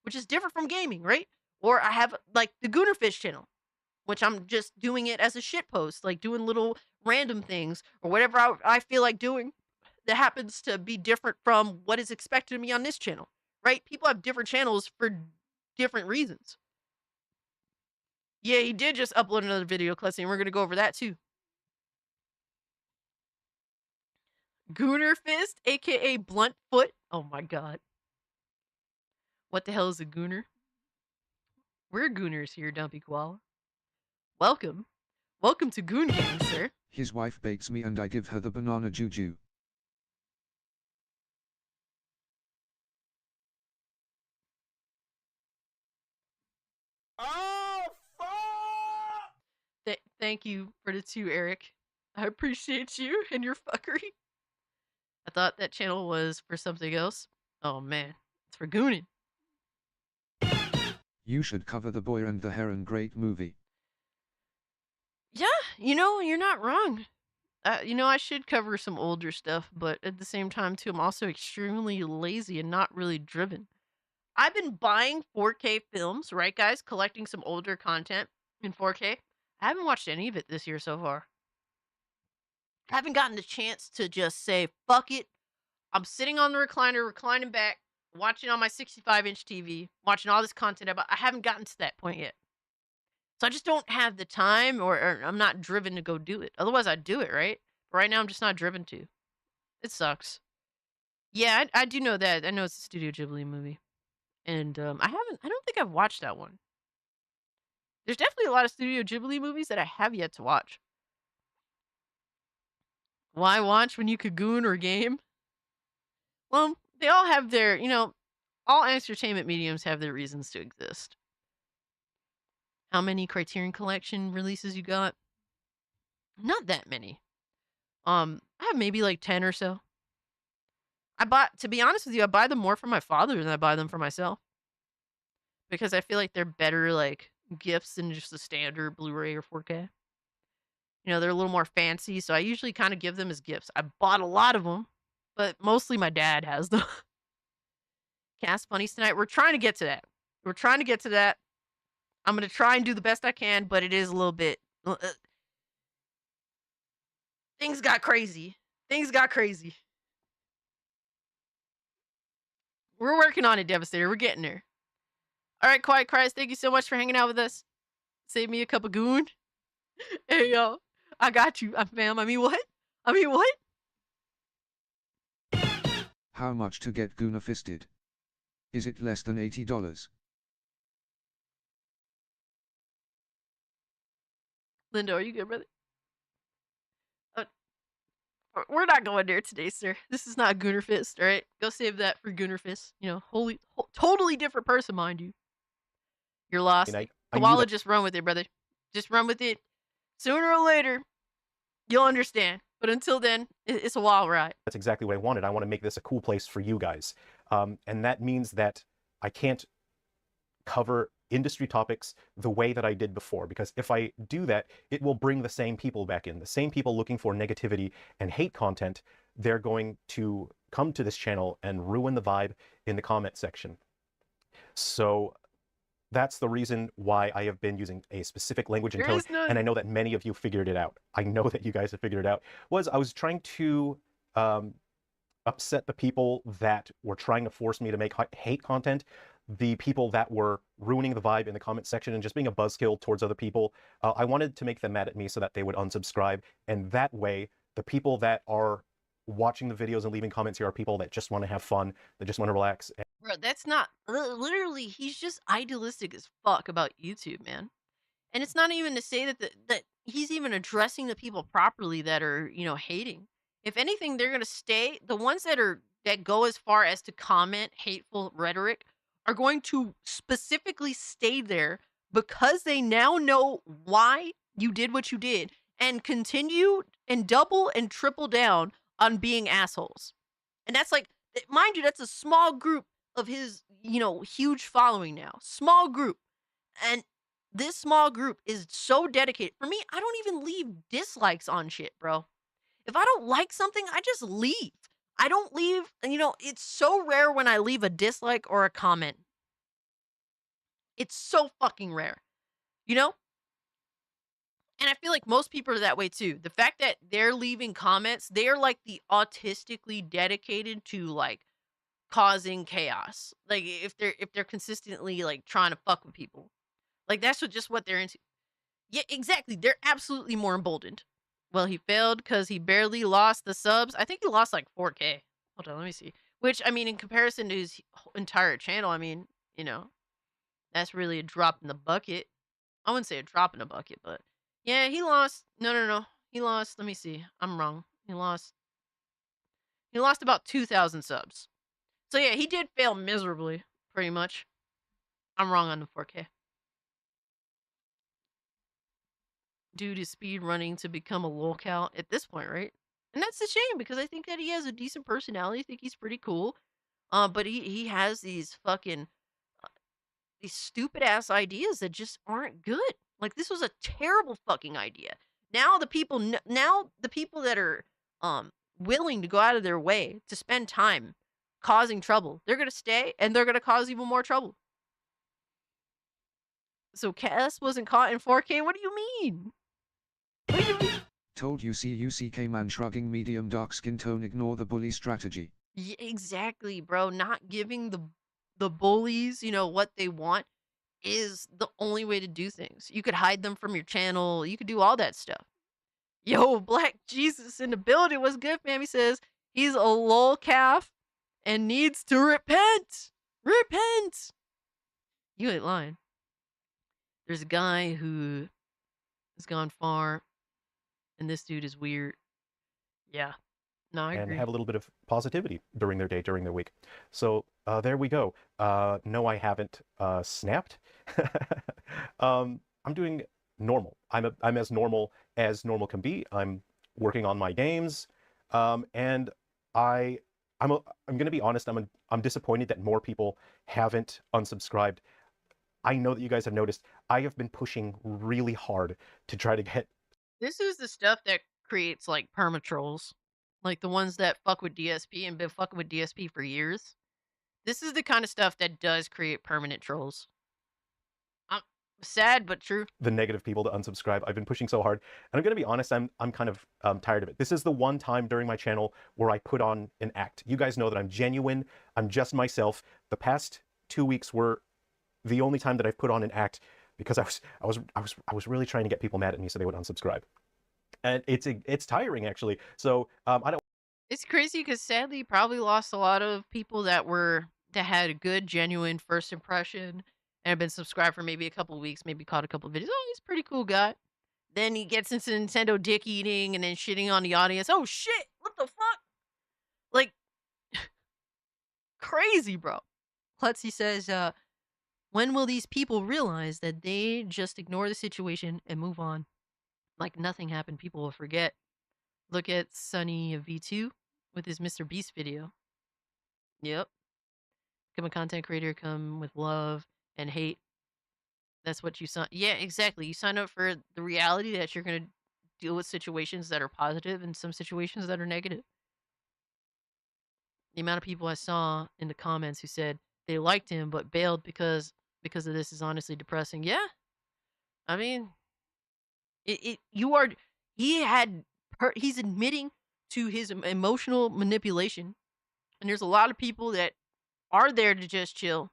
which is different from gaming, right? Or I have like the Goonerfish channel, which I'm just doing it as a shit post, like doing little random things or whatever I feel like doing that happens to be different from what is expected of me on this channel, right? People have different channels for different reasons. Yeah, he did just upload another video, Klessy, and we're going to go over that too. Gooner Fist, aka Blunt Foot. Oh my god. What the hell is a gooner? We're gooners here, Dumpy Koala. Welcome. Welcome to Goon Gang, sir. His wife bakes me and I give her the banana juju. Oh, fuck! Thank you for the 2, Eric. I appreciate you and your fuckery. I thought that channel was for something else. Oh man, it's for gooning. You should cover The Boy and the Heron, great movie. Yeah, you're not wrong. I should cover some older stuff, but at the same time too, I'm also extremely lazy and not really driven. I've been buying 4K films, right, guys? Collecting some older content in 4K. I haven't watched any of it this year so far. I haven't gotten the chance to just say, fuck it. I'm sitting on the recliner, reclining back, watching on my 65-inch TV, watching all this content. I haven't gotten to that point yet. So I just don't have the time, or I'm not driven to go do it. Otherwise, I'd do it, right? But right now, I'm just not driven to. It sucks. Yeah, I do know that. I know it's a Studio Ghibli movie. And I don't think I've watched that one. There's definitely a lot of Studio Ghibli movies that I have yet to watch. Why watch when you could goon or game? Well, they all have their, all entertainment mediums have their reasons to exist. How many Criterion Collection releases you got? Not that many. I have maybe like 10 or so. To be honest with you, I buy them more for my father than I buy them for myself. Because I feel like they're better, like, gifts than just the standard Blu-ray or 4K. They're a little more fancy, so I usually kind of give them as gifts. I bought a lot of them, but mostly my dad has them. Cast Funnies tonight. We're trying to get to that. We're trying to get to that. I'm going to try and do the best I can, but it is a little bit... things got crazy. Things got crazy. We're working on it, Devastator. We're getting there. All right, Quiet Cries, thank you so much for hanging out with us. Save me a cup of goon. Hey, yo. I got you, fam. I mean, what? How much to get Gooner fisted? Is it less than $80? Lindo, are you good, brother? We're not going there today, sir. This is not Gooner Fist, all right? Go save that for Gooner Fist. Totally different person, mind you. You're lost. Koala, just run with it, brother. Just run with it. Sooner or later, you'll understand. But until then, it's a wild ride. That's exactly what I wanted. I want to make this a cool place for you guys. And that means that I can't cover industry topics the way that I did before, because if I do that, it will bring the same people back in. The same people looking for negativity and hate content. They're going to come to this channel and ruin the vibe in the comment section. So that's the reason why I have been using a specific language and tone, and I know that many of you figured it out. I know that you guys have figured it out. I was trying to upset the people that were trying to force me to make hate content, the people that were ruining the vibe in the comment section and just being a buzzkill towards other people. I wanted to make them mad at me so that they would unsubscribe, and that way, the people that are watching the videos and leaving comments here are people that just want to have fun, that just want to relax. Bro, that's not... Literally, he's just idealistic as fuck about YouTube, man. And it's not even to say that he's even addressing the people properly that are, hating. If anything, they're going to stay... The ones that go as far as to comment hateful rhetoric are going to specifically stay there because they now know why you did what you did and continue and double and triple down on being assholes. And that's like, mind you, that's a small group of his, huge following now. Small group. And this small group is so dedicated. For me, I don't even leave dislikes on shit, bro. If I don't like something, I just leave. I don't leave, it's so rare when I leave a dislike or a comment. It's so fucking rare, And I feel like most people are that way too. The fact that they're leaving comments, they're like the autistically dedicated to like causing chaos. Like if they're consistently like trying to fuck with people. Like that's what they're into. Yeah, exactly. They're absolutely more emboldened. Well, he failed because he barely lost the subs. I think he lost like 4K. Hold on, let me see. Which, I mean, in comparison to his entire channel, I mean, that's really a drop in the bucket. I wouldn't say a drop in the bucket, but yeah, he lost. No. He lost. Let me see. I'm wrong. He lost about 2,000 subs. So yeah, he did fail miserably, pretty much. I'm wrong on the 4K. Dude is speed running to become a lolcow at this point, right? And that's a shame because I think that he has a decent personality. I think he's pretty cool. But he has these fucking these stupid ass ideas that just aren't good. Like this was a terrible fucking idea. Now the people that are willing to go out of their way to spend time causing trouble. They're gonna stay, and they're gonna cause even more trouble. So Cass wasn't caught in 4K? What do you mean? What do you mean? Told UCK man shrugging medium dark skin tone ignore the bully strategy. Yeah, exactly, bro. Not giving the bullies, you know, what they want is the only way to do things. You could hide them from your channel. You could do all that stuff. Yo, Black Jesus in the building. What's good, fam? He says he's a lol calf and needs to repent. Repent. You ain't lying. There's a guy who has gone far, and this dude is weird. Yeah. No, I and agree. have a little bit of positivity during their day, during their week. So there we go. No, I haven't snapped. I'm doing normal. I'm as normal can be. I'm working on my games, and I'm going to be honest. I'm disappointed that more people haven't unsubscribed. I know that you guys have noticed. I have been pushing really hard to try to get. This is the stuff that creates like perma-trolls. Like the ones that fuck with DSP and been fucking with DSP for years. This is the kind of stuff that does create permanent trolls. Sad but true. The negative people to unsubscribe. I've been pushing so hard, and I'm gonna be honest. I'm kind of tired of it. This is the one time during my channel where I put on an act. You guys know that I'm genuine. I'm just myself. The past 2 weeks were the only time that I've put on an act because I was really trying to get people mad at me so they would unsubscribe, and it's tiring actually. So I don't. It's crazy because sadly you probably lost a lot of people that had a good genuine first impression and have been subscribed for maybe a couple of weeks, maybe caught a couple of videos. Oh, he's a pretty cool guy. Then he gets into Nintendo dick eating and then shitting on the audience. Oh shit, what the fuck? Like crazy, bro. Klutzy says, when will these people realize that they just ignore the situation and move on? Like nothing happened, people will forget. Look at Sunny V2 with his Mr. Beast video. Yep. Become a content creator, come with love and hate. That's what you sign. Yeah, exactly. You sign up for the reality that you're going to deal with situations that are positive and some situations that are negative. The amount of people I saw in the comments who said they liked him but bailed because of this is honestly depressing. Yeah. I mean, he's admitting to his emotional manipulation. And there's a lot of people that are there to just chill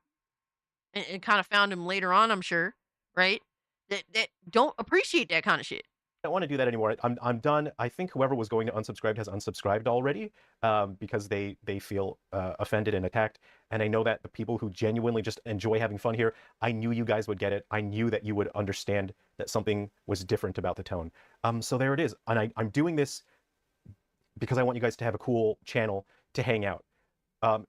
and kind of found him later on, I'm sure, right? That don't appreciate that kind of shit. I don't want to do that anymore. I'm done. I think whoever was going to unsubscribe has unsubscribed already because they feel offended and attacked. And I know that the people who genuinely just enjoy having fun here, I knew you guys would get it. I knew that you would understand that something was different about the tone. So there it is. And I'm doing this because I want you guys to have a cool channel to hang out.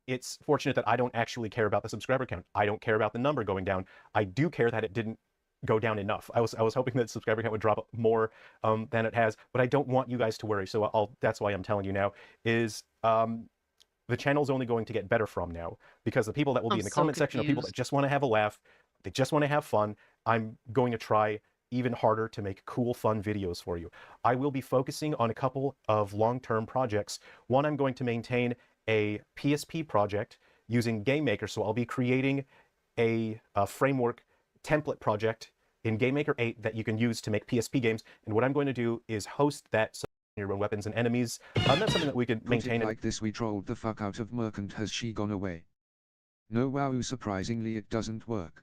It's fortunate that I don't actually care about the subscriber count. I don't care about the number going down. I do care that it didn't go down enough. I was hoping that subscriber count would drop more than it has, but I don't want you guys to worry. So that's why I'm telling you now is the channel's only going to get better from now because the people that will be in the comment section are people that just want to have a laugh. They just want to have fun. I'm going to try even harder to make cool, fun videos for you. I will be focusing on a couple of long-term projects. One, I'm going to maintain a PSP project using GameMaker. So I'll be creating a framework template project in GameMaker 8 that you can use to make PSP games. And what I'm going to do is host that so your own weapons and enemies. That's something that we can maintain. Like this, we trolled the fuck out of Mercant. Has she gone away? No, wow, surprisingly it doesn't work.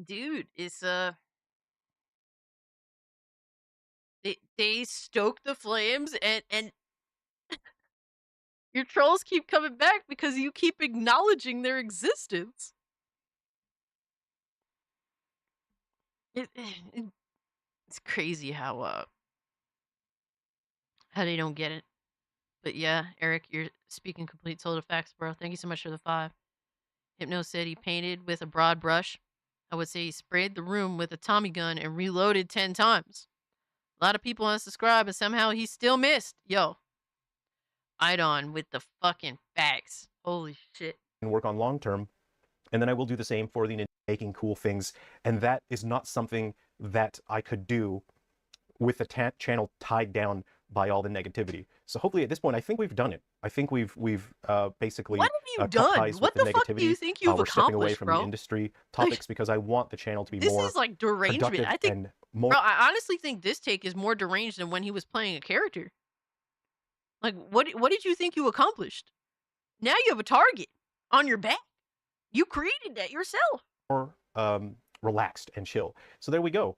Dude, it's they stoke the flames and your trolls keep coming back because you keep acknowledging their existence. It's crazy how they don't get it. But yeah, Eric, you're speaking complete total facts, bro. Thank you so much for the 5. Hypno said he painted with a broad brush. I would say he sprayed the room with a Tommy gun and reloaded 10 times. A lot of people unsubscribe and somehow he still missed. Yo. Idon with the fucking facts. Holy shit. And work on long term. And then I will do the same for the making cool things. And that is not something that I could do with the channel tied down by all the negativity. So hopefully at this point, I think we've done it. I think we've basically What have you cut done? ties What with the the fuck do you negativity. think you've We're stepping away accomplished, from the bro? industry Like, topics because I want the channel to be this more is like derangement. productive I think, and more. bro, I honestly think this take is more deranged than when he was playing a character. Like, what did you think you accomplished? Now you have a target on your back. You created that yourself. More relaxed and chill. So there we go.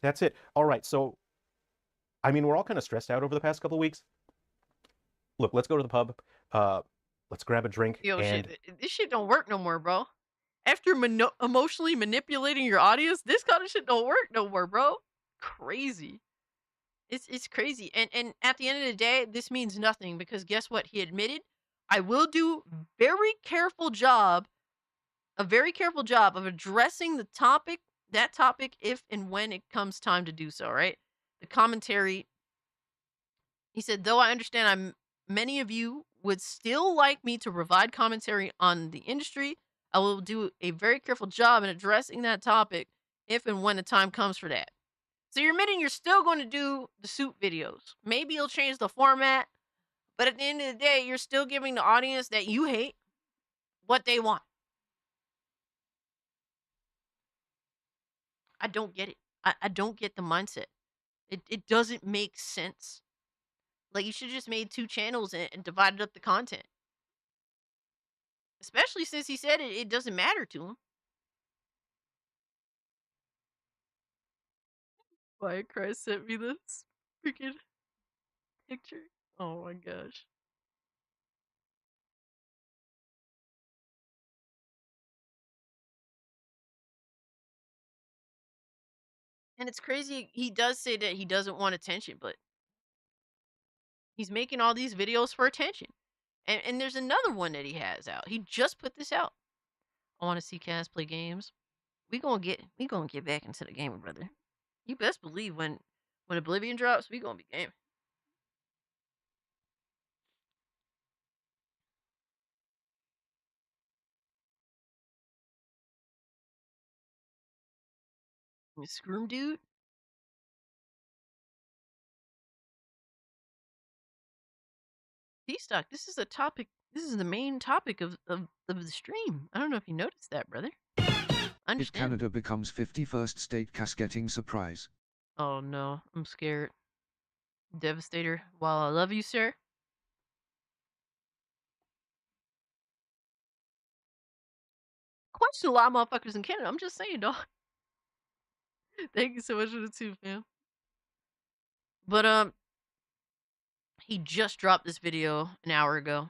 That's it. All right. So, I mean, we're all kind of stressed out over the past couple of weeks. Look, let's go to the pub. Let's grab a drink. Yo, and this shit don't work no more, bro. After emotionally manipulating your audience, this kind of shit don't work no more, bro. Crazy. It's crazy. And at the end of the day, this means nothing because guess what? He admitted, I will do a very careful job of addressing that topic if and when it comes time to do so, right? The commentary, he said, though I understand many of you would still like me to provide commentary on the industry, I will do a very careful job in addressing that topic if and when the time comes for that. So you're admitting you're still going to do the suit videos. Maybe you'll change the format, but at the end of the day, you're still giving the audience that you hate what they want. I don't get it. I don't get the mindset. It doesn't make sense. Like, you should just made 2 channels and divided up the content. Especially since he said it doesn't matter to him. Why Christ sent me this freaking picture. Oh my gosh. And it's crazy. He does say that he doesn't want attention, but he's making all these videos for attention. And there's another one that he has out. He just put this out. I want to see Cass play games. We gonna get back into the gaming, brother. You best believe when Oblivion drops, we gonna be gaming. Scream dude. D-Stock, this is a topic. This is the main topic of the stream. I don't know if you noticed that, brother. If Understand. Canada becomes 51st state cascading surprise. Oh no, I'm scared. Devastator. While I love you, sir. Question a lot of motherfuckers in Canada. I'm just saying, dog. Thank you so much for the 2, fam. But he just dropped this video an hour ago.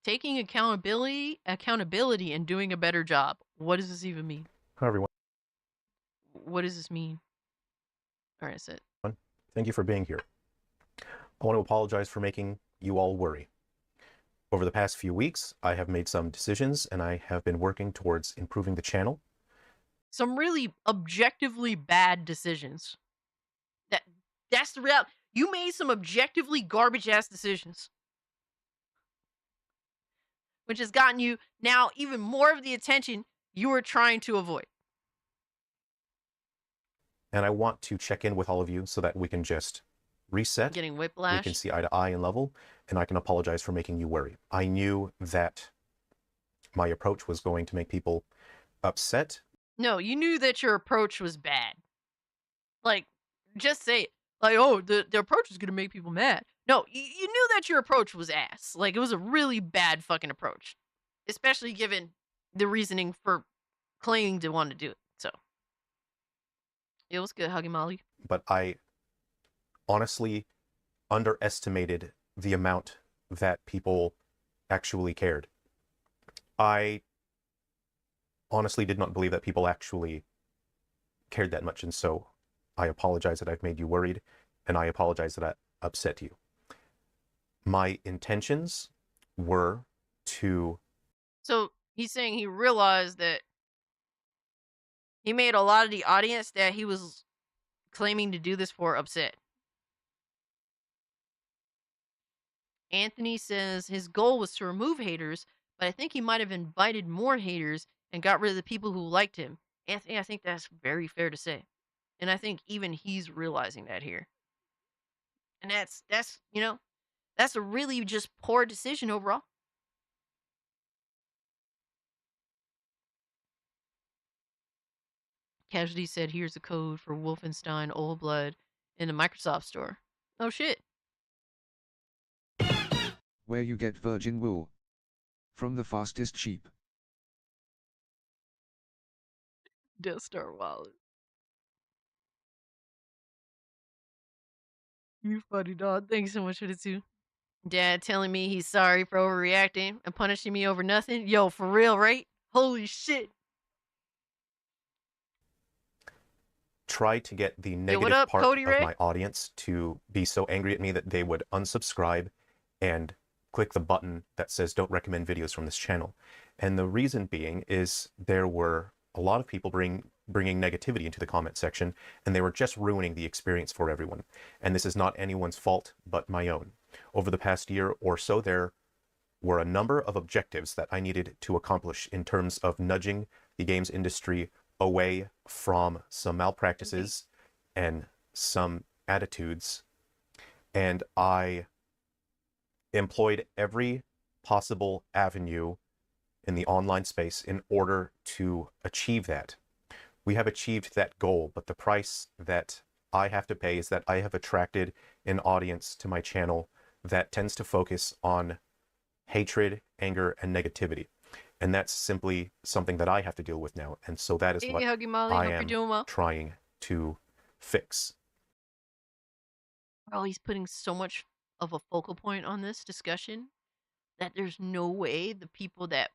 Taking accountability and doing a better job. What does this even mean? Hi, everyone. What does this mean? All right, that's it. Thank you for being here. I want to apologize for making you all worry. Over the past few weeks, I have made some decisions and I have been working towards improving the channel. Some really objectively bad decisions. That's the reality. You made some objectively garbage ass decisions. Which has gotten you now even more of the attention you were trying to avoid. And I want to check in with all of you so that we can just reset. Getting We whiplash. can see eye to eye and level, and I can apologize for making you worry. I knew that my approach was going to make people upset. No, you knew that your approach was bad. Like, just say it. Like, oh, the approach is going to make people mad. No, you knew that your approach was ass. Like, it was a really bad fucking approach. Especially given the reasoning for claiming to want to do it. So, it was good, Huggy Molly. But I honestly underestimated the amount that people actually cared. I honestly did not believe that people actually cared that much, and so I apologize that I've made you worried, and I apologize that I upset you. My intentions were to... So, he's saying he realized that he made a lot of the audience that he was claiming to do this for upset. Anthony says his goal was to remove haters, but I think he might have invited more haters and got rid of the people who liked him. Anthony, I think that's very fair to say. And I think even he's realizing that here. And that's you know, that's a really just poor decision overall. Casualty said, "Here's the code for Wolfenstein Old Blood in the Microsoft Store." Oh shit. Where you get virgin wool. From the fastest sheep. Death Star Wallet. You funny dog. Thanks so much for the two. Dad telling me he's sorry for overreacting and punishing me over nothing. Yo, for real, right? Holy shit. Try to get the Yo, what negative up, part Cody of Ray? my audience to be so angry at me that they would unsubscribe and click the button that says don't recommend videos from this channel. And the reason being is there were a lot of people bringing negativity into the comment section, and they were just ruining the experience for everyone. And this is not anyone's fault but my own. Over the past year or so, there were a number of objectives that I needed to accomplish in terms of nudging the games industry away from some malpractices and some attitudes. And I employed every possible avenue in the online space in order to achieve that. We have achieved that goal, but the price that I have to pay is that I have attracted an audience to my channel that tends to focus on hatred, anger, and negativity. And that's simply something that I have to deal with now. And so that is Hey, what Huggy Molly. I Hope you're am doing well. trying to fix. Bro, he's putting so much of a focal point on this discussion that there's no way the people that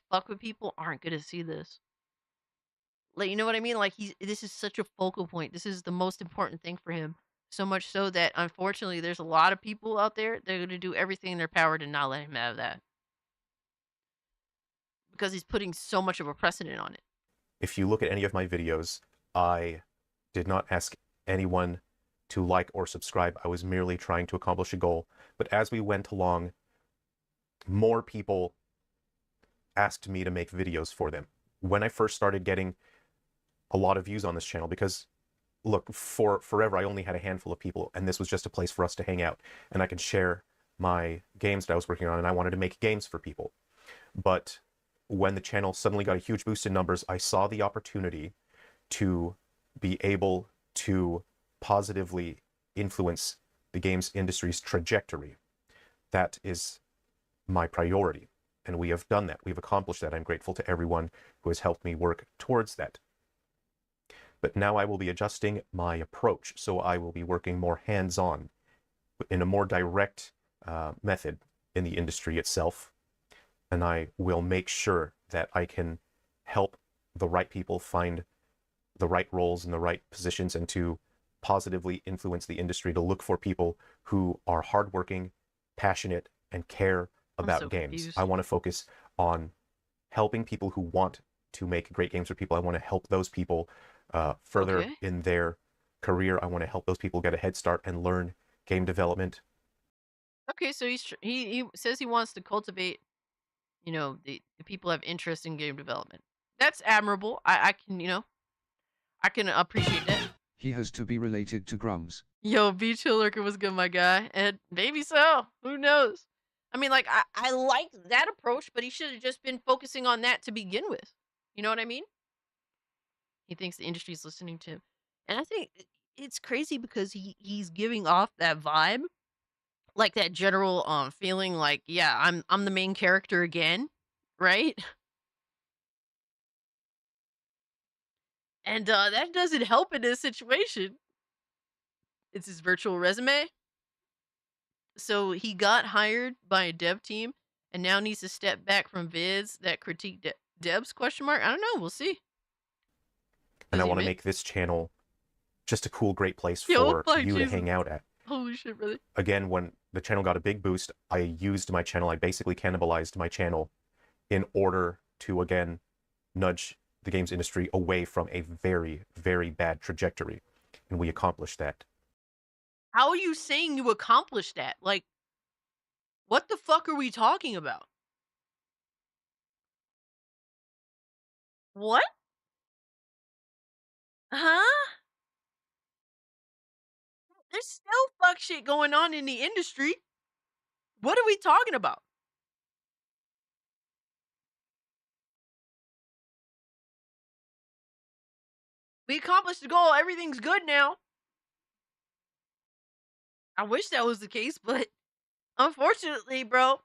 fuck with people aren't gonna see this. Like, you know what I mean? Like, this is such a focal point. This is the most important thing for him. So much so that unfortunately there's a lot of people out there that are gonna do everything in their power to not let him have that. Because he's putting so much of a precedent on it. If you look at any of my videos, I did not ask anyone to like or subscribe. I was merely trying to accomplish a goal. But as we went along, more people asked me to make videos for them. When I first started getting a lot of views on this channel, because look, for forever I only had a handful of people, and this was just a place for us to hang out, and I could share my games that I was working on, and I wanted to make games for people. But when the channel suddenly got a huge boost in numbers, I saw the opportunity to be able to positively influence the games industry's trajectory. That is my priority, and we have done that. We've accomplished that. I'm grateful to everyone who has helped me work towards that. But now I will be adjusting my approach, so I will be working more hands-on in a more direct method in the industry itself, and I will make sure that I can help the right people find the right roles and the right positions, and to positively influence the industry to look for people who are hardworking, passionate, and care about so games. confused. I want to focus on helping people who want to make great games for people. I want to help those people further Okay. in their career. I want to help those people get a head start and learn game development. Okay, so he says he wants to cultivate, the people have interest in game development. That's admirable. I can, I can appreciate that. He has to be related to Grums. Yo, Beach Hill Lurker was good, my guy. And maybe so. Who knows? I mean, like, I like that approach, but he should have just been focusing on that to begin with. You know what I mean? He thinks the industry's listening to him. And I think it's crazy because he's giving off that vibe, like that general feeling like, yeah, I'm the main character again, right? And that doesn't help in this situation. It's his virtual resume. So he got hired by a dev team and now needs to step back from vids that critique devs question mark. I don't know, we'll see. And Does I he want to admit? make this channel just a cool, great place Yo, for like you to Jesus. hang out at. Holy shit, brother. Again, when the channel got a big boost, I used my channel. I basically cannibalized my channel in order to, again, nudge the games industry away from a very, very bad trajectory. And we accomplished that. How are you saying you accomplished that? Like, what the fuck are we talking about? What? Huh? there's still fuck shit going on in the industry. What are we talking about? We accomplished the goal. Everything's good now. I wish that was the case, but unfortunately, bro,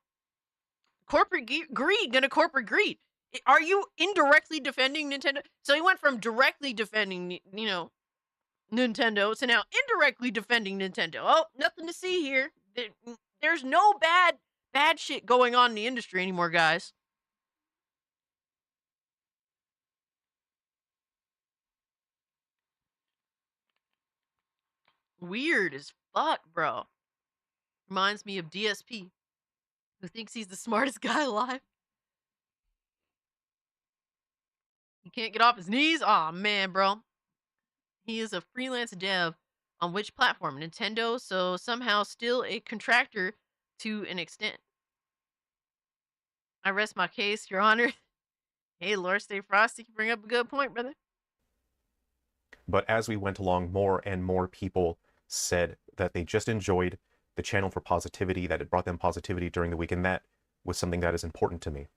corporate greed gonna corporate greed. Are you indirectly defending Nintendo? So he went from directly defending, Nintendo to now indirectly defending Nintendo. Oh, nothing to see here. There's no bad shit going on in the industry anymore, guys. Weird as fuck, bro. Reminds me of DSP, who thinks he's the smartest guy alive. He can't get off his knees. Aw, man, bro. He is a freelance dev on which platform? Nintendo, so somehow still a contractor to an extent. I rest my case, Your Honor. Hey, Lord, stay frosty. You bring up a good point, brother. But as we went along, more and more people said that they just enjoyed the channel for positivity, that it brought them positivity during the week, and that was something that is important to me.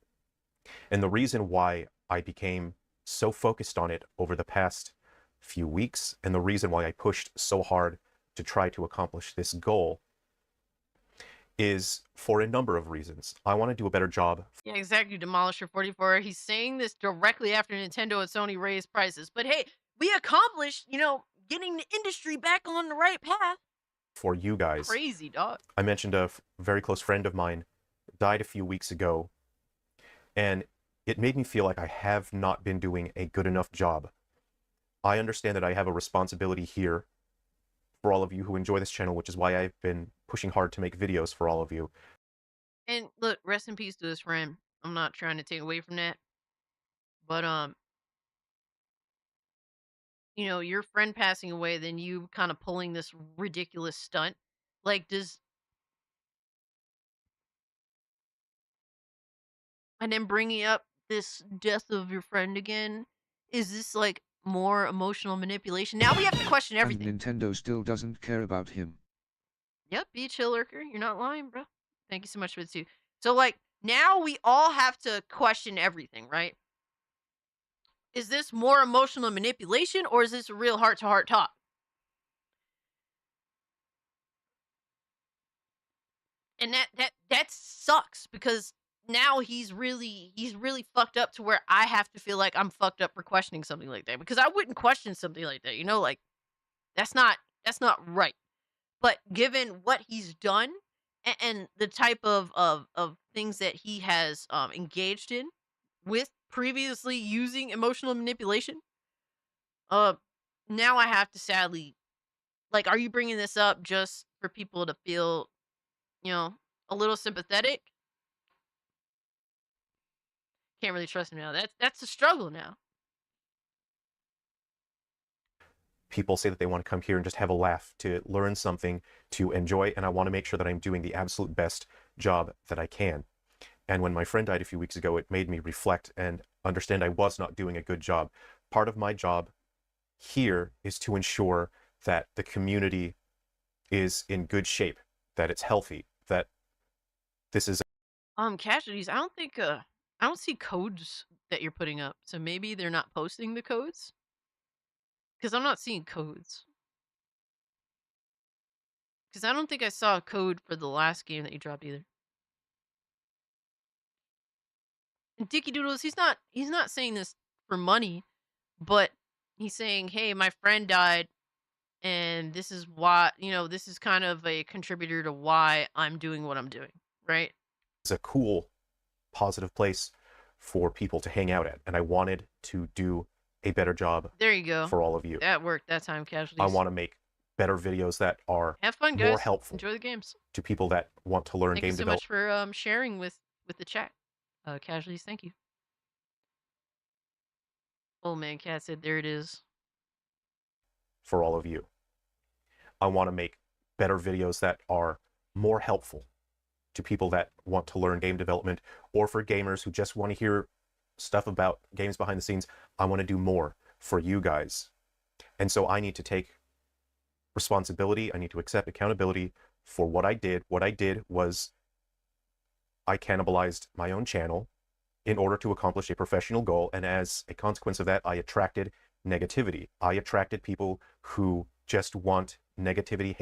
And the reason why I became so focused on it over the past few weeks, and the reason why I pushed so hard to try to accomplish this goal, is for a number of reasons. I want to do a better job. Yeah, exactly, Demolisher 44. He's saying this directly after Nintendo and Sony raised prices. But hey, we accomplished, getting the industry back on the right path. For you guys. Crazy, dog. I mentioned a very close friend of mine died a few weeks ago, and it made me feel like I have not been doing a good enough job. I understand that I have a responsibility here for all of you who enjoy this channel, which is why I've been pushing hard to make videos for all of you. And look, rest in peace to his friend. I'm not trying to take away from that. But your friend passing away, then you kind of pulling this ridiculous stunt. Like, and then bringing up this death of your friend again, is this like more emotional manipulation? Now we have to question everything. And Nintendo still doesn't care about him. Yep, be a chill lurker. You're not lying, bro. Thank you so much for the 2. So, like, now we all have to question everything, right? Is this more emotional manipulation, or is this a real heart-to-heart talk? And that sucks, because now he's really fucked up to where I have to feel like I'm fucked up for questioning something like that, because I wouldn't question something like that, like that's not right. But given what he's done and the type of things that he has engaged in with previously using emotional manipulation, now I have to sadly, like, are you bringing this up just for people to feel, a little sympathetic? Can't really trust him now. That's a struggle now. People say that they want to come here and just have a laugh, to learn something, to enjoy, and I want to make sure that I'm doing the absolute best job that I can. And when my friend died a few weeks ago, it made me reflect and understand I was not doing a good job. Part of my job here is to ensure that the community is in good shape, that it's healthy, that this is... Casualties, I don't think, I don't see codes that you're putting up, so maybe they're not posting the codes? Because I'm not seeing codes. Because I don't think I saw a code for the last game that you dropped either. And Dicky Doodles, he's not saying this for money, but he's saying, hey, my friend died, and this is why, this is kind of a contributor to why I'm doing what I'm doing, right? It's a cool, positive place for people to hang out at, and I wanted to do a better job. There you go. For all of you. That worked that time, Casualties. I want to make better videos that are have fun, guys. more helpful. Enjoy the games. To people that want to learn game development. Thank you so much for sharing with the chat. Casualties, thank you. Old man Cat said, there it is. For all of you. I want to make better videos that are more helpful to people that want to learn game development, or for gamers who just want to hear stuff about games behind the scenes. I want to do more for you guys. And so I need to take responsibility. I need to accept accountability for what I did. What I did was I cannibalized my own channel in order to accomplish a professional goal, and as a consequence of that, I attracted negativity. I attracted people who just want negativity,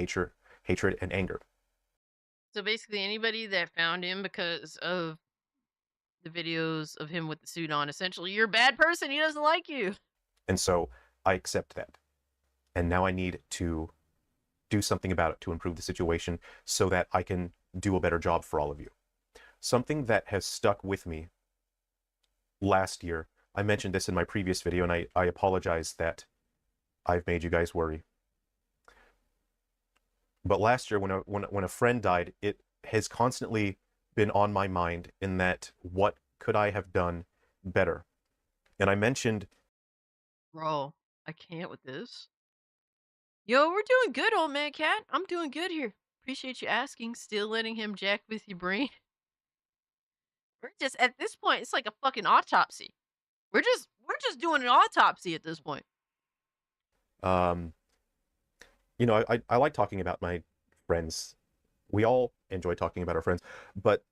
hatred, and anger. So basically, anybody that found him because of the videos of him with the suit on, essentially, you're a bad person. He doesn't like you. And so I accept that. And now I need to do something about it to improve the situation so that I can do a better job for all of you. Something that has stuck with me last year, I mentioned this in my previous video, and I apologize that I've made you guys worry. But last year, when a friend died, it has constantly been on my mind in that, what could I have done better? And I mentioned... Bro, I can't with this. Yo, we're doing good, old man cat. I'm doing good here. Appreciate you asking. Still letting him jack with your brain. We're just, at this point, it's like a fucking autopsy. We're just doing an autopsy at this point. You know, I like talking about my friends. We all enjoy talking about our friends, but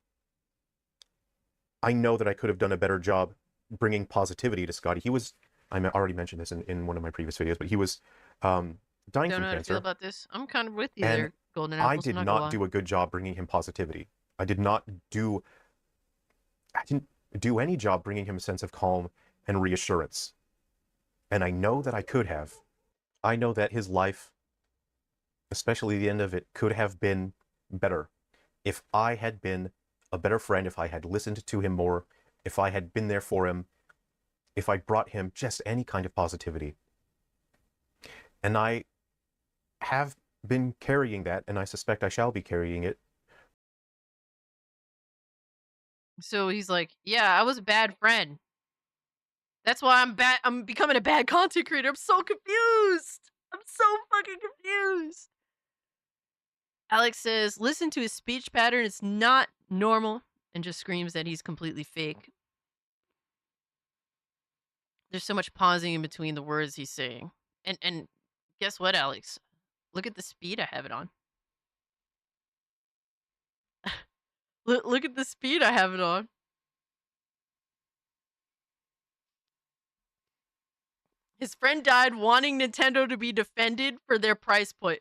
I know that I could have done a better job bringing positivity to Scotty. He was, I already mentioned this in one of my previous videos, but he was dying Don't from know how to feel cancer. about this. I'm kind of with you And there, Golden I Apples. did I'm not do a good job bringing him positivity. I didn't do any job bringing him a sense of calm and reassurance. And I know that I could have. I know that his life, especially the end of it, could have been better if I had been a better friend, if I had listened to him more, if I had been there for him, if I brought him just any kind of positivity. And I have been carrying that, and I suspect I shall be carrying it. So he's like, yeah, I was a bad friend. That's why I'm bad. I'm becoming a bad content creator. I'm so confused. I'm so fucking confused. Alex says, listen to his speech pattern. It's not normal, and just screams that he's completely fake. There's so much pausing in between the words he's saying. And guess what, Alex? Look at the speed I have it on. Look at the speed I have it on. His friend died wanting Nintendo to be defended for their price point.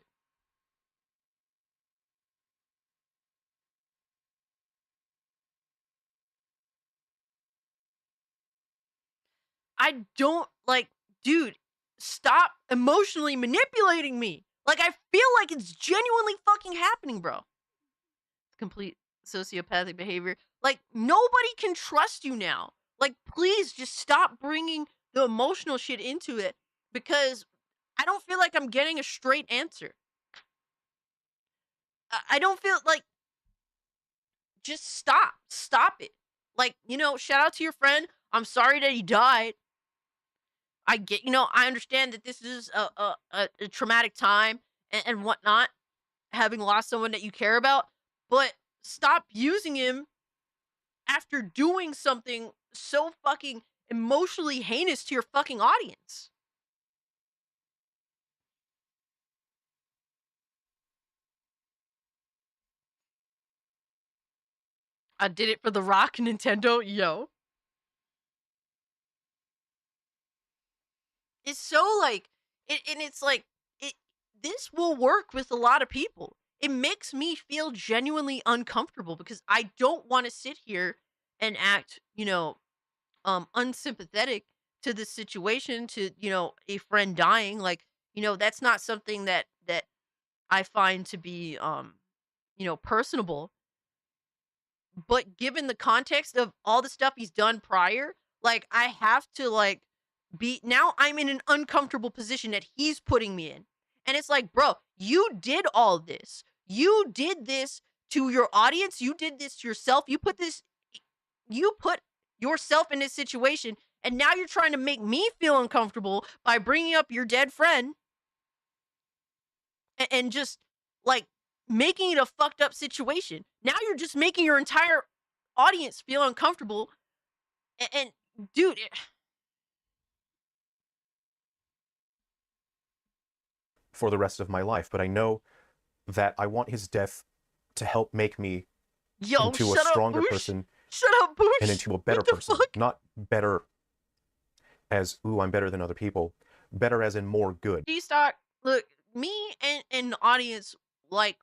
I don't, like, dude, stop emotionally manipulating me. Like, I feel like it's genuinely fucking happening, bro. Complete sociopathic behavior. Like, nobody can trust you now. Like, please just stop bringing the emotional shit into it, because I don't feel like I'm getting a straight answer. I don't feel like, just stop. Stop it. Like, you know, shout out to your friend. I'm sorry that he died. I get, you know, I understand that this is a traumatic time and whatnot, having lost someone that you care about, but stop using him after doing something so fucking emotionally heinous to your fucking audience. I did it for The Rock, Nintendo, yo. It's so like, and it's like, this will work with a lot of people. It makes me feel genuinely uncomfortable because I don't want to sit here and act, you know, unsympathetic to the situation, to, you know, a friend dying. Like, you know, that's not something that I find to be, you know, personable. But given the context of all the stuff he's done prior, like, I have to, like, now I'm in an uncomfortable position that he's putting me in. And it's like, bro, you did all this. You did this to your audience. You did this to yourself. You put yourself in this situation, and now you're trying to make me feel uncomfortable by bringing up your dead friend and just, like, making it a fucked up situation. Now you're just making your entire audience feel uncomfortable. And dude, for the rest of my life, but I know that I want his death to help make me Yo, into a shut up, stronger Boosh. person Shut up, Boosh. and into a better What the person. fuck? Not better as, ooh, I'm better than other people. Better as in more good. G-Stock, look, me and the audience, like,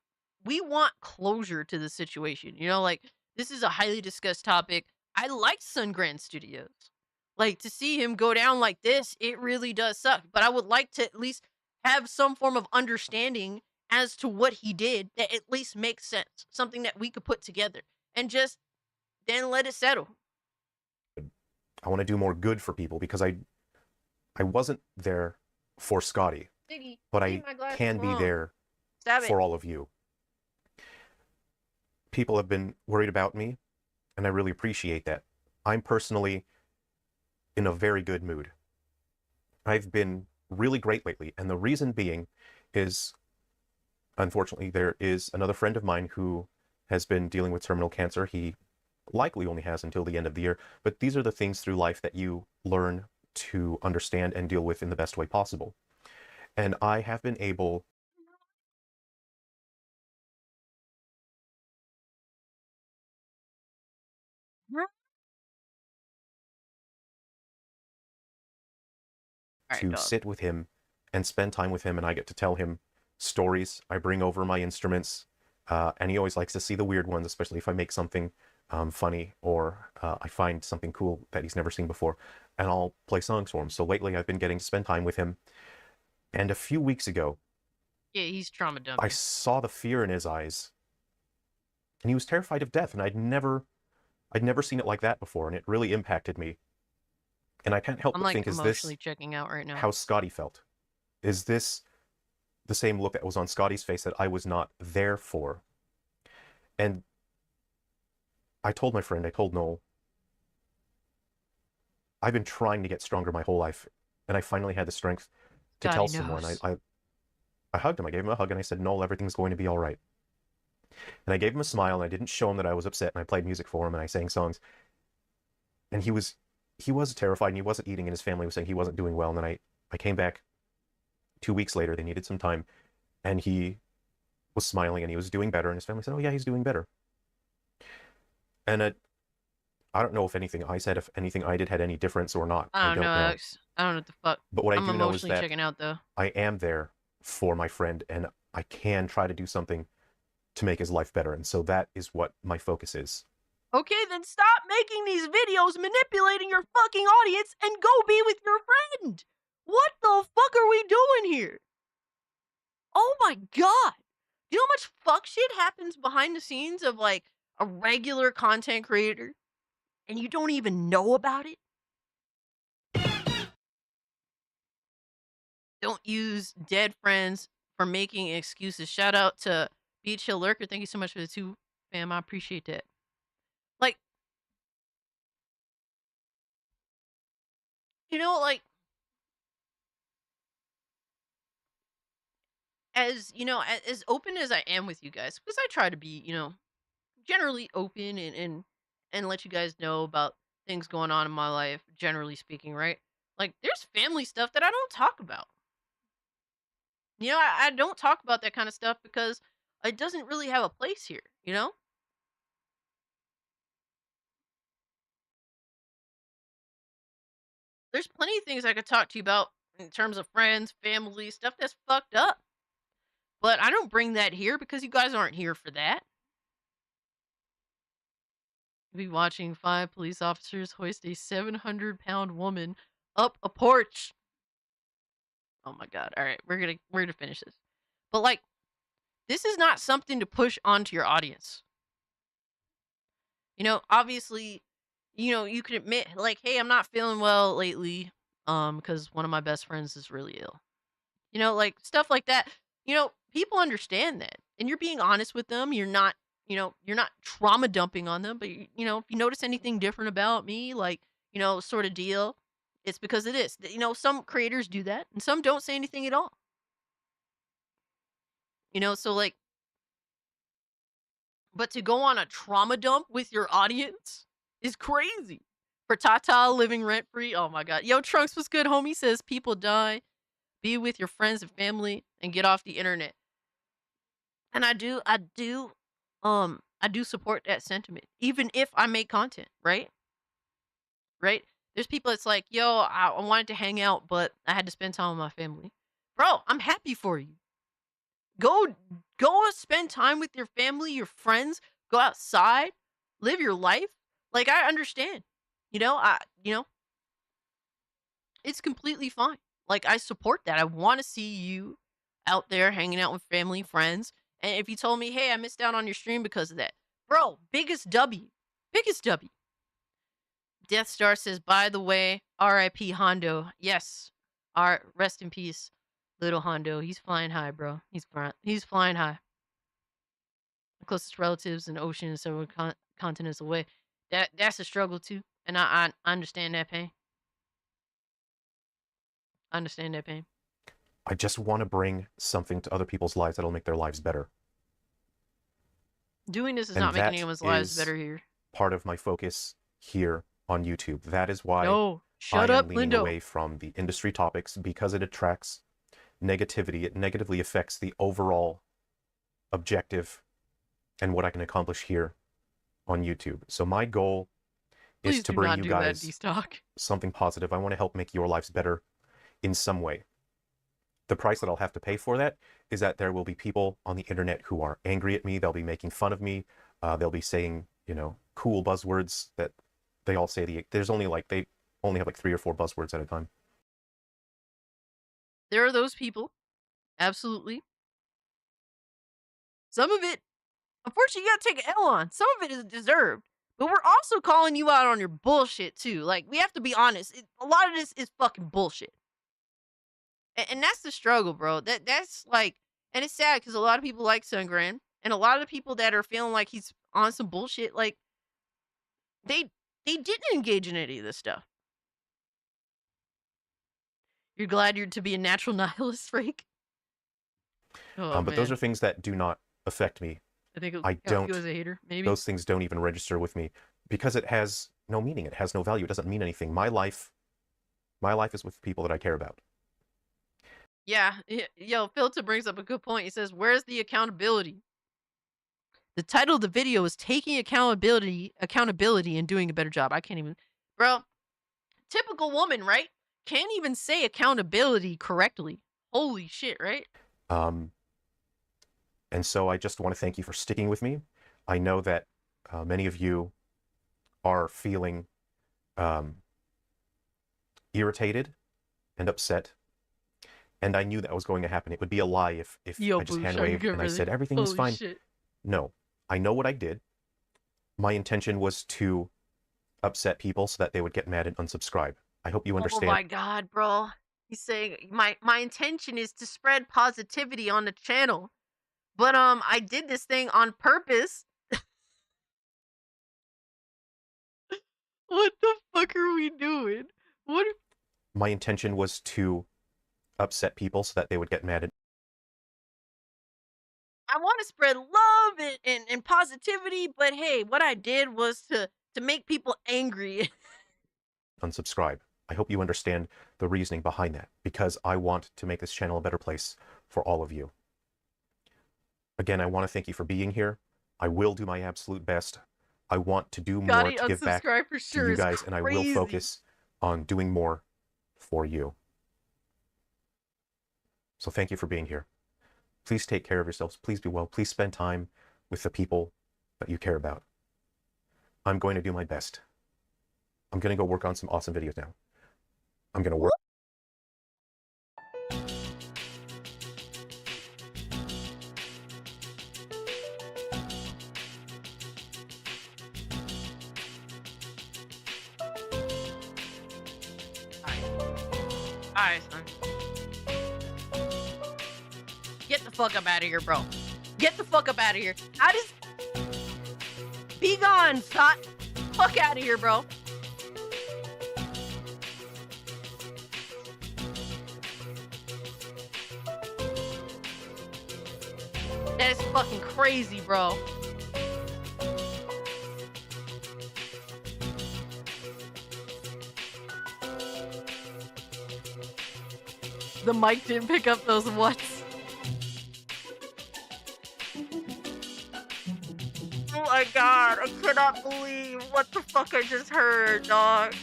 we want closure to the situation. You know, like, this is a highly discussed topic. I like Sungrand Studios. Like, to see him go down like this, it really does suck. But I would like to at least have some form of understanding as to what he did that at least makes sense. Something that we could put together. And just then let it settle. I want to do more good for people because I wasn't there for Scotty, Diggy, but leave I my glass can be alone. there Stop for it. all of you. People have been worried about me, and I really appreciate that. I'm personally in a very good mood. I've been really great lately, and the reason being is, unfortunately, there is another friend of mine who has been dealing with terminal cancer. He likely only has until the end of the year, but these are the things through life that you learn to understand and deal with in the best way possible. And I have been able Alright, to dog. sit with him and spend time with him, and I get to tell him stories. I bring over my instruments, and he always likes to see the weird ones, especially if I make something funny or I find something cool that he's never seen before, and I'll play songs for him. So lately I've been getting to spend time with him, and a few weeks ago Yeah, he's trauma I dumping. saw the fear in his eyes, and he was terrified of death, and I'd never seen it like that before, and it really impacted me. And I can't help I'm but like think, is emotionally this checking out right now. how Scotty felt? Is this the same look that was on Scotty's face that I was not there for? And I told my friend, I told Noel, I've been trying to get stronger my whole life, and I finally had the strength to God, tell he someone. knows. I hugged him. I gave him a hug, and I said, Noel, everything's going to be all right. And I gave him a smile, and I didn't show him that I was upset, and I played music for him, and I sang songs. And he was terrified, and he wasn't eating, and his family was saying he wasn't doing well. And then I came back 2 weeks later. They needed some time, and he was smiling, and he was doing better. And his family said, oh, yeah, he's doing better. And I don't know if anything I said, if anything I did had any difference or not. I don't know, know. Alex. I don't know what the fuck. But what I I'm do know is emotionally that checking out, though. I am there for my friend, and I can try to do something to make his life better. And so that is what my focus is. Okay, then stop making these videos manipulating your fucking audience and go be with your friend. What the fuck are we doing here? Oh my god. You know how much fuck shit happens behind the scenes of like a regular content creator and you don't even know about it? Don't use dead friends for making excuses. Shout out to Beach Hill Lurker. Thank you so much for the 2, fam. I appreciate that. Like, you know, like, as you know, as open as I am with you guys, because I try to be, you know, generally open and let you guys know about things going on in my life, generally speaking, right? Like, there's family stuff that I don't talk about. You know, I don't talk about that kind of stuff because it doesn't really have a place here, you know? There's plenty of things I could talk to you about in terms of friends, family, stuff that's fucked up. But I don't bring that here because you guys aren't here for that. Be watching 5 police officers hoist a 700-pound woman up a porch. Oh my god. All right, we're gonna finish this. But like, this is not something to push onto your audience. You know, obviously, you know, you can admit like, "Hey, I'm not feeling well lately because one of my best friends is really ill." You know, like stuff like that. You know, people understand that. And you're being honest with them. You're not, you know, you're not trauma dumping on them, but you know, if you notice anything different about me, like, you know, sort of deal, it's because of this. You know, some creators do that and some don't say anything at all. You know, so like, but to go on a trauma dump with your audience is crazy. For Tata living rent free, oh my god. Yo, Trunks was good, homie. Says people die Be with your friends and family and get off the internet. And I do support that sentiment, even if I make content, right? Right? There's people that's like, yo, I wanted to hang out, but I had to spend time with my family. Bro, I'm happy for you. Go spend time with your family, your friends, go outside, live your life. Like, I understand. You know, it's completely fine. Like, I support that. I want to see you out there hanging out with family, friends. And if you told me, hey, I missed out on your stream because of that, bro, biggest W. Biggest W. Death Star says, by the way, R.I.P. Hondo. Yes. Rest in peace, little Hondo. He's flying high, bro. He's flying high. The closest relatives in the ocean and several continents away. That's a struggle too. And I understand that pain. I understand that pain. I just want to bring something to other people's lives that'll make their lives better. Doing this is And not making that anyone's lives is better here. part of my focus here on YouTube. That is why No, shut I up, am leaning Lindo. away from the industry topics, because it attracts negativity. It negatively affects the overall objective and what I can accomplish here on YouTube. So my goal is Please to do bring not you do that, guys D-Stock. something positive. I want to help make your lives better in some way. The price that I'll have to pay for that is that there will be people on the internet who are angry at me. They'll be making fun of me. They'll be saying, cool buzzwords that they all say. They only have like 3 or 4 buzzwords at a time. There are those people. Absolutely. Some of it, unfortunately, you gotta take an L on. Some of it is deserved. But we're also calling you out on your bullshit, too. Like, we have to be honest. A lot of this is fucking bullshit. And that's the struggle, bro. That's like, and it's sad because a lot of people like Sungrand, and a lot of the people that are feeling like he's on some bullshit, like, they didn't engage in any of this stuff. You're glad you're to be a natural nihilist freak? Oh, But those are things that do not affect me. I think I don't. You as a hater, maybe. Those things don't even register with me because it has no meaning. It has no value. It doesn't mean anything. My life is with people that I care about. Yeah, yo, Filter brings up a good point. He says, "Where's the accountability?" The title of the video is "Taking Accountability, and Doing a Better Job." I can't even, bro. Typical woman, right? Can't even say accountability correctly. Holy shit, right? And so I just want to thank you for sticking with me. I know that many of you are feeling irritated and upset. And I knew that was going to happen. It would be a lie if I just hand waved and I said everything is fine. Shit. No, I know what I did. My intention was to upset people so that they would get mad and unsubscribe. I hope you understand. Oh my god, bro. He's saying my intention is to spread positivity on the channel. But I did this thing on purpose. What the fuck are we doing? What? My intention was to upset people so that they would get mad and I want to spread love and positivity, but hey, what I did was to make people angry. unsubscribe. I hope you understand the reasoning behind that, because I want to make this channel a better place for all of you. Again, I want to thank you for being here. I will do my absolute best. I want to do more to give back for sure to you guys, and I will focus on doing more for you. So thank you for being here. Please take care of yourselves. Please be well. Please spend time with the people that you care about. I'm going to do my best. I'm going to go work on some awesome videos now. I'm going to work. Alright, son. Get the fuck up out of here, bro. Get the fuck up out of here. How does... Be gone, Scott. Fuck out of here, bro. That is fucking crazy, bro. The mic didn't pick up those whats. Oh my god, I cannot believe what the fuck I just heard, dog.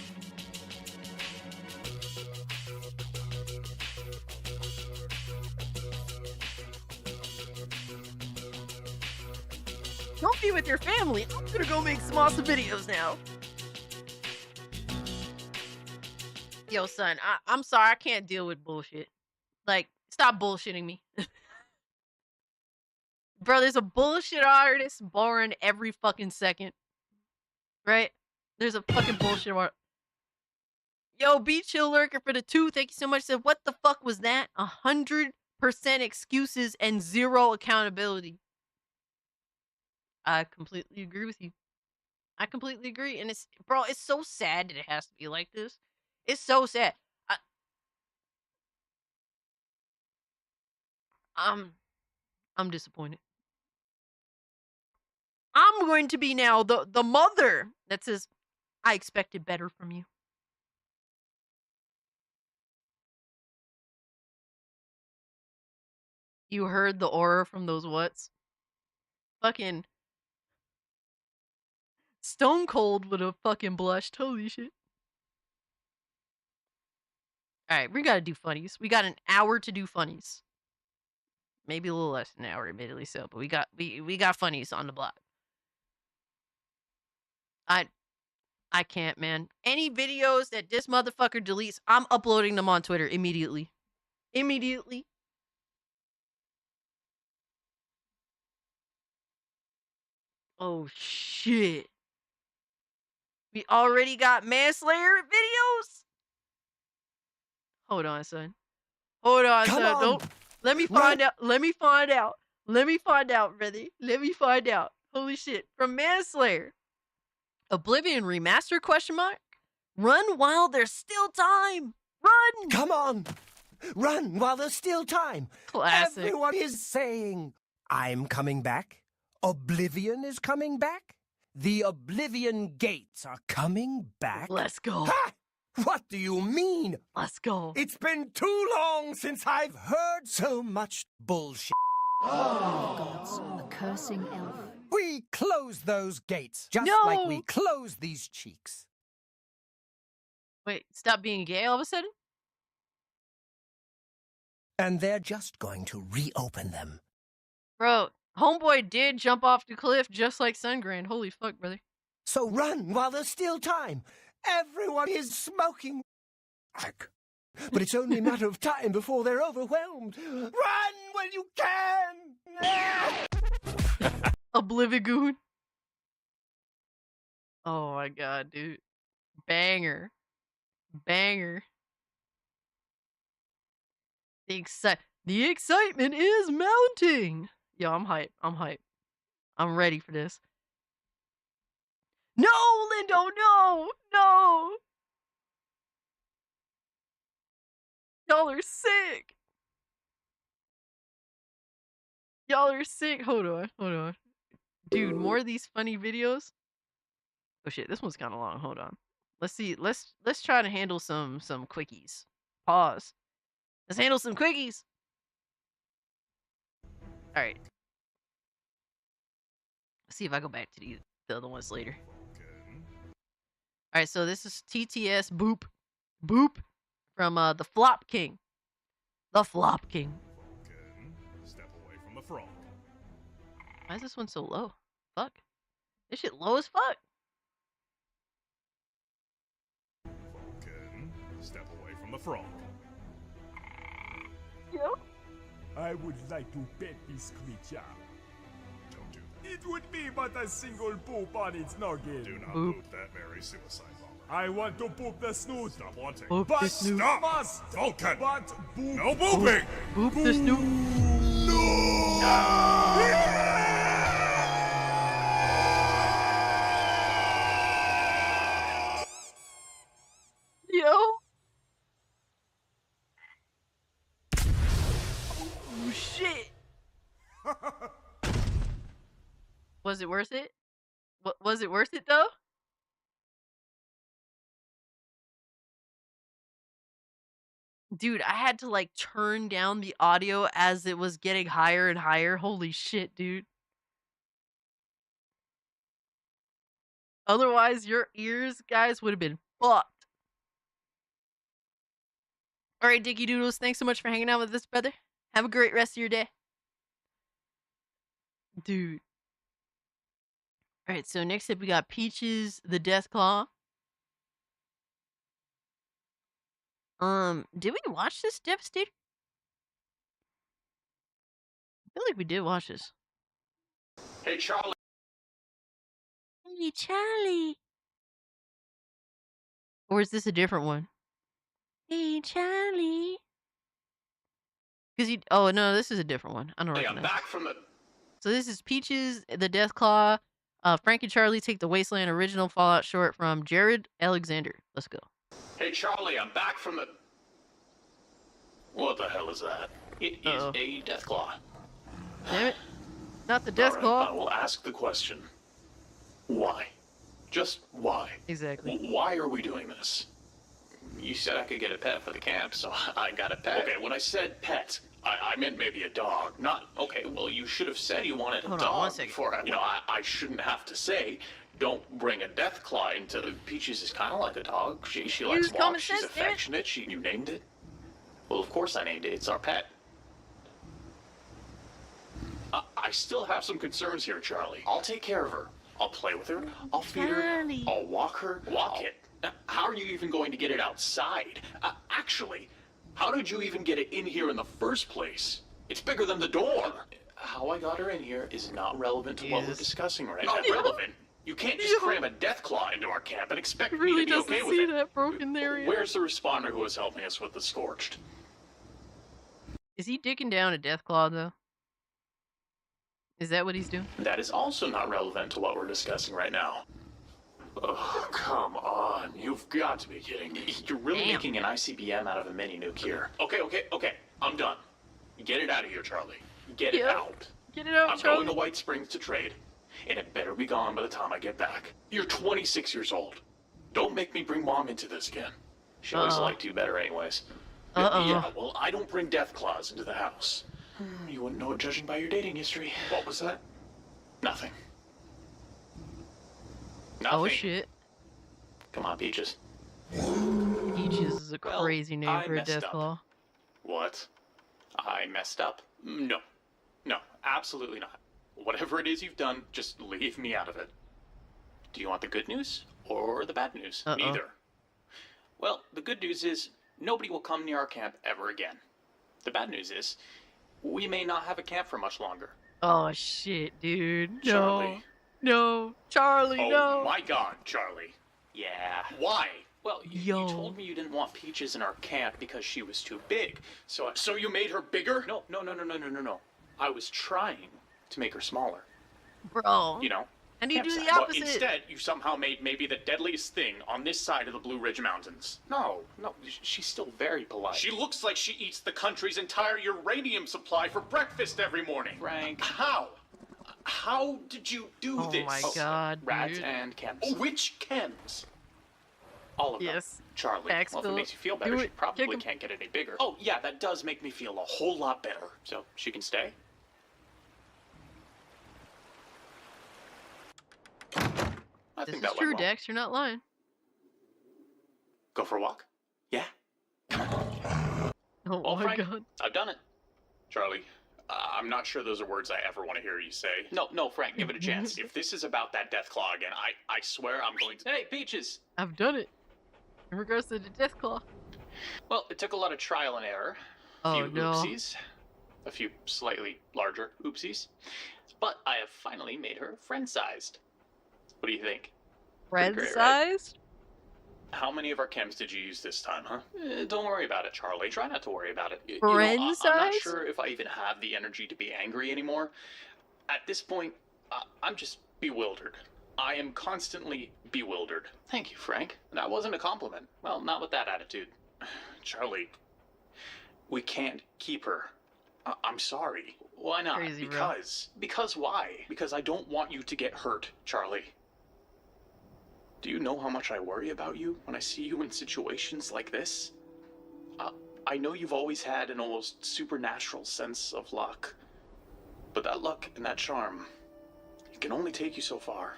Don't be with your family. I'm gonna go make some awesome videos now. Yo, son, I'm sorry. I can't deal with bullshit. Like, stop bullshitting me. Bro, there's a bullshit artist born every fucking second. Right? There's a fucking bullshit artist. Yo, Be Chill Lurker for the 2. Thank you so much. Said, what the fuck was that? 100% excuses and 0 accountability. I completely agree with you. I completely agree. And it's, bro, it's so sad that it has to be like this. It's so sad. I'm disappointed. I'm going to be now the mother that says, I expected better from you. You heard the aura from those whats? Fucking Stone Cold would have fucking blushed. Holy shit. Alright, we gotta do funnies. We got an hour to do funnies. Maybe a little less than an hour, admittedly so, but we got funnies on the block. I can't, man. Any videos that this motherfucker deletes, I'm uploading them on Twitter immediately. Immediately. Oh shit. We already got Manslayer videos? Hold on, son. Hold on, Come son. on. Don't let me find out. Let me find out. Let me find out, brother. Let me find out. Holy shit. From Manslayer. Oblivion Remaster question mark? Run while there's still time. Run! Come on! Run while there's still time! Classic. Everyone is saying, I'm coming back. Oblivion is coming back. The Oblivion gates are coming back. Let's go. Ha! What do you mean? Let's go. It's been too long since I've heard so much bullshit. Gods, a cursing elf. We closed those gates, just No! like we closed these cheeks. Wait, stop being gay all of a sudden? And they're just going to reopen them. Bro, homeboy did jump off the cliff just like Sungrand. Holy fuck, brother. So run while there's still time. Everyone is smoking crack. But it's only a matter of time before they're overwhelmed. Run when you can! Oblivion. Oh my god, dude. Banger. Banger. The excitement is mounting. Yo, I'm hype. I'm hype. I'm ready for this. No, Lindo, no! No! Y'all are sick. Y'all are sick. Hold on, hold on. Dude, more of these funny videos. Oh shit, this one's kind of long. Hold on. Let's see. Let's try to handle some quickies. Pause. Let's handle some quickies. All right. Let's see if I go back to the other ones later. All right, so this is TTS Boop from the Flop King. The Flop King. Step away from the frog. Why is this one so low? Fuck. This shit low as fuck. Falcon, step away from the frog. Yo. I would like to pet this creature. Don't do that. It would be but a single poop on its noggin. Do not Boop. poop that very suicide bomber. I want to poop the snoot. Stop wanting. Boop But the snoot. Stop! must. Falcon! But poop. No pooping! Boop the snoot. Yo. Oh shit. Was it worth it? Was it worth it though? Dude, I had to like turn down the audio as it was getting higher and higher. Holy shit, dude. Otherwise, your ears, guys, would have been fucked. All right, Dicky Doodles, thanks so much for hanging out with us, brother. Have a great rest of your day. Dude. All right, so next up we got Peaches the Deathclaw. Did we watch this, Devastator? I feel like we did watch this. Hey, Charlie. Hey, Charlie. Or is this a different one? Hey, Charlie. Because you... Oh, no, this is a different one. I don't Hey, recognize I'm back from the... So this is Peaches the Deathclaw. Frank and Charlie take the Wasteland original Fallout short from Jared Alexander. Let's go. Hey, Charlie, I'm back from the... What the hell is that? It is a Deathclaw. Damn it. Not the All right, Deathclaw. I will ask the question. Why? Just why? Exactly. Why are we doing this? You said I could get a pet for the camp, so I got a pet. Okay, when I said pet, I meant maybe a dog, not... Okay, well, you should have said you wanted a Hold on, one dog second. before I... You know, I shouldn't have to say, don't bring a Deathclaw into the... Peaches is kind of like a dog. She likes common walks, she's sense, damn it. affectionate. You named it? Well, of course I named it. It's our pet. I still have some concerns here, Charlie. I'll take care of her. I'll play with her. I'll feed her. I'll walk her. Walk it? How are you even going to get it outside? Actually, how did you even get it in here in the first place? It's bigger than the door. How I got her in here is not relevant to what we're discussing right now. Not relevant? You can't just cram a Deathclaw into our camp and expect me Really to be doesn't okay with see it. that broken area. Where's the responder who was helping us with the Scorched? Is he dicking down a Deathclaw, though? Is that what he's doing? That is also not relevant to what we're discussing right now. Oh, come on. You've got to be kidding me. You're really making an ICBM out of a mini nuke here. Okay. I'm done. Get it out of here, Charlie. Get it out. Get it out, I'm Charlie. going to White Springs to trade, and it better be gone by the time I get back. You're 26 years old. Don't make me bring Mom into this again. She always liked you better anyways. Yeah, well, I don't bring Deathclaws into the house. You wouldn't know it judging by your dating history. What was that? Nothing. Nothing. Oh, shit. Come on, Peaches. Peaches is a crazy name for a Deathclaw. What? I messed up? No, absolutely not. Whatever it is you've done, just leave me out of it. Do you want the good news or the bad news? Neither. Well, the good news is nobody will come near our camp ever again. The bad news is we may not have a camp for much longer. Oh, shit, dude. No. Charlie. No. Charlie, no. Oh, my God, Charlie. Yeah. Why? Well, you told me you didn't want Peaches in our camp because she was too big. So you made her bigger? No. I was trying to make her smaller. Bro. You know? And you do the But opposite. instead, you somehow made maybe the deadliest thing on this side of the Blue Ridge Mountains. No, she's still very polite. She looks like she eats the country's entire uranium supply for breakfast every morning. Frank. How? How did you do this? Oh my God, Rats dude. and chems. Oh, which chems? All of them. Yes. Charlie, well, if it makes you feel better, she probably can't get any bigger. Oh, yeah, that does make me feel a whole lot better. So, she can stay? I This think is that true, went well. Dex. You're not lying. Go for a walk? Yeah? Come on. Oh Well, my Frank, God. I've done it. Charlie, I'm not sure those are words I ever want to hear you say. No, Frank, give it a chance. If this is about that Deathclaw again, I swear I'm going to... Hey, Peaches! I've done it. In regards to the Deathclaw. Well, it took a lot of trial and error. A Oh, few no. oopsies. A few slightly larger oopsies. But I have finally made her friend-sized. What do you think? Pretty great, right? Friend-sized? How many of our chems did you use this time, huh? Don't worry about it, Charlie. Try not to worry about it. I'm not Friend-sized? sure if I even have the energy to be angry anymore. At this point, I'm just bewildered. I am constantly bewildered. Thank you, Frank. That wasn't a compliment. Well, not with that attitude. Charlie, we can't keep her. I'm sorry. Why not? Crazy, bro. Because why? Because I don't want you to get hurt, Charlie. Do you know how much I worry about you when I see you in situations like this? I know you've always had an almost supernatural sense of luck. But that luck and that charm, it can only take you so far.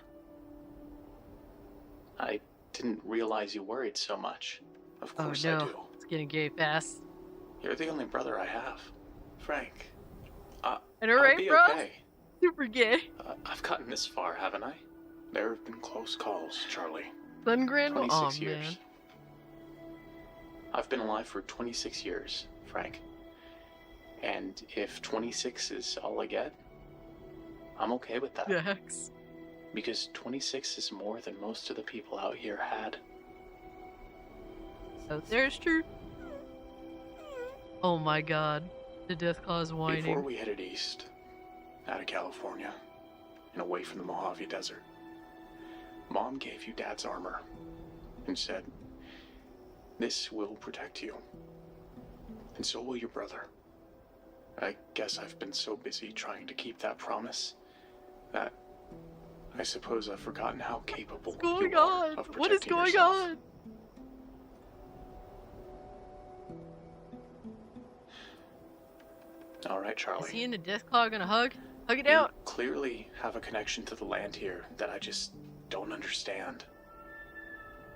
I didn't realize you worried so much. Of course I do. It's getting gay fast. You're the only brother I have, Frank. And alright, I'll be bro. okay. Super gay. I've gotten this far, haven't I? There have been close calls, Charlie. Sungrand? 26 Oh, years. man. I've been alive for 26 years, Frank. And if 26 is all I get, I'm okay with that. Yikes. Because 26 is more than most of the people out here had. So there's true. Oh my god. The death claw's whining. Before we headed east, out of California, and away from the Mojave Desert, Mom gave you Dad's armor and said, "This will protect you. And so will your brother." I guess I've been so busy trying to keep that promise that I suppose I've forgotten how capable What's going you are on? of What is protecting going yourself. on? All right, Charlie. Is he and the death claw gonna hug? Hug it You out. clearly have a connection to the land here that I just don't understand.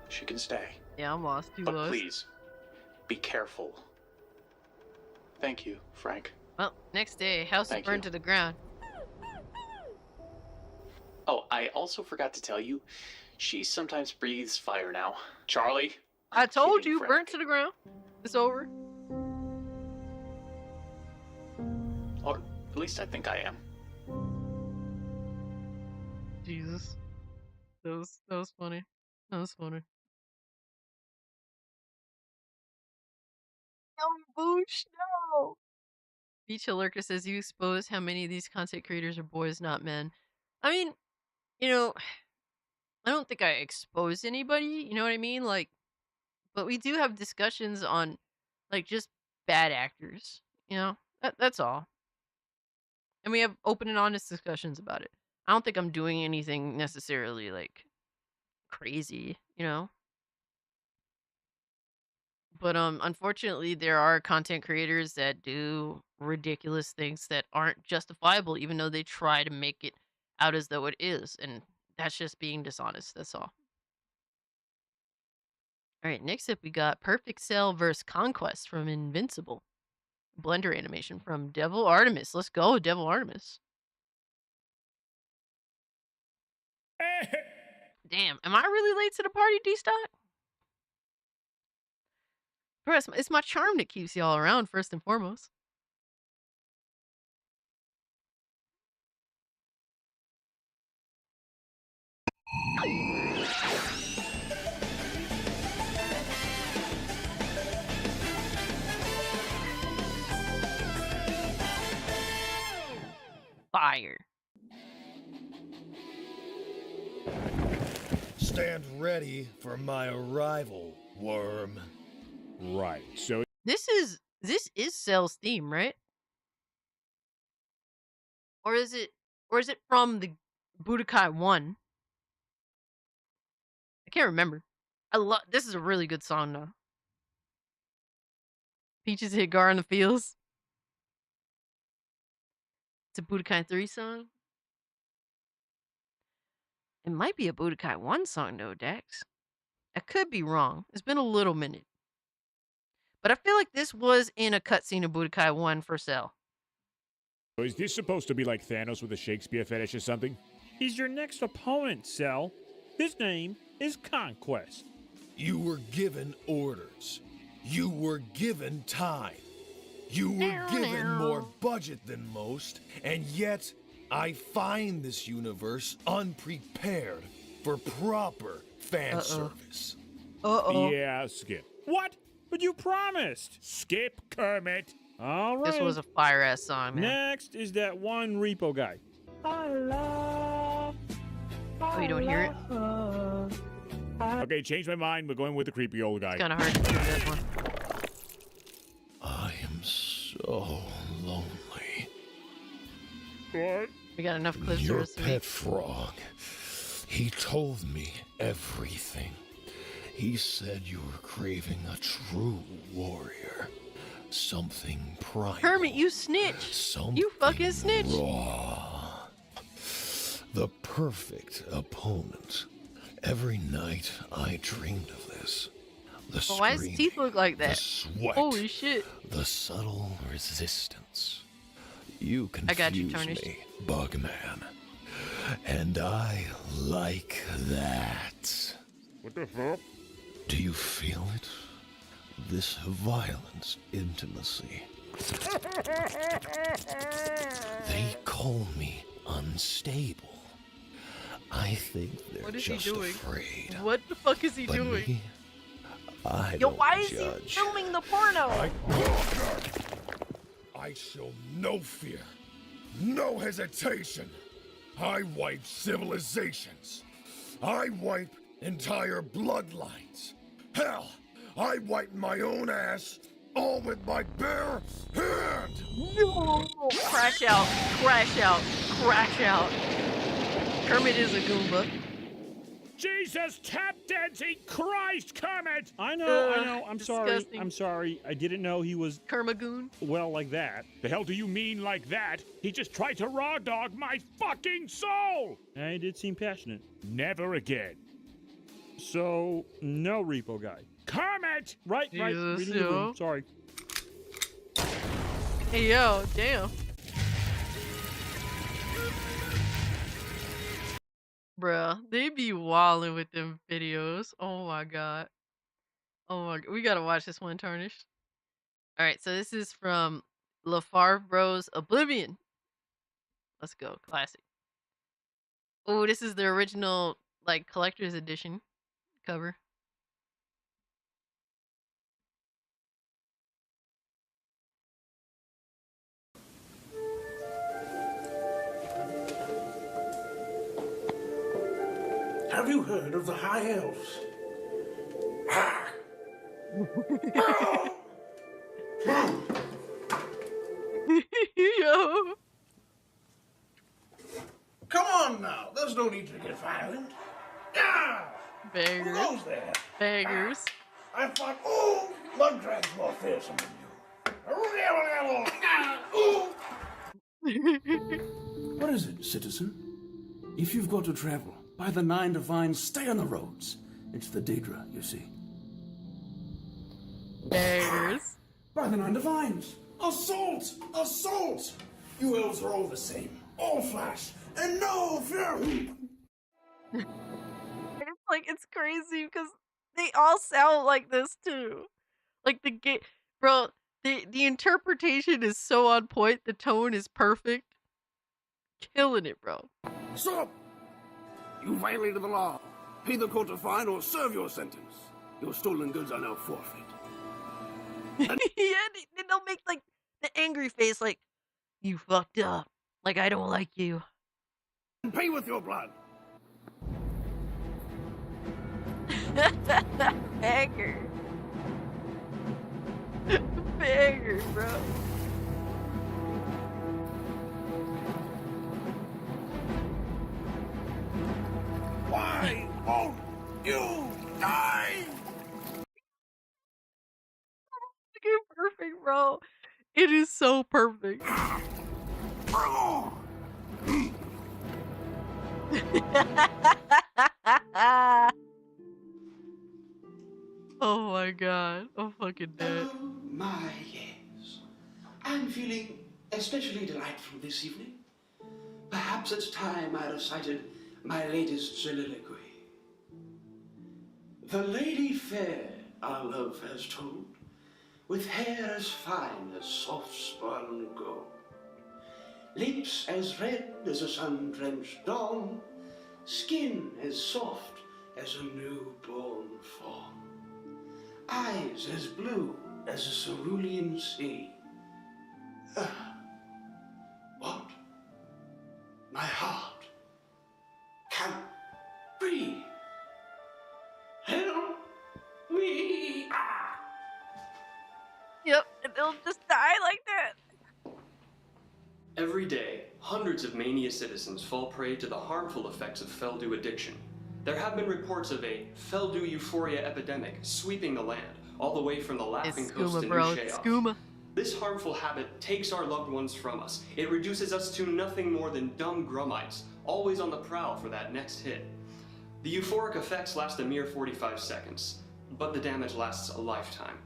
She can stay. Yeah, I'm lost. Too But lost. please, be careful. Thank you, Frank. Well, next day, house is Thank burned you. to the ground. Oh, I also forgot to tell you, she sometimes breathes fire now. Charlie? I told kidding, you, Frank. burnt to the ground. It's over. Or at least I think I am. Jesus. That was funny. That was funny. No, Boosh, no! Beach Hill Lurker says, you expose how many of these content creators are boys, not men. I mean, you know, I don't think I expose anybody, you know what I mean? Like, but we do have discussions on, like, just bad actors, you know? That's all. And we have open and honest discussions about it. I don't think I'm doing anything necessarily, like, crazy, you know? But unfortunately there are content creators that do ridiculous things that aren't justifiable even though they try to make it out as though it is, and that's just being dishonest, that's all. Alright, next up we got Perfect Cell vs. Conquest from Invincible. Blender animation from Devil Artemis. Let's go, Devil Artemis. Damn, am I really late to the party, D-Stock? Bro, it's my charm that keeps y'all around, first and foremost. Fire. Stand ready for my arrival, worm. Right, so This is Cell's theme, right? Or is it from the Budokai 1? I can't remember. This is a really good song though. Peaches hit Gar in the fields. It's a Budokai 3 song. It might be a Budokai 1 song though, Dex. I could be wrong. It's been a little minute. But I feel like this was in a cutscene of Budokai 1 for Cell. is this supposed to be like Thanos with a Shakespeare fetish or something? He's your next opponent, Cell. His name is Conquest. You were given orders. You were given time. You were given more budget than most, and yet I find this universe unprepared for proper fan service. Yeah, Skip. What? But you promised. Skip, Kermit. All right. This was a fire-ass song, man. Next is that one repo guy. Oh, you don't hear it? Okay, change my mind. We're going with the creepy old guy. It's kind of hard to do that one. I am so lonely. What? We got enough clips for Your us to pet make. frog. He told me everything. He said you were craving a true warrior. something primal. Kermit, you snitch. Something You fucking snitch. raw. The perfect opponent. Every night I dreamed of this. The Well, why does his teeth look like the that? sweat, Holy shit. the subtle resistance. You I got you, confuse Tarnished. me, Bugman. And I like that. What the fuck? Do you feel it? This violent intimacy. They call me unstable. I think they're What is he just doing? afraid. What the fuck is he But doing? me, I Yo, don't why is he judge. filming the porno? I show no fear, no hesitation. I wipe civilizations. I wipe entire bloodlines. Hell, I wipe my own ass, all with my bare hand. No! Crash out, crash out, crash out. Kermit is a Goomba. Jesus, tap dancing Christ, Kermit! I know, Ugh, I'm disgusting. sorry. I'm sorry. I didn't know he was, Kermagoon. well, like that. The hell do you mean like that? He just tried to raw dog my fucking soul! I did seem passionate. Never again. So, no repo guy. Kermit! Right, Jesus, reading the yo. room. Sorry. Hey, yo, damn. Bruh, they be wildin' with them videos. Oh my god. Oh my god. We gotta watch this one, Tarnished. Alright, so this is from LaFarve Bros Oblivion. Let's go. Classic. Oh, this is the original, like, collector's edition cover. Have you heard of the High Elves? Yo. Come on now, there's no need to get violent. Ah! Who Beggars. goes there? Beggars. I thought, ooh, Mugdrag's more fearsome than you. What is it, citizen? If you've got to travel, by the 9 divines, stay on the roads. It's the Daedra, you see. Beggars. By the 9 divines! Assault! Assault! You elves are all the same. All flash and no fear. It's like, it's crazy because they all sound like this too. Like the bro, the interpretation is so on point, the tone is perfect. Killing it, bro. Stop! You violated the law. Pay the court a fine or serve your sentence. Your stolen goods are now forfeit. Yeah, they'll make like the angry face, like, you fucked up. Like, I don't like you. Pay with your blood. Beggar. Beggar, bro. Why won't you die? Fucking perfect, bro. It is so perfect. Oh my god. I'm fucking dead. Oh my, yes. I'm feeling especially delightful this evening. Perhaps it's time I recited my latest soliloquy. The lady fair, our love has told, with hair as fine as soft-spun gold, lips as red as a sun-drenched dawn, skin as soft as a newborn fawn, eyes as blue as a cerulean sea. What? My heart can't breathe. Help me! Yep, and they'll just die like that. Every day, hundreds of Mania citizens fall prey to the harmful effects of Feldu addiction. There have been reports of a Feldu euphoria epidemic sweeping the land, all the way from the Laughing It's Coast skooma, to bro. New It's Sheoth. skooma. This harmful habit takes our loved ones from us. It reduces us to nothing more than dumb grummites, always on the prowl for that next hit. The euphoric effects last a mere 45 seconds, but the damage lasts a lifetime.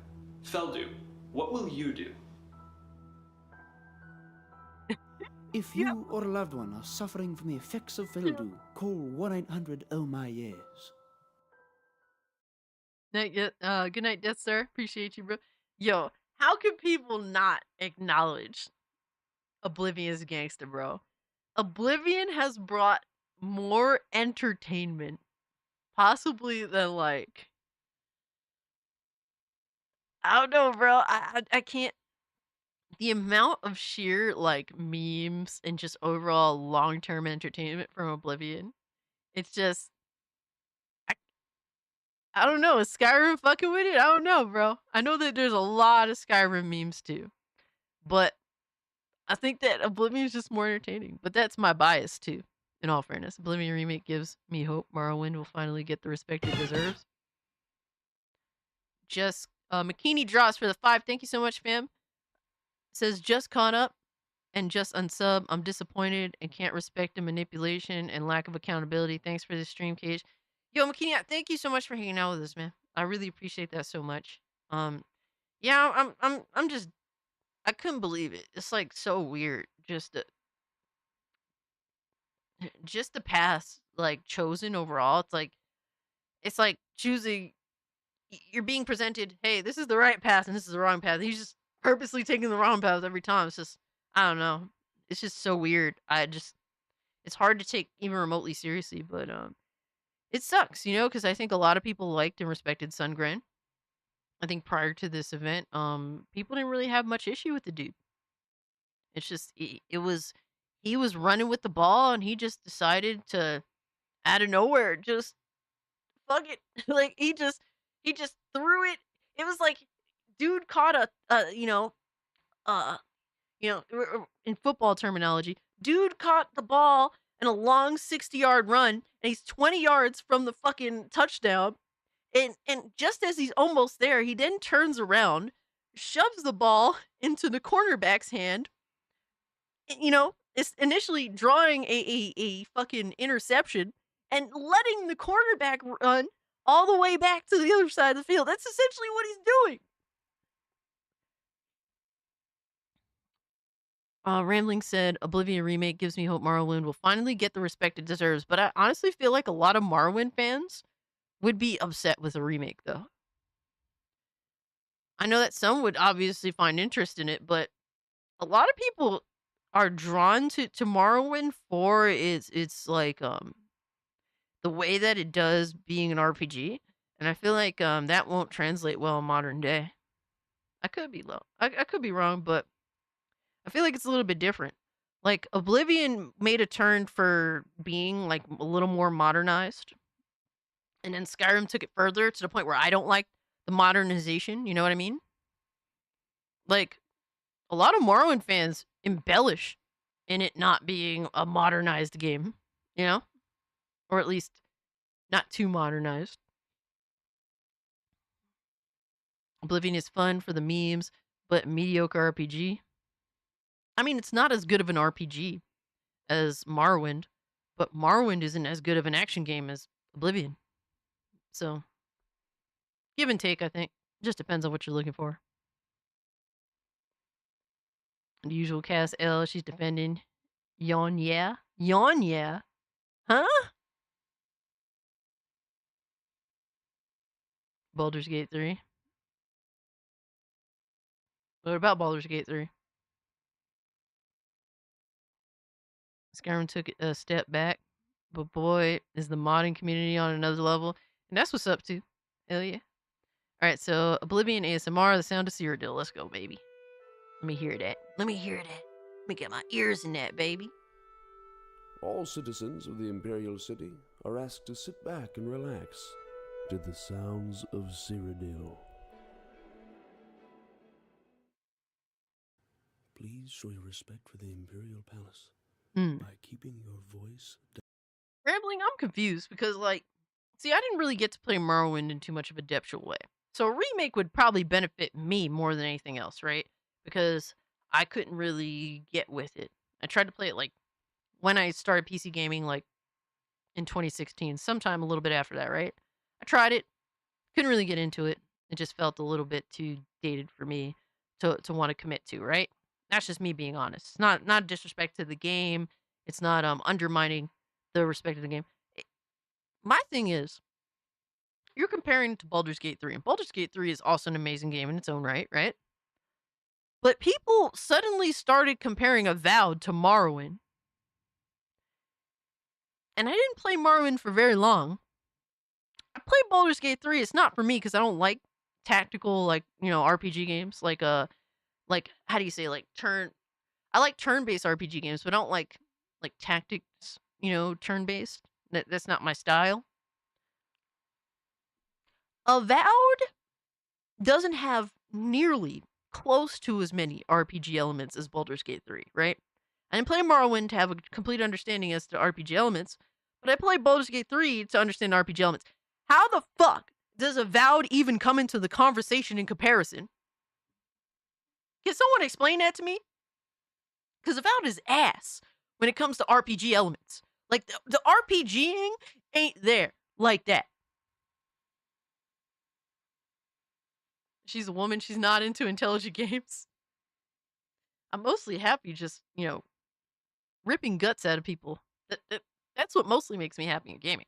Feldu, what will you do? If you or a loved one are suffering from the effects of Feldu, call 1-800-OH-MY-YES. Good night, Death Star. Appreciate you, bro. Yo, how can people not acknowledge Oblivion's gangster, bro? Oblivion has brought more entertainment, possibly than like, I don't know, bro. I can't. The amount of sheer like memes and just overall long-term entertainment from Oblivion, it's just, I don't know. Is Skyrim fucking with it? I don't know, bro. I know that there's a lot of Skyrim memes too, but I think that Oblivion is just more entertaining. But that's my bias too. In all fairness, Oblivion Remake gives me hope Morrowind will finally get the respect it deserves. Just McKinney draws for the 5. Thank you so much, fam. Says just caught up and just unsub. I'm disappointed and can't respect the manipulation and lack of accountability. Thanks for this stream, Cage. Yo, McKinney, thank you so much for hanging out with us, man. I really appreciate that so much. Yeah, I'm just, I couldn't believe it. It's like so weird. Just the path like chosen overall. It's like choosing. You're being presented, hey, this is the right path and this is the wrong path. He's just purposely taking the wrong path every time. It's just, I don't know. It's just so weird. It's hard to take even remotely seriously, but it sucks, you know, because I think a lot of people liked and respected Sungrand. I think prior to this event, people didn't really have much issue with the dude. It's just he was running with the ball and he just decided to, out of nowhere, just fuck it. Like he just threw it. It was like dude caught in football terminology, dude caught the ball in a long 60-yard run and he's 20 yards from the fucking touchdown. And just as he's almost there, he then turns around, shoves the ball into the cornerback's hand. You know, it's initially drawing a fucking interception and letting the cornerback run all the way back to the other side of the field. That's essentially what he's doing. Rambling said, Oblivion Remake gives me hope Morrowind will finally get the respect it deserves. But I honestly feel like a lot of Morrowind fans would be upset with a remake, though. I know that some would obviously find interest in it, but a lot of people are drawn to Morrowind for its like the way that it does being an RPG, and I feel like that won't translate well in modern day. I could be I could be wrong, but I feel like it's a little bit different. Like Oblivion made a turn for being like a little more modernized, and then Skyrim took it further to the point where I don't like the modernization. You know what I mean? Like a lot of Morrowind fans embellish in it not being a modernized game, you know? Or at least not too modernized. Oblivion is fun for the memes, but mediocre RPG. I mean, it's not as good of an RPG as Morrowind, but Morrowind isn't as good of an action game as Oblivion. So, give and take, I think. Just depends on what you're looking for. The usual cast L, she's defending. Yawn, yeah? Yawn, yeah? Huh? Baldur's Gate 3. What about Baldur's Gate 3? Skyrim took a step back, but boy, is the modding community on another level. And that's what's up, too. Hell yeah. Alright, so Oblivion ASMR, the sound of Cyrodiil. Let's go, baby. Let me hear that. Let me hear that. Let me get my ears in that, baby. All citizens of the Imperial City are asked to sit back and relax to the sounds of Cyrodiil. Please show your respect for the Imperial Palace by keeping your voice down. Rambling, I'm confused because, like, see, I didn't really get to play Morrowind in too much of a depthful way. So a remake would probably benefit me more than anything else, right? because I couldn't really get with it. I tried to play it like when I started PC gaming, like in 2016, sometime a little bit after that, right? I tried it, couldn't really get into it. It just felt a little bit too dated for me to want to commit to, right? That's just me being honest. It's not disrespect to the game. It's not undermining the respect of the game. My thing is, you're comparing it to Baldur's Gate 3, and Baldur's Gate 3 is also an amazing game in its own right, right? But people suddenly started comparing Avowed to Morrowind. And I didn't play Morrowind for very long. I played Baldur's Gate 3. It's not for me because I don't like tactical, like, RPG games. Like, how do you say, like, I like turn-based RPG games, but I don't like tactics, turn-based. That's not my style. Avowed doesn't have nearly close to as many RPG elements as Baldur's Gate 3, right? I didn't play Morrowind to have a complete understanding as to RPG elements, but I played Baldur's Gate 3 to understand RPG elements. How the fuck does Avowed even come into the conversation in comparison? Can someone explain that to me? Because Avowed is ass when it comes to RPG elements. Like, the RPGing ain't there like that. She's a woman. She's not into intelligent games. I'm mostly happy just, ripping guts out of people. That's what mostly makes me happy in gaming.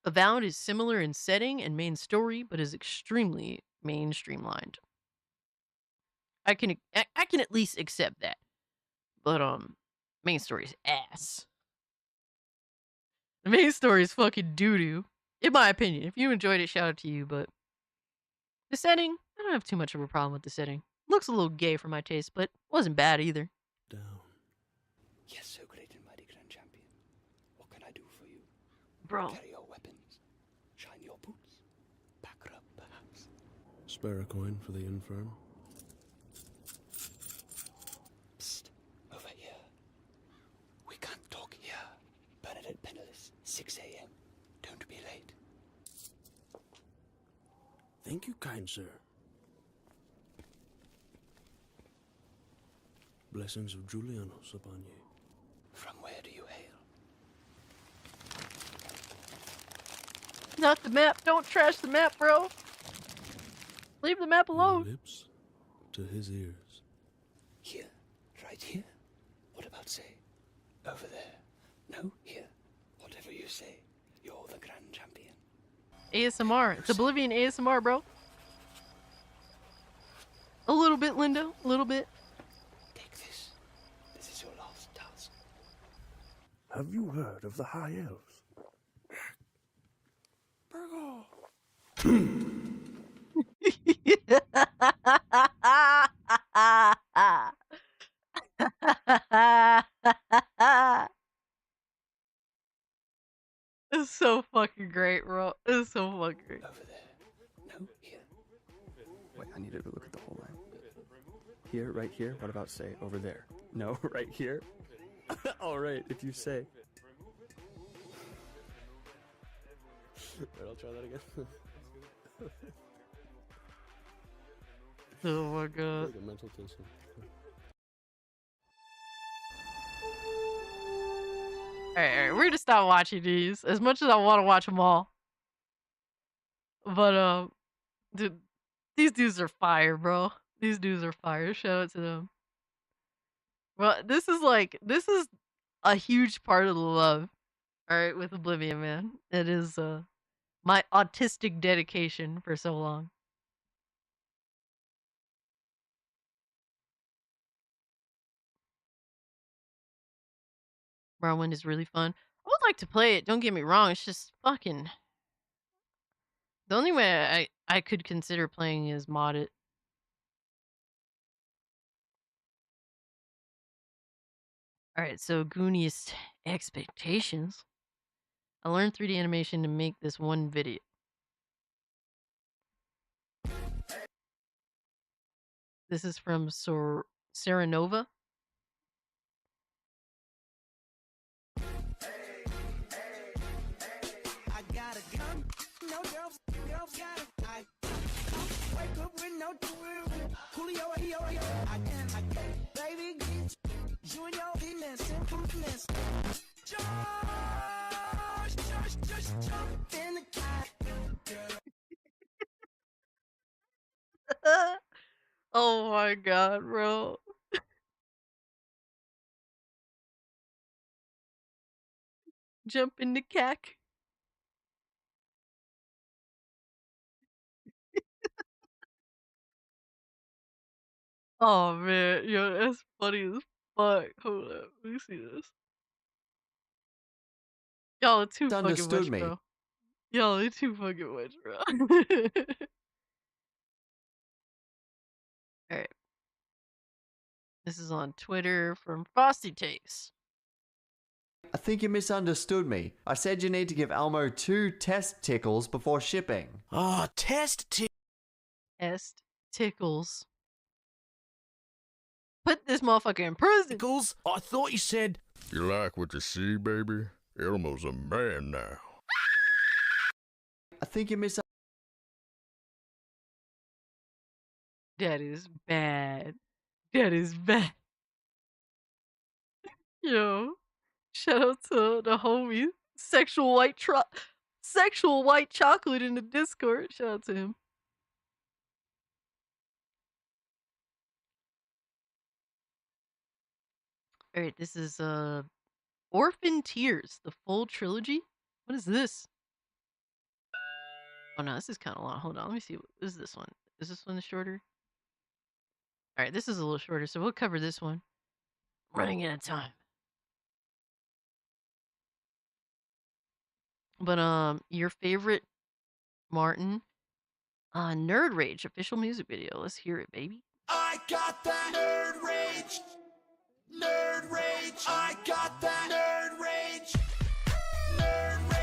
Avowed is similar in setting and main story, but is extremely mainstreamlined. I can at least accept that. But main story is ass. The main story is fucking doo-doo. In my opinion. If you enjoyed it, shout out to you, but the setting, I don't have too much of a problem with the setting. Looks a little gay for my taste, but wasn't bad either. Down. Yes, so great and mighty Grand Champion. What can I do for you? Bro. Carry your weapons. Shine your boots. Back her up, perhaps. Spare a coin for the infirm. Psst. Over here. We can't talk here. Bernadette Penniless, 6 a.m. Don't be late. Thank you, kind sir. Blessings of Julianos upon you. From where do you hail? Not the map. Don't trash the map, bro. Leave the map alone. Lips to his ears. Here. Right here. What about say? Over there. No, here. Whatever you say. You're the Grand Champion. ASMR. It's Oblivion ASMR, bro. A little bit, Linda. A little bit. Take this. This is your last task. Have you heard of the High Elves? It's so fucking great, bro. It's so fucking great. Over there. No, here. Wait, I need to look at the whole line. Here, right here. What about say over there? No, right here. All right, if you say. Right, I'll try that again. Oh my god. Like a mental tension. Alright, we're gonna stop watching these. As much as I want to watch them all. But, dude, these dudes are fire, bro. These dudes are fire. Shout out to them. Well, this is a huge part of the love. Alright, with Oblivion, man. It is, my autistic dedication for so long. Morrowind is really fun. I would like to play it, don't get me wrong, it's just fucking... The only way I could consider playing is mod it. Alright, so Gooniest expectations. I learned 3D animation to make this one video. This is from Serenova. I got a gun. No girls got it. I wake up with no Julio, I can, baby, you and your demons, simpleness. Just jump in the cat. Oh my god, bro. Jump in the cack. Oh man, yo, that's funny as fuck. Hold up, let me see this. Y'all are too fucking Understood much, me. bro. Y'all are too fucking much, bro. Alright. This is on Twitter from Frosty Takes. I think you misunderstood me. I said you need to give Elmo 2 test tickles before shipping. Oh, test tickles. Put this motherfucker in prison. Tickles? I thought you said. You like what you see, baby? Elmo's a man now. I think you That is bad. That is bad. Yo, shout out to the homie, sexual white chocolate in the Discord. Shout out to him. All right, this is Orphan Tears, the full trilogy. What is this? Oh no, this is kind of long. Hold on, let me see. What is this one? Is this one shorter? All right, this is a little shorter, so we'll cover this one. Running out of time. But your favorite Martin Nerd Rage official music video. Let's hear it, baby. I got that nerd rage. Nerd rage. I got that nerd rage. Nerd rage.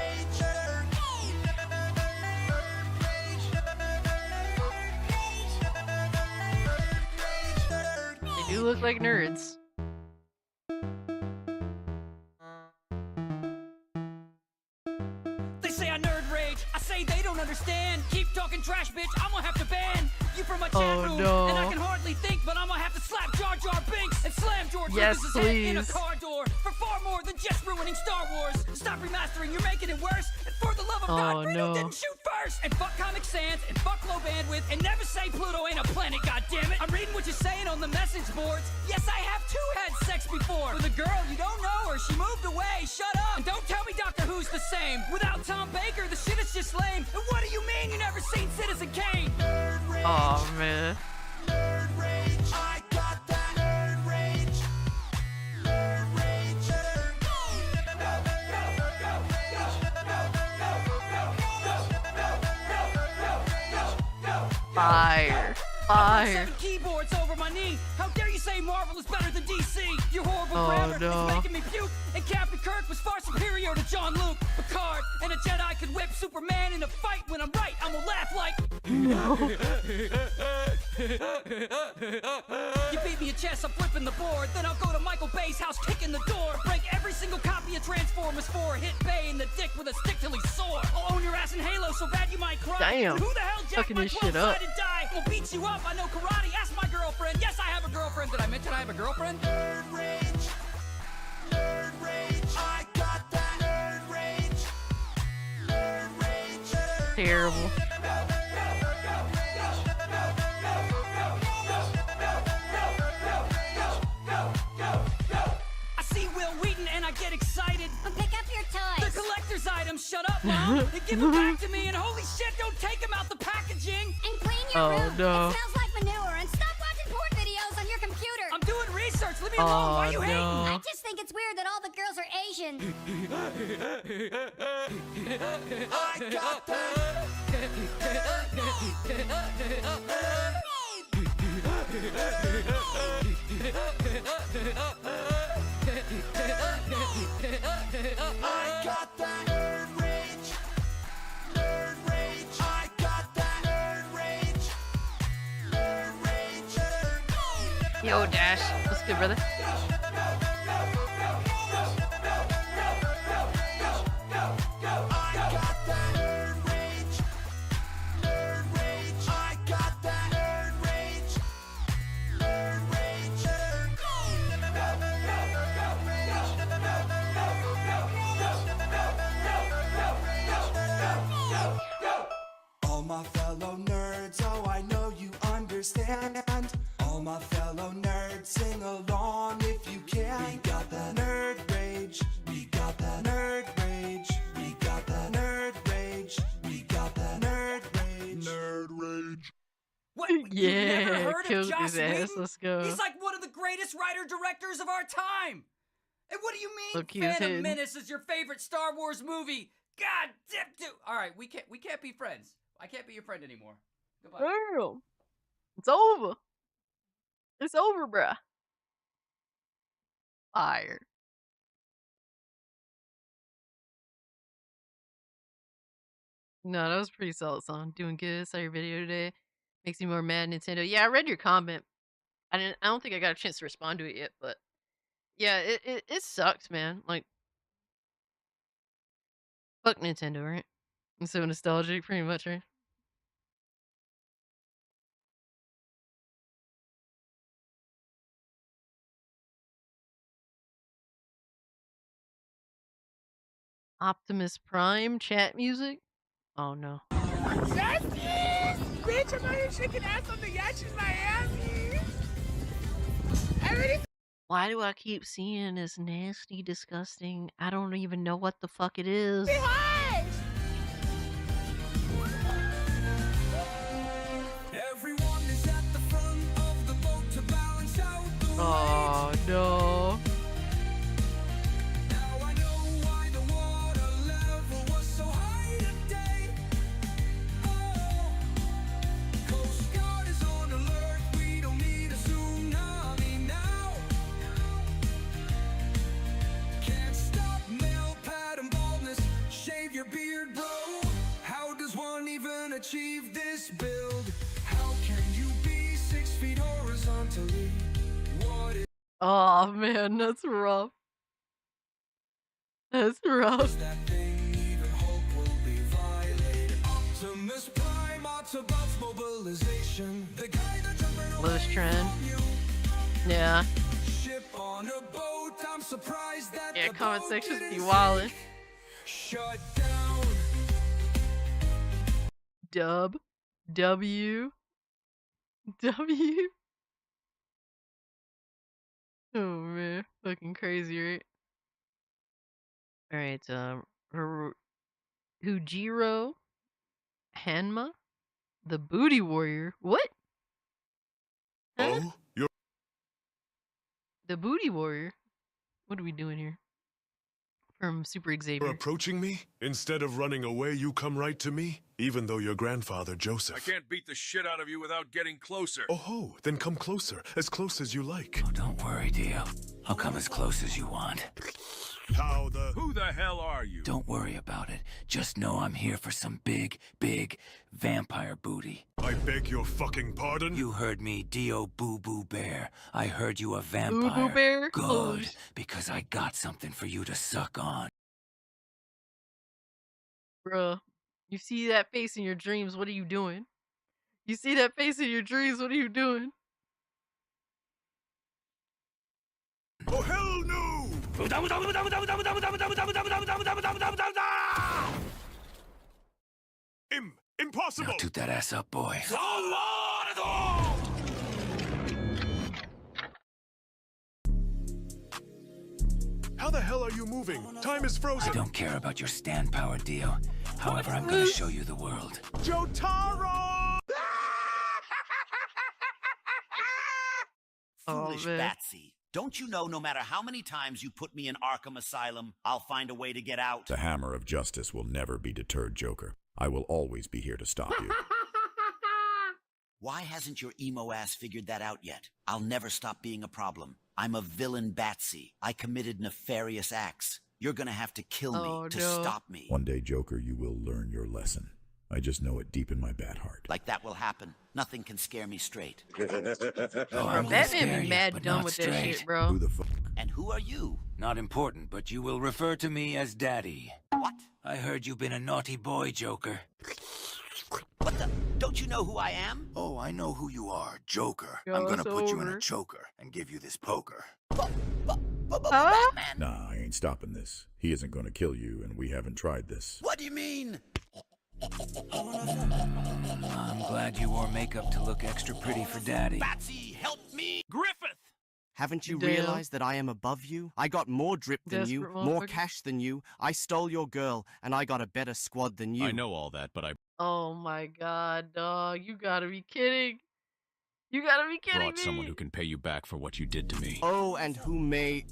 They do look like nerds. They say I nerd rage. I say they don't understand. Keep talking trash, bitch. I'm gonna have to ban you from my chat room. No. And I can hardly think, but I'm gonna have to slap Jar Jar Binks and slam George Lucas's head in a car door for far more than just ruining Star Wars. Stop remastering, you're making it worse. And for the love of God, Fredo didn't shoot first. And fuck Comic Sans and fuck low bandwidth. And never say Pluto ain't a planet, goddammit. I'm reading what you're saying on the message boards. Yes, I have too had sex before. With a girl, you don't know her. She moved away. Shut up. And don't tell me Doctor Who's the same. Without Tom Baker, the shit is just lame. And what do you mean you never seen Citizen Kane? Oh man. Nerd rage. I got that nerd rage. Nerd rage. Fire. Fire. 7 keyboards over my knee. How dare you say Marvel is better than DC? Your horrible Oh, grammar no. is making me puke. And Captain Kirk was far superior to John Luke. Picard and a Jedi could whip Superman in a fight. When I'm right, I'm gonna laugh like. No. You beat me in chess, I'm flipping the board. Then I'll go to Michael Bay's house, kicking the door. Break every single copy of Transformers 4. Hit Bay in the dick with a stick till he's sore. I'll own your ass in Halo so bad you might cry. Damn. And who the hell jacked Fucking my this shit up. 12-sided die? I'll beat you up, I know karate. Ask my girlfriend. Yes, I have a girlfriend. Did I mention I have a girlfriend? Nerd rage. Nerd rage. I got that nerd rage. Nerd rage. Terrible. I see Will Wheaton and I get excited. But pick up your toys. The collector's items. Shut up, Mom. And give them back to me. And holy shit, don't take them out the packaging. And clean your Oh, room. no. It smells like manure. And stop watching porn videos on your computer. I'm doing research. Leave me alone. Why are you hating? I just think it's weird that all the girls are Asian. I got that. I got that nerd rage. Nerd rage. I got that nerd rage. Nerd rage. Yo, Dash. What's good, brother? I got that nerd rage. Nerd rage. I got that nerd What? You've never Yeah, heard of killed Joss his ass. Whedon? Let's go. He's like one of the greatest writer-directors of our time. And what do you mean Look, he was Phantom hidden. Menace is your favorite Star Wars movie? God damn, dude. All right, we can't be friends. I can't be your friend anymore. Goodbye. Girl, it's over. It's over, bruh. Fire. No, that was a pretty solid song. Doing good. Saw your video today. Makes me more mad, Nintendo. Yeah, I read your comment. I don't think I got a chance to respond to it yet, but yeah, it sucks, man. Like, fuck Nintendo, right? I'm so nostalgic, pretty much, right? Optimus Prime chat music? Oh no. Justice! Bitch, I'm out here shaking ass on the yachts in Miami. Everything. Why do I keep seeing this nasty, disgusting? I don't even know what the fuck it is. Everyone is at the front of the boat to balance out the Oh no. Now I know why the water level was so high today. Oh, Coast Guard is on alert. We don't need a tsunami now. Can't stop male pattern baldness. Shave your beard, bro. How does one even achieve this build? How can you be 6 feet horizontally? What is Oh man, that's rough. That's rough. that thing even hope will be violated? Optimus Prime, Autobots mobilization. The guy that jumped Lewis trend. Yeah. ship on a boat. I'm surprised that Yeah, the comment boat sections didn't be wildin'. shut down. Dub. W. W. Oh man, fucking crazy, right? Alright, Hujiro Hanma? The Booty Warrior. What? Huh? Oh, you're The Booty Warrior? What are we doing here? From Super Xavier. approaching me? Instead of running away, you come right to me? Even though your grandfather, Joseph. I can't beat the shit out of you without getting closer. Oh ho, then come closer, as close as you like. Oh, don't worry, Dio. I'll come as close as you want. How the... Who the hell are you? Don't worry about it. Just know I'm here for some big, big vampire booty. I beg your fucking pardon? You heard me, Dio Boo Boo Bear. I heard you a vampire. Boo Boo Bear? Good, because I got something for you to suck on. Bruh, you see that face in your dreams, what are you doing? You see that face in your dreams, what are you doing? Oh hell no! Impossible! Now toot that ass up, boy. How the hell are you moving? Time is frozen! I don't care about your stand power, Dio. However, I'm gonna show you the world. Jotaro! Foolish man. Batsy. Don't you know no matter how many times you put me in Arkham Asylum, I'll find a way to get out? The hammer of justice will never be deterred, Joker. I will always be here to stop you. Why hasn't your emo ass figured that out yet? I'll never stop being a problem. I'm a villain Batsy. I committed nefarious acts. You're gonna have to kill me to stop me. One day, Joker, you will learn your lesson. I just know it deep in my bad heart. Like that will happen. Nothing can scare me straight. Oh, Bro, Batman be mad dumb with that shit, bro. Who the fuck? And who are you? Not important, but you will refer to me as Daddy. What? I heard you've been a naughty boy, Joker. What the? Don't you know who I am? Oh, I know who you are, Joker. Yo, I'm gonna it's put you in over. a choker and give you this poker. Huh? Nah, I ain't stopping this. He isn't gonna kill you, and we haven't tried this. What do you mean? I'm glad you wore makeup to look extra pretty for Daddy. Batsy, help me! Griffith! Haven't you Damn. realized that I am above you? I got more drip than you, Desperate more motherfucker. cash than you. I stole your girl, and I got a better squad than you. I know all that, but I... Oh my god, dog. You gotta be kidding. You gotta be kidding Brought me. someone who can pay you back for what you did to me. Oh, and who may...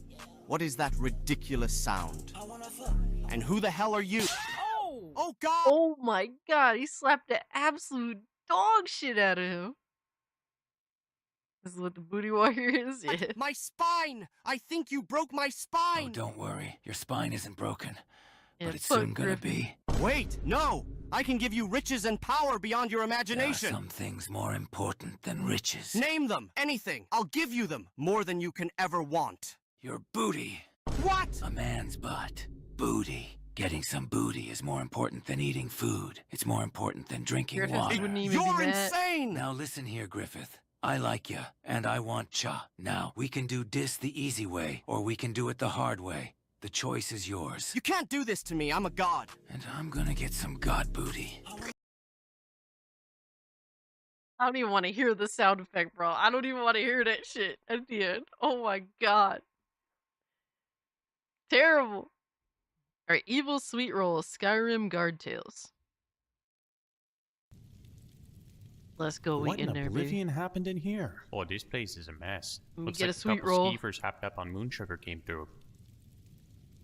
What is that ridiculous sound? And who the hell are you? Oh! Oh, God! Oh my God, he slapped the absolute dog shit out of him. This is what the booty warrior is? Yeah. My spine! I think you broke my spine! Oh, don't worry. Your spine isn't broken. Yeah, But it's soon gonna Griffin. be. Wait, no! I can give you riches and power beyond your There are imagination! some things more important than riches. Name them! Anything! I'll give you them! More than you can ever want! Your booty. What? A man's butt. Booty. Getting some booty is more important than eating food. It's more important than drinking Griffith water. wouldn't even You're be mad. insane! Now listen here, Griffith. I like ya, and I want cha. Now, we can do this the easy way, or we can do it the hard way. The choice is yours. You can't do this to me, I'm a god. And I'm gonna get some god booty. I don't even want to hear the sound effect, bro. I don't even want to hear that shit at the end. Oh my God. Terrible. Alright, Evil Sweet Roll, Skyrim Guard Tales. Let's go. What We in in there, Oblivion baby. happened in here? Oh, this place is a mess. We Looks get like a sweet couple roll. skeevers hopped up on Moonsugar came through.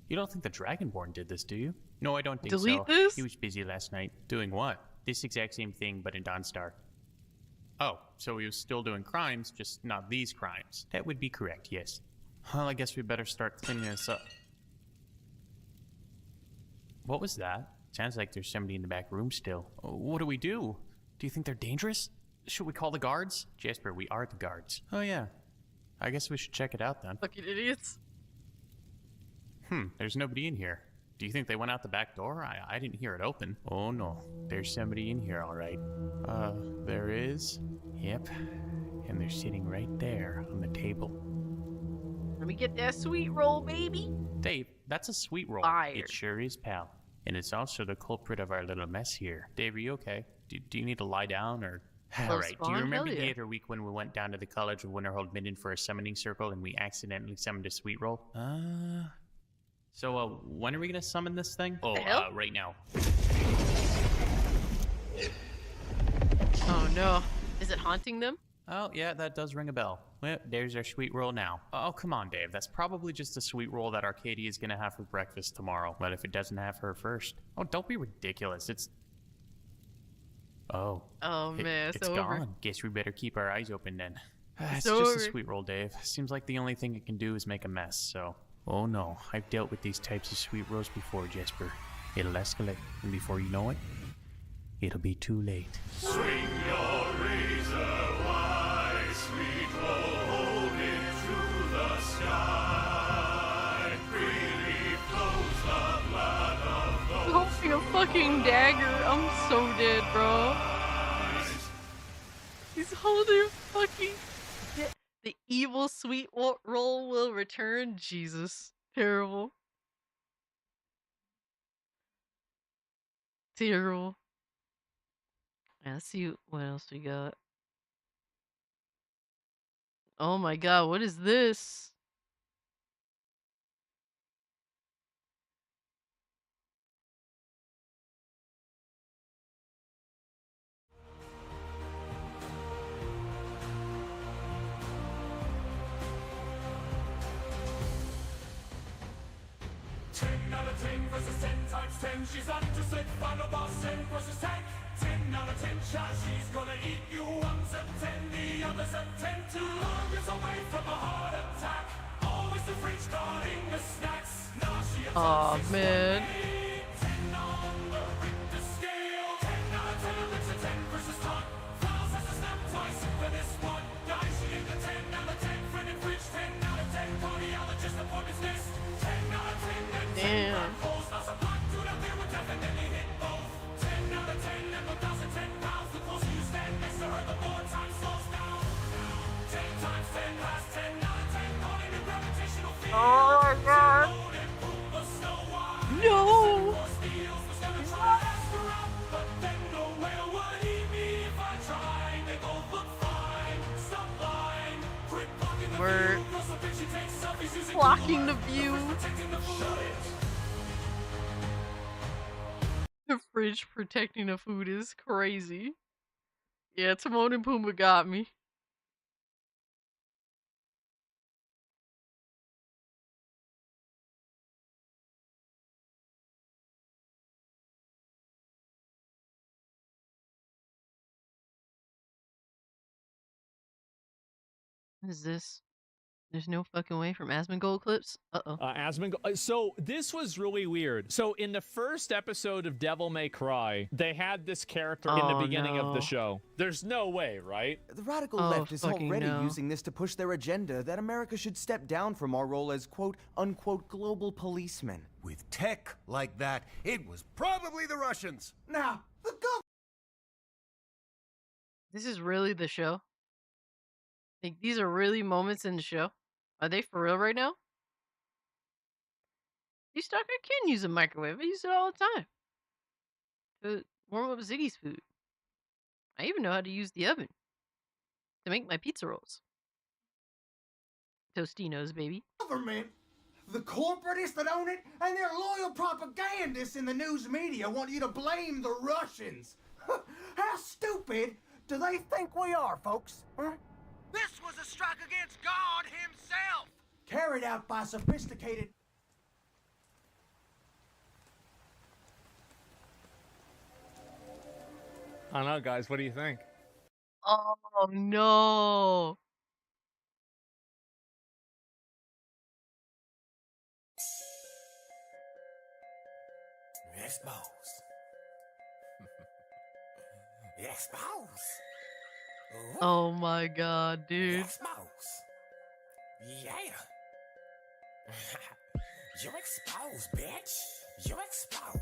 You don't think the Dragonborn did this, do you? No, I don't think Delete so. this? He was busy last night. Doing what? This exact same thing, but in Dawnstar. Oh, so he was still doing crimes, just not these crimes. That would be correct, yes. Well, I guess we better start cleaning this up. What was that? Sounds like there's somebody in the back room still. What do we do? Do you think they're dangerous? Should we call the guards? Jasper, we are the guards. Oh, yeah. I guess we should check it out then. Fucking idiots. There's nobody in here. Do you think they went out the back door? I didn't hear it open. Oh, no. There's somebody in here, all right. There is. Yep. And they're sitting right there on the table. Let me get that sweet roll, baby. Dave, that's a sweet roll. Fire. It sure is, pal. And it's also the culprit of our little mess here. Dave, are you okay? Do you need to lie down or... All right, do you remember the other week when we went down to the College of Winterhold Midden for a summoning circle and we accidentally summoned a sweet roll? So, when are we gonna summon this thing? Oh, right now. Oh no. Is it haunting them? Oh, yeah, that does ring a bell. Well, there's our sweet roll now. Oh, come on, Dave. That's probably just a sweet roll that Arcadia is gonna have for breakfast tomorrow. But if it doesn't have her first... Oh, don't be ridiculous. It's... Oh. Oh man, it's over. gone. Guess we better keep our eyes open then. It's over. just a sweet roll, Dave. Seems like the only thing it can do is make a mess, so... Oh no, I've dealt with these types of sweet rolls before, Jasper. It'll escalate, and before you know it, it'll be too late. Swing your razor wide, sweet roll, hold it to the sky. Freely flows the blood of those. Holding a fucking dagger. I'm so dead, bro. He's holding fucking... The evil sweet roll will return. Jesus. Terrible. Terrible. Yeah, let's see what else we got. Oh my god, what is this? Out of 10 versus 10 times 10. She's on to sit final boss 10 versus 10. 10 out of 10 shots. She's gonna eat you. One's a 10, the other's a 10. 2 longest away from a heart attack. Always the fridge guarding the snacks. Now she is oh man. 10 on the Richter scale. 10 out of 10 looks a 10 versus 10. Fouls has to snap twice for this one. Guys, she in the 10 out of 10. Friend and fridge 10 out of 10. Cardiologist report is this. 10 out of 10 and 10 damn. rifles. Now some black dude out there would definitely hit both. 10 out of 10 and 1,010 pounds. The closer you stand next to her, the more time slows down. 10 times 10 has 10 out of 10. Calling it gravitational field. Oh my god. No. But then nowhere would he be if I tried. They both look fine. Stop lying. Quit blocking the We're view. Plus a bitch, she takes selfies using blocking the view. The fridge protecting the food is crazy. Yeah, Timon and Pumbaa got me. What is this? There's no fucking way from Asmongold clips? Uh-oh. Asmongold. So this was really weird. So in the first episode of Devil May Cry, they had this character in the beginning of the show. There's no way, right? The radical left is already using this to push their agenda that America should step down from our role as quote-unquote global policemen. With tech like that, it was probably the Russians. Now, This is really the show? Like, these are really moments in the show? Are they for real right now? You stuck, I can use a microwave. I use it all the time. To warm up Ziggy's food. I even know how to use the oven. To make my pizza rolls. Tostinos, baby. Government, the corporatists that own it, and their loyal propagandists in the news media want you to blame the Russians. How stupid do they think we are, folks? Huh? This was a strike against God himself! Carried out by sophisticated... I don't know, guys. What do you think? Oh, no. Expose. Expose. Oh my god, dude. Expose. Yeah. You exposed, bitch. You exposed.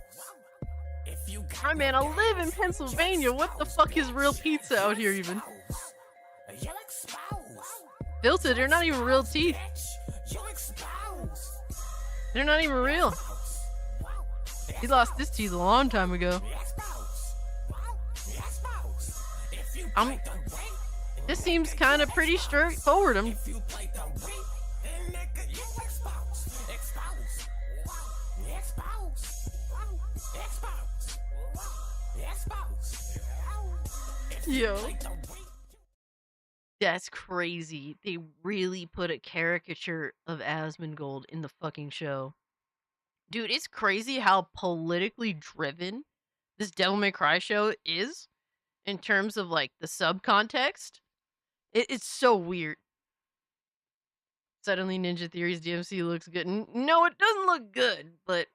If you got Hi, man, I live in Pennsylvania. What the fuck is real pizza out here even? You exposed. Filter, they're not even real teeth. You exposed. They're not even real. He lost his teeth a long time ago. This seems kind of pretty straightforward. Yo. That's crazy. They really put a caricature of Asmongold in the fucking show. Dude, it's crazy how politically driven this Devil May Cry show is in terms of, like, the subcontext. It's so weird. Suddenly Ninja Theory's DMC looks good. No, it doesn't look good, but...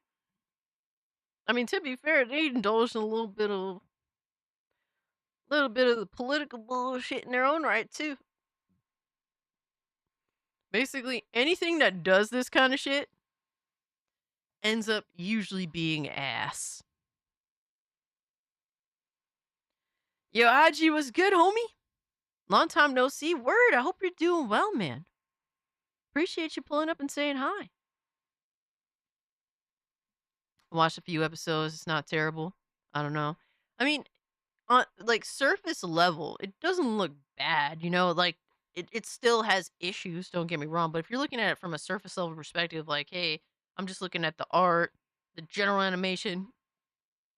I mean, to be fair, they indulged in a little bit of the political bullshit in their own right, too. Basically, anything that does this kind of shit ends up usually being ass. Yo, IG was good, homie. Long time no see. Word, I hope you're doing well, man. Appreciate you pulling up and saying hi. Watched a few episodes. It's not terrible. I don't know. I mean, on like surface level, it doesn't look bad. You know, like it still has issues. Don't get me wrong. But if you're looking at it from a surface level perspective, like, hey, I'm just looking at the art, the general animation,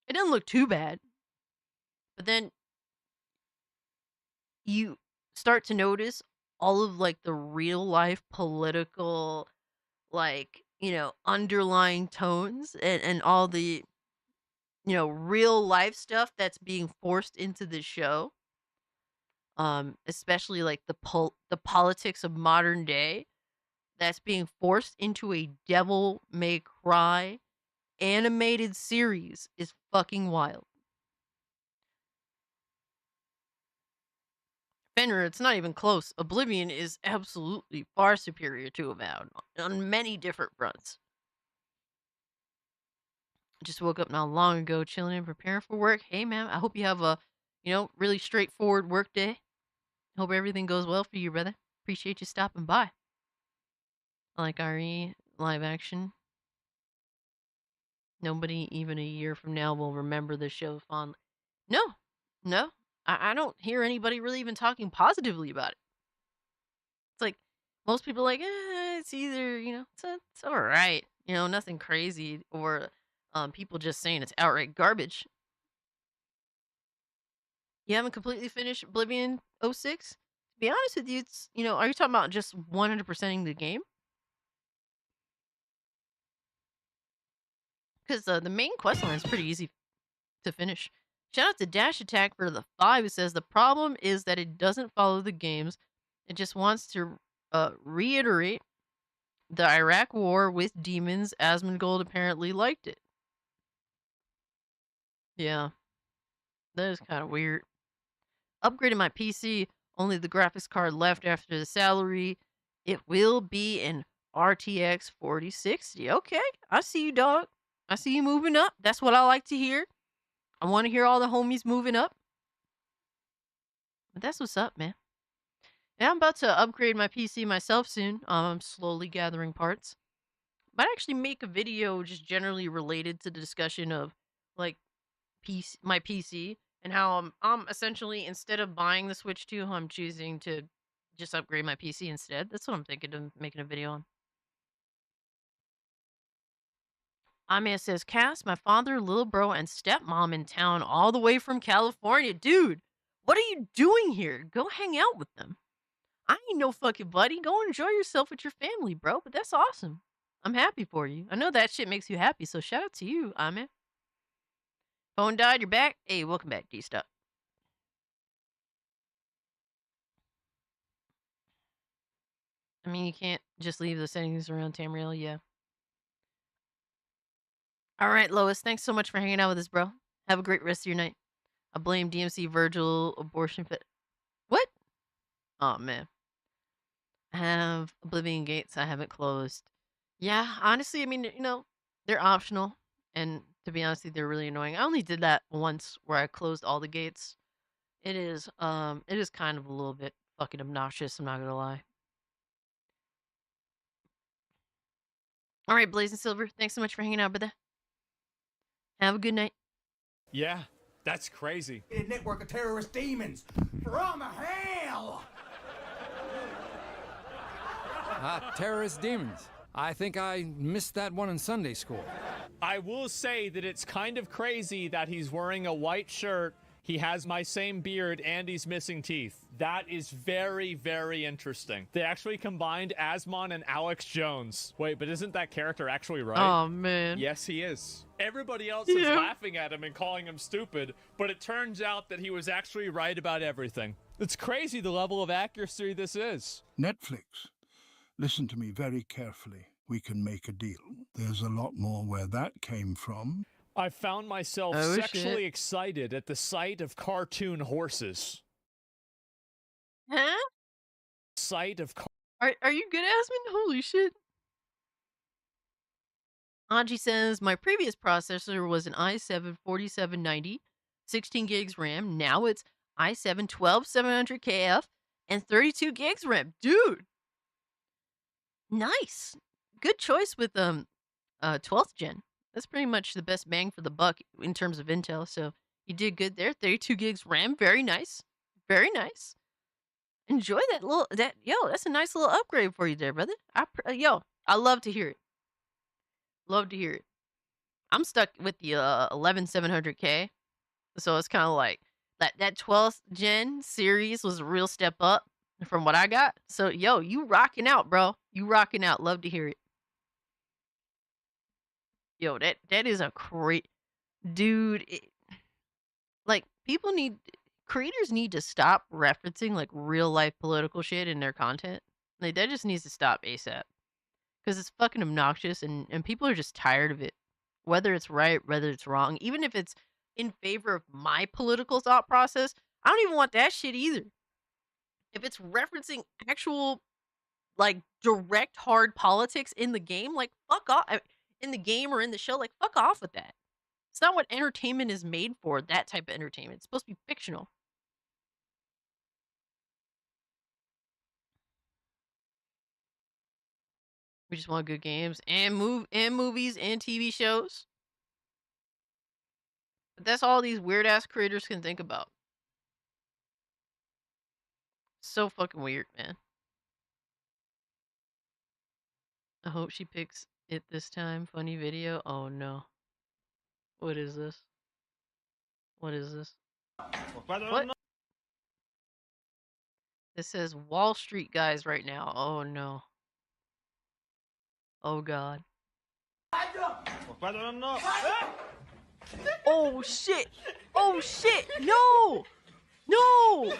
it doesn't look too bad. But then you start to notice all of like the real life political, like, you know, underlying tones and all the, you know, real life stuff that's being forced into the show. Especially like the politics of modern day that's being forced into a Devil May Cry animated series is fucking wild. Fenrir, it's not even close. Oblivion is absolutely far superior to Avowed on many different fronts. Just woke up not long ago, chilling and preparing for work. Hey, man, I hope you have a, you know, really straightforward work day. Hope everything goes well for you, brother. Appreciate you stopping by. I like RE live action. Nobody even a year from now will remember the show fondly. No. I don't hear anybody really even talking positively about it. It's like, most people are like, it's either, you know, it's alright. You know, nothing crazy. Or people just saying it's outright garbage. You haven't completely finished Oblivion 06? To be honest with you, it's, you know, are you talking about just 100%ing the game? Because the main questline is pretty easy to finish. Shout out to Dash Attack for the 5. It says the problem is that it doesn't follow the games It just wants to reiterate the Iraq War with demons. Asmongold apparently liked it. Yeah, that is kind of weird. Upgraded my PC. Only the graphics card left after the salary. It will be an RTX 4060. Okay, I see you, dog. I see you moving up. That's what I like to hear. I want to hear all the homies moving up. But that's what's up, man. Yeah, I'm about to upgrade my PC myself soon. I'm slowly gathering parts. Might actually make a video just generally related to the discussion of like my PC and how I'm essentially, instead of buying the Switch 2, I'm choosing to just upgrade my PC instead. That's what I'm thinking of making a video on. Amia says, Cass, my father, little bro, and stepmom in town all the way from California. Dude, what are you doing here? Go hang out with them. I ain't no fucking buddy. Go enjoy yourself with your family, bro. But that's awesome. I'm happy for you. I know that shit makes you happy, so shout out to you, Amia. Phone died, you're back? Hey, welcome back, D-Stop. I mean, you can't just leave the settings around Tamriel, yeah. Alright, Lois, thanks so much for hanging out with us, bro. Have a great rest of your night. I blame DMC Virgil abortion fit. What? Oh, man. I have Oblivion gates I haven't closed. Yeah, honestly, I mean, you know, they're optional. And to be honest, they're really annoying. I only did that once where I closed all the gates. It is kind of a little bit fucking obnoxious, I'm not gonna lie. Alright, Blazing Silver, thanks so much for hanging out, brother. Have a good night. Yeah, that's crazy. A network of terrorist demons from hell! Terrorist demons. I think I missed that one in Sunday school. I will say that it's kind of crazy that he's wearing a white shirt, he has my same beard, and he's missing teeth. That is very, very interesting. They actually combined Asmon and Alex Jones. Wait, but isn't that character actually right? Oh, man. Yes, he is. Everybody else is laughing at him and calling him stupid, but it turns out that he was actually right about everything. It's crazy the level of accuracy this is. Netflix. Listen to me very carefully. We can make a deal. There's a lot more where that came from. I found myself sexually excited at the sight of cartoon horses. Huh? Sight of Are you good, Asmon? Holy shit. Anji says, my previous processor was an i7 4790, 16 gigs RAM. Now it's i7 12700KF and 32 gigs RAM. Dude! Nice. Good choice with 12th gen. That's pretty much the best bang for the buck in terms of Intel. So you did good there. 32 gigs RAM. Very nice. Very nice. Enjoy that yo, that's a nice little upgrade for you there, brother. I love to hear it. Love to hear it. I'm stuck with the 11700K. So it's kind of like that 12th gen series was a real step up from what I got. So, yo, you rocking out, bro. You rocking out. Love to hear it. Yo, that is a great... Dude, like, creators need to stop referencing, like, real-life political shit in their content. Like, that just needs to stop ASAP. Because it's fucking obnoxious, and people are just tired of it. Whether it's right, whether it's wrong. Even if it's in favor of my political thought process, I don't even want that shit either. If it's referencing actual, like, direct hard politics in the game, like, fuck off. In the game or in the show, like, fuck off with that. It's not what entertainment is made for, that type of entertainment. It's supposed to be fictional. We just want good games and movies and TV shows. But that's all these weird-ass creators can think about. So fucking weird, man. I hope she picks it this time. Funny video. Oh no. What is this? What is this? What? This says Wall Street guys right now. Oh no. Oh god. Oh shit. Oh shit. No. No.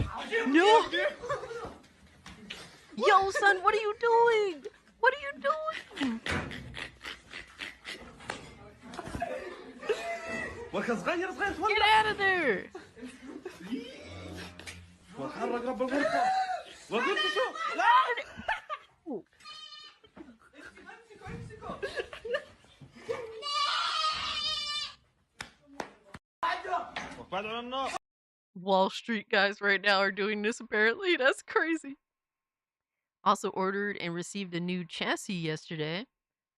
No. Yo, son, what are you doing? What are you doing? Get out of there! Wall Street guys right now are doing this apparently. That's crazy. Also ordered and received a new chassis yesterday.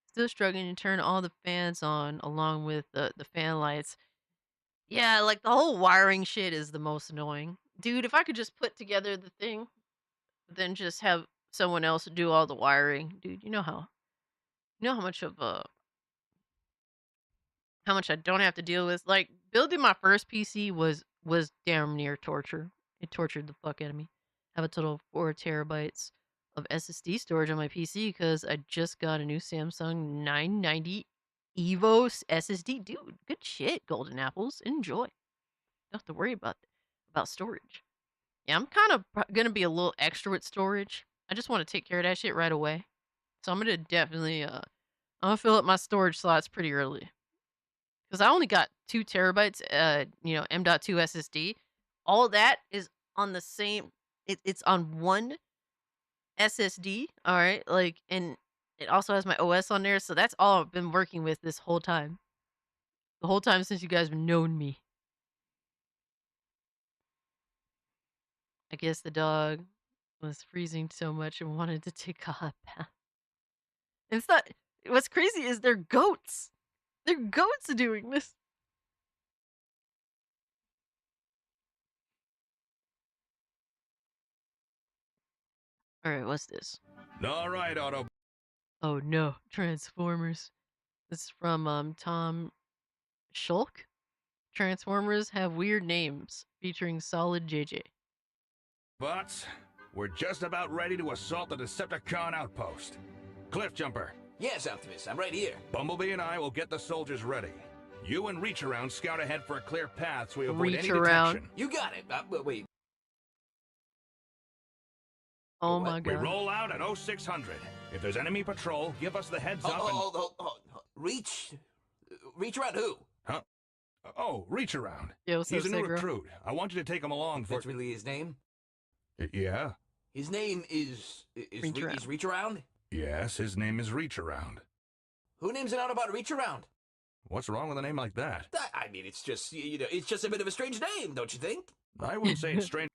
Still struggling to turn all the fans on along with the fan lights. Yeah, like the whole wiring shit is the most annoying. Dude, if I could just put together the thing, then just have someone else do all the wiring. Dude, you know how much of how much I don't have to deal with. Like building my first PC was damn near torture. It tortured the fuck out of me. I have a total of 4 terabytes of SSD storage on my PC because I just got a new Samsung 990 EVO SSD. Dude, good shit, Golden Apples. Enjoy. Don't have to worry about storage. Yeah, I'm kind of gonna be a little extra with storage. I just want to take care of that shit right away. So I'm gonna definitely I'm gonna fill up my storage slots pretty early. Because I only got 2 terabytes, M.2 SSD. All that is on the same. It's on one SSD. All right, and it also has my OS on there. So that's all I've been working with this whole time. The whole time since you guys have known me. I guess the dog was freezing so much and wanted to take a hot bath. It's not. What's crazy is they're goats. They're goats doing this. Alright, what's this? All right, Auto. Oh no, Transformers. This is from Tom Shulk. Transformers have weird names, featuring Solid JJ. But we're just about ready to assault the Decepticon outpost. Cliff Jumper. Yes, Optimus, I'm right here. Bumblebee and I will get the soldiers ready. You and Reach Around scout ahead for a clear path so we avoid any detection. You got it. Wait. Oh my god. We roll out at 0600. If there's enemy patrol, give us the heads up and... Reach Around who? Huh? Oh, Reach Around. Yo, he's a new recruit. I want you to take him along for... That's really his name? Yeah. His name is Reach Around? Yes, his name is Reach Around. Who names it out about Reach Around? What's wrong with a name like that? I mean, it's just, it's just a bit of a strange name, don't you think? I wouldn't say it's strange.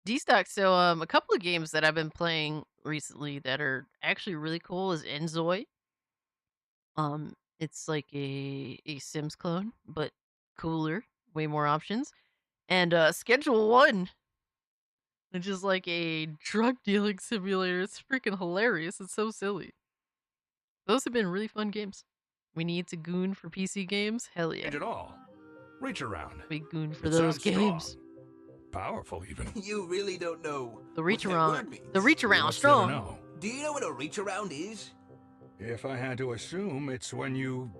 D-Stock, so a couple of games that I've been playing recently that are actually really cool is Enzoy. It's like a Sims clone, but cooler, way more options. And Schedule 1, which is like a drug dealing simulator. It's freaking hilarious. It's so silly. Those have been really fun games. We need to goon for PC games? Hell yeah. At all. Reach Around. We goon for those games. Strong. Powerful, even. You really don't know the Reach what Around. That word means. The Reach Around strong. Do you know what a Reach Around is? If I had to assume, it's when you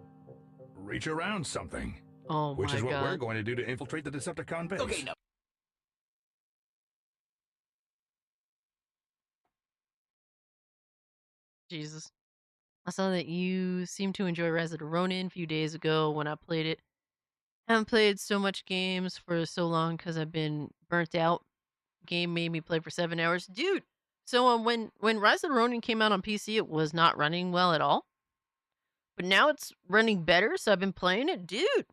reach around something. Oh which my is what God. we're going to do to infiltrate the Decepticon base. Okay, no. Jesus. I saw that you seemed to enjoy Resident Ronin a few days ago when I played it. Haven't played so much games for so long because I've been burnt out. Game made me play for 7 hours. Dude, so when Rise of the Ronin came out on PC, it was not running well at all. But now it's running better, so I've been playing it. Dude,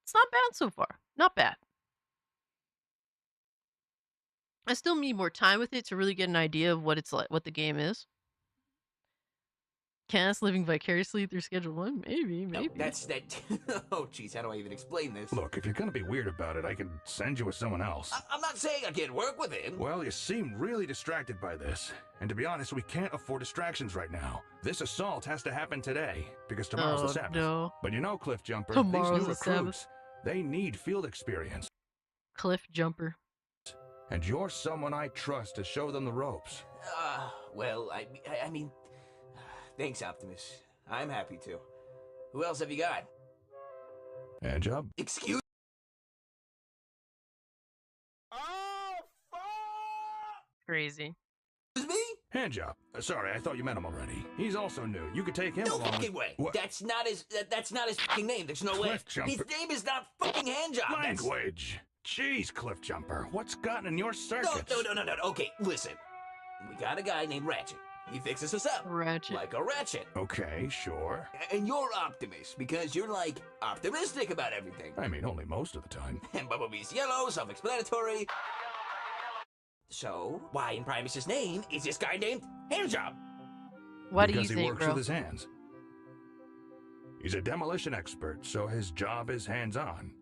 it's not bad so far. Not bad. I still need more time with it to really get an idea of what it's like, what the game is. Cass living vicariously through Schedule 1? Maybe. No, that's that. Oh, jeez, how do I even explain this? Look, if you're going to be weird about it, I can send you with someone else. I'm not saying I can't work with him. Well, you seem really distracted by this. And to be honest, we can't afford distractions right now. This assault has to happen today, because tomorrow's the Sabbath. No. But you know, Cliff Jumper, Tomorrow's these new the recruits, Sabbath. they need field experience. Cliff Jumper. And you're someone I trust to show them the ropes. Well, I mean, thanks, Optimus. I'm happy to. Who else have you got? And job. Excuse Crazy. me? Handjob. Sorry, I thought you met him already. He's also new. You could take him No along. fucking way. What? That's not his fucking name. There's no way. Cliff Jumper. His name is not fucking Handjob. Language. Jeez, Cliff Jumper. What's gotten in your circuits? No. Okay, listen. We got a guy named Ratchet. He fixes us up. Ratchet. Like a ratchet. Okay, sure. And you're Optimus, because you're, like, optimistic about everything. I mean, only most of the time. And Bumblebee's yellow, self-explanatory. So, why in Primus's name is this guy named Handjob? What do you Because he think, works bro? with his hands. He's a demolition expert, so his job is hands-on.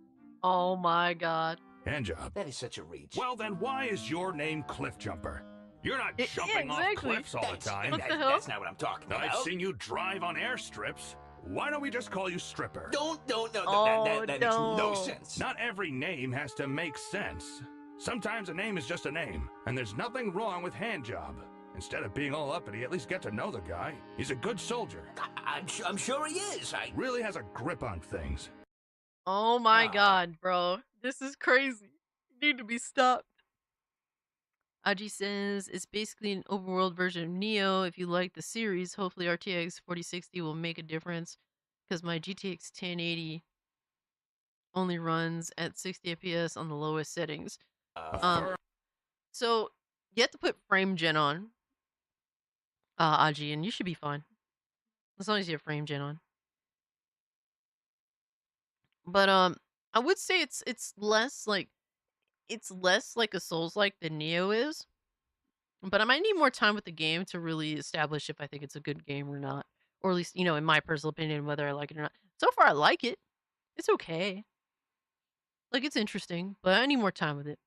Oh my god. Handjob. That is such a reach. Well, then why is your name Cliff Jumper? You're not jumping off cliffs all the time. What the hell? That's not what I'm talking about. I've seen you drive on airstrips. Why don't we just call you Stripper? No, Oh, that makes no sense. Not every name has to make sense. Sometimes a name is just a name, and there's nothing wrong with Handjob. Instead of being all uppity, at least get to know the guy. He's a good soldier. I'm sure he is. Really has a grip on things. Oh my god, bro. This is crazy. You need to be stopped. Aji says it's basically an overworld version of Neo. If you like the series, hopefully RTX 4060 will make a difference because my GTX 1080 only runs at 60 FPS on the lowest settings. So you have to put frame gen on, Aji, and you should be fine as long as you have frame gen on. But I would say it's less like a Souls-like than Neo is. But I might need more time with the game to really establish if I think it's a good game or not. Or at least, in my personal opinion, whether I like it or not. So far, I like it. It's okay. Like, it's interesting, but I need more time with it.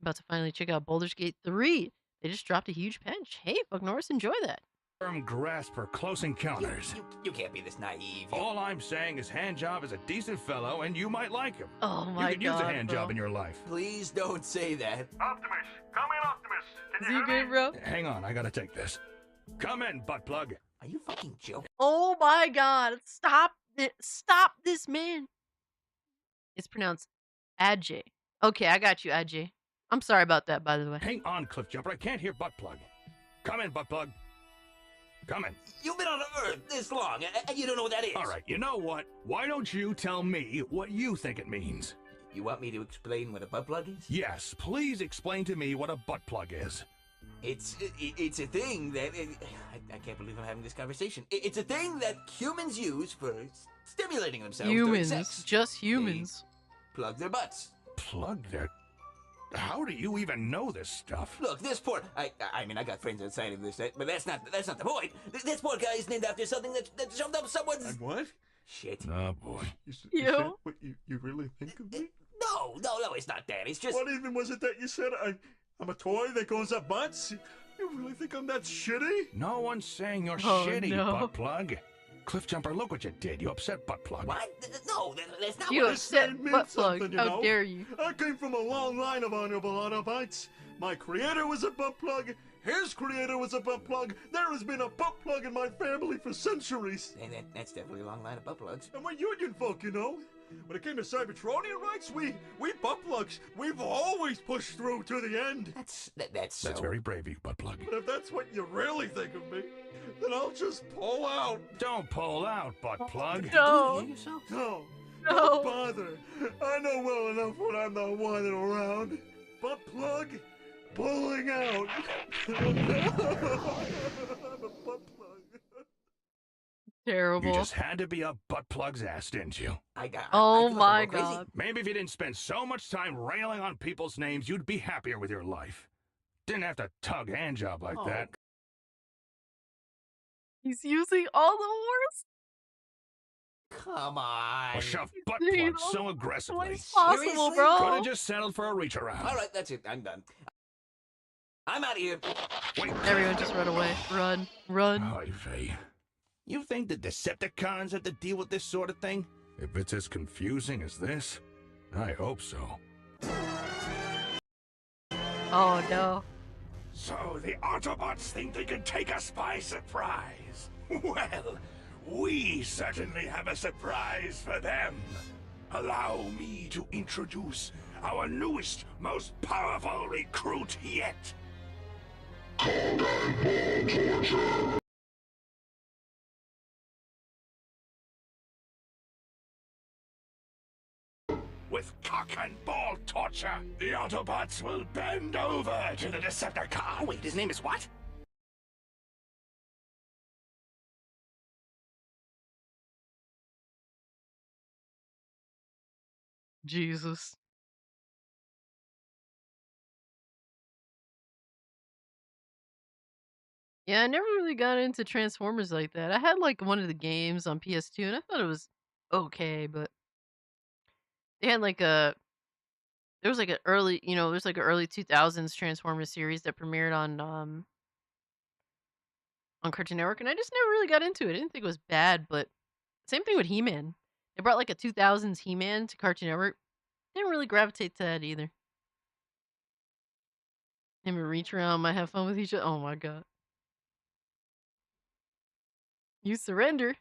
About to finally check out Baldur's Gate 3. They just dropped a huge patch. Hey, Fuck Norris, enjoy that. Firm grasp for close encounters. You can't be this naive. All I'm saying is Handjob is a decent fellow, and you might like him. Oh my You could use a God, handjob bro. in your life. Please don't say that. Optimus, come in, Optimus. Is he good, bro? Hang on, I gotta take this. Come in, butt plug. Are you fucking joking? Oh my god. Stop it. Stop this, man. It's pronounced Ajay. Okay, I got you, Ajay. I'm sorry about that, by the way. Hang on, Cliff Jumper. I can't hear butt plug. Come in, butt plug. Come in. You've been on Earth this long, and you don't know what that is. All right, you know what? Why don't you tell me what you think it means? You want me to explain what a butt plug is? Yes, please explain to me what a butt plug is. It's a thing that... I can't believe I'm having this conversation. It's a thing that humans use for stimulating themselves during Humans. sex. Just humans. They plug their butts. Plug their... How do you even know this stuff? Look, this poor... I mean, I got friends outside of this, but that's not the point. This poor guy is named after something that shoved up someone's... And what? Shit. Oh, boy. Is You? that what you really think of me? No, it's not that. It's just... What even was it that you said? I'm a toy that goes up butts? You really think I'm that shitty? No one's saying you're Oh, shitty, no. butt plug. Cliff Jumper, look what you did. You upset butt plug. What? No, that's not You what... upset It means butt plug. something, you How know? dare you? I came from a long line of honorable Autobots. My creator was a butt plug. His creator was a butt plug. There has been a butt plug in my family for centuries. And that's definitely a long line of butt plugs. And we're union folk, you know. When it came to Cybertronian rights, we butt plugs, we've always pushed through to the end. That's so... That's very brave of you, butt plug. But if that's what you really think of me, then I'll just pull out. Don't pull out, butt plug. No. No. No. Don't bother. I know well enough when I'm not wanted around. Butt plug, pulling out. I'm a butt plug. Terrible. You just had to be a butt plug's ass, didn't you? Oh my god. Maybe if you didn't spend so much time railing on people's names, you'd be happier with your life. Didn't have to tug handjob like that. He's using all the worst. Come on. Or shove butt Dude, plugs so aggressively. It's possible, bro. Could have just settled for a reach around. All right, that's it. I'm done. I'm out of here. Wait. Everyone just run away. Run. Run. Oy vey. You think the Decepticons have to deal with this sort of thing? If it's as confusing as this, I hope so. Oh no. So the Autobots think they can take us by surprise. Well, we certainly have a surprise for them. Allow me to introduce our newest, most powerful recruit yet. With cock and ball torture, the Autobots will bend over to the Decepticon. Wait, his name is what? Jesus. Yeah, I never really got into Transformers like that. I had like one of the games on PS2 and I thought it was okay, but they had like there was like an early, there's like an early 2000s Transformers series that premiered on Cartoon Network and I just never really got into it. I didn't think it was bad, but same thing with He-Man. They brought like a 2000s He-Man to Cartoon Network. Didn't really gravitate to that either. Him and reach around might have fun with each other. Oh my god. You surrender.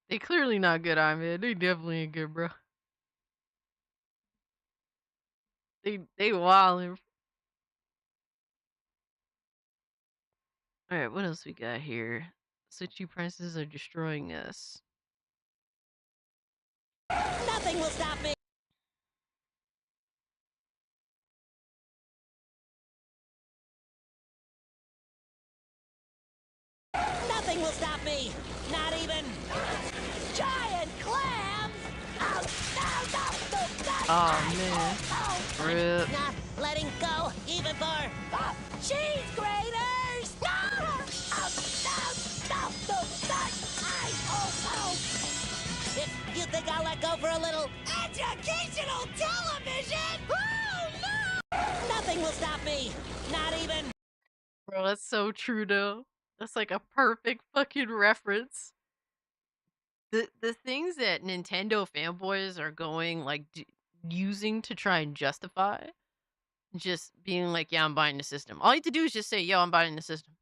They clearly not good, man. They definitely ain't good, bro. They wildin'. Alright, what else we got here? Switchy prices are destroying us. Nothing will stop me. Nothing will stop me. Not even giant clams. Oh man. Rip. Not letting go even for cheese graters. If you think I'll let go for a little educational television, oh no! Nothing will stop me. Not even. Bro, that's so true though. That's like a perfect fucking reference. The things that Nintendo fanboys are going like using to try and justify just being like, yeah, I'm buying the system. All you have to do is just say, yo, I'm buying the system.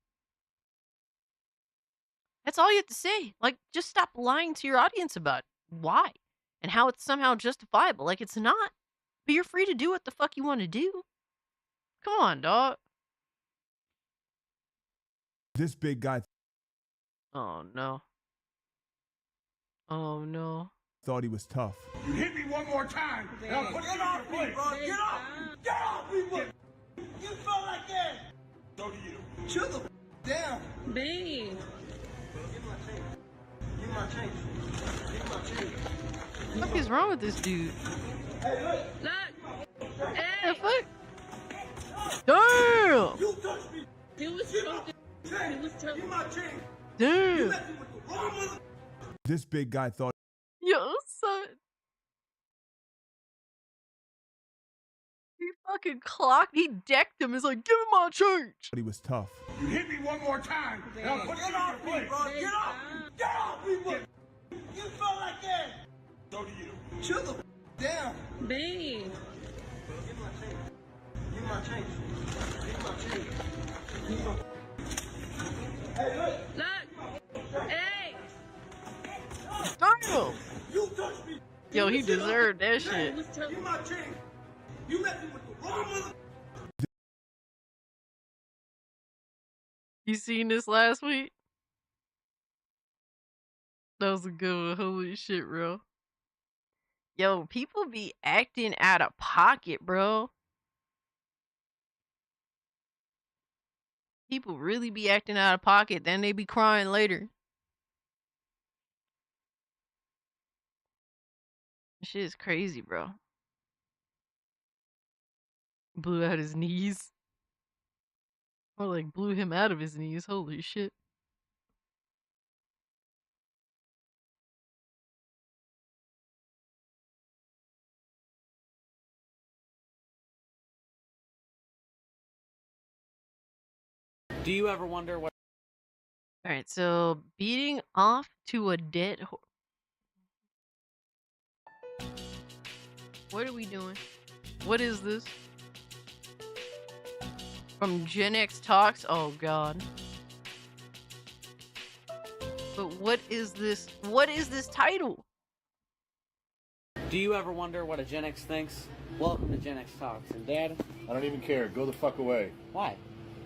That's all you have to say. Like, just stop lying to your audience about why and how it's somehow justifiable. Like, it's not. But you're free to do what the fuck you want to do. Come on, dog. This big guy Oh, no. Oh, no. thought he was tough. You hit me one more time, and I'll put you in your place. Get off! Get off, people! You felt like that! So do you. Chill the down. Babe. Give my change. Give my change. What the fuck is wrong with this dude? Hey, look! Look! Hey! The fuck? Damn! You touched me! He was choking. He was choking. Give my change. Damn! You left me with the wrong mother. This big guy thought Yo, son. He fucking clocked. He decked him. He's like, give him my change. he was tough. You hit me one more time, and I'll put you in your place. Get off! Get off, people! You felt like that! So do you. Chill the down. Babe. Give my change. Give my change. Give my change. Give my... Hey, look! Look! Hey! Damn! You touched me! Yo, he deserved that shit. Give my change. You left me with the wrong mother... You seen this last week? That was a good one. Holy shit, bro. Yo, people be acting out of pocket, bro. People really be acting out of pocket, then they be crying later. Shit is crazy, bro. Blew out his knees. Or like blew him out of his knees. Holy shit. Do you ever wonder what? Alright, so beating off to a dead horse. What are we doing? What is this? From Gen X Talks? Oh god. But what is this? What is this title? Do you ever wonder what a Gen X thinks? Welcome to Gen X Talks. And Dad? I don't even care. Go the fuck away. Why?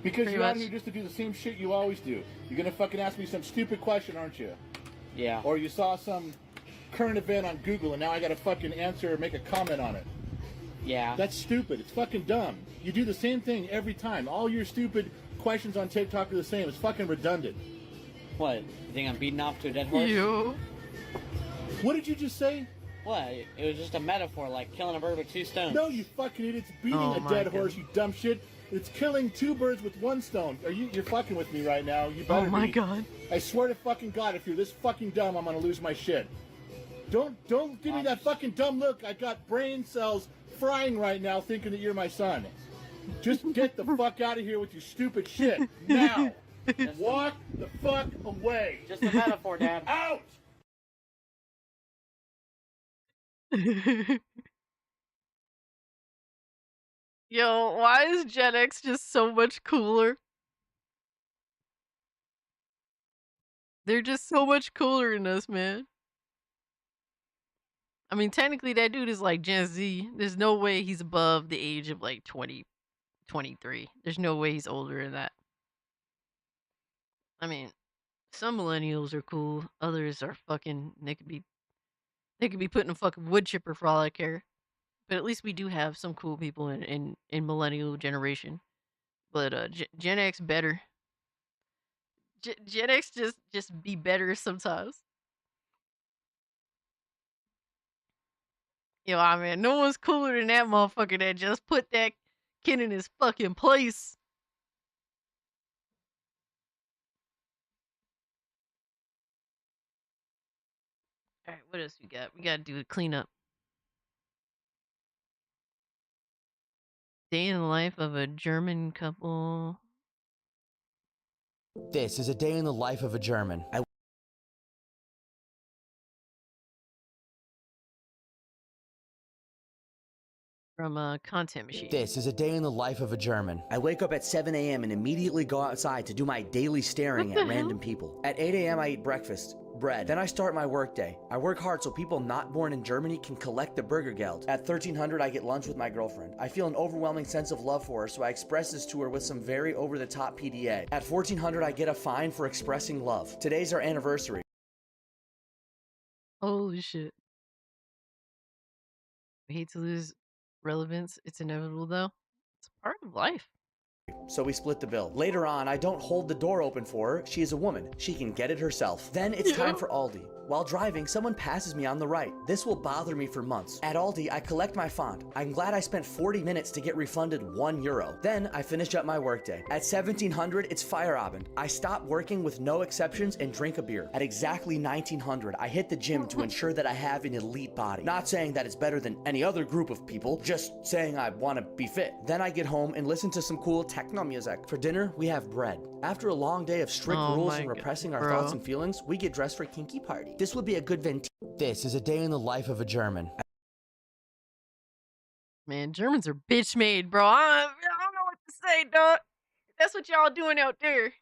Because Pretty you're out much. here just to do the same shit you always do. You're gonna fucking ask me some stupid question, aren't you? Yeah. Or you saw some current event on Google and now I gotta fucking answer or make a comment on it. Yeah. That's stupid. It's fucking dumb. You do the same thing every time. All your stupid questions on TikTok are the same. It's fucking redundant. What? You think I'm beating off to a dead horse? You. What did you just say? What? It was just a metaphor, like killing a bird with 2 stones. No, you fucking idiot. It's beating Oh a my dead God. horse, you dumb shit. It's killing 2 birds with 1 stone. You're fucking with me right now. You better Oh my be. God. I swear to fucking God, if you're this fucking dumb, I'm gonna lose my shit. Don't give me that fucking dumb look. I got brain cells frying right now thinking that you're my son. Just get the fuck out of here with your stupid shit. Now. Walk the fuck away. Just a metaphor, Dad. Out! Yo, why is Gen X just so much cooler? They're just so much cooler than us, man. I mean, technically, that dude is like Gen Z. There's no way he's above the age of like 20, 23. There's no way he's older than that. I mean, some millennials are cool. Others are fucking. They could be putting a fucking wood chipper for all I care. But at least we do have some cool people in millennial generation. But Gen X better. Gen X just be better sometimes. Yo, I mean, no one's cooler than that motherfucker that just put that kid in his fucking place. Alright, what else we got? We gotta do a cleanup. Day in the life of a German couple. This is a day in the life of a German. From a content machine. This is a day in the life of a German. I wake up at 7 a.m. and immediately go outside to do my daily staring What at the random people. At 8 a.m. I eat breakfast. Bread. Then I start my workday. I work hard so people not born in Germany can collect the Burger Geld. At 1300 I get lunch with my girlfriend. I feel an overwhelming sense of love for her, so I express this to her with some very over-the-top PDA. At 1400 I get a fine for expressing love. Today's our anniversary. Holy shit. I hate to lose relevance. It's inevitable though. It's part of life. So we split the bill. Later on, I don't hold the door open for her. She is a woman. She can get it herself. Then it's time for Aldi. While driving, someone passes me on the right. This will bother me for months. At Aldi, I collect my font. I'm glad I spent 40 minutes to get refunded €1. Then I finish up my workday. At 1700, it's Feierabend. I stop working with no exceptions and drink a beer. At exactly 1900, I hit the gym to ensure that I have an elite body. Not saying that it's better than any other group of people, just saying I want to be fit. Then I get home and listen to some cool techno music. For dinner, we have bread. After a long day of strict rules and repressing our thoughts and feelings, we get dressed for a kinky party. This would be a good This is a day in the life of a German. Man, Germans are bitch made, bro. I don't know what to say, dog. That's what y'all doing out there.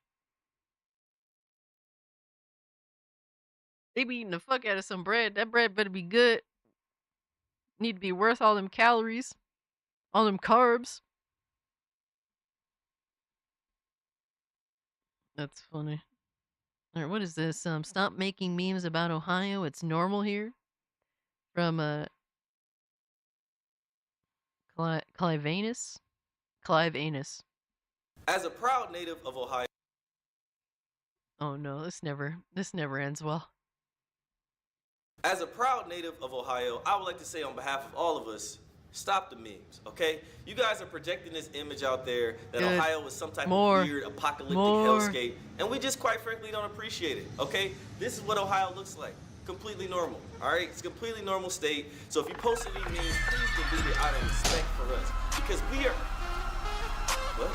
They be eating the fuck out of some bread. That bread better be good. Need to be worth all them calories. All them carbs. That's funny. Alright, what is this? Stop making memes about Ohio. It's normal here. From Clive Anus. As a proud native of Ohio. Oh no, this never ends well. As a proud native of Ohio, I would like to say on behalf of all of us, stop the memes, okay? You guys are projecting this image out there that Good. Ohio is some type More. of weird apocalyptic More. hellscape, and we just quite frankly don't appreciate it, okay? This is what Ohio looks like. Completely normal, all right? It's a completely normal state. So if you posted any memes, please delete it out of respect for us, because we are. What?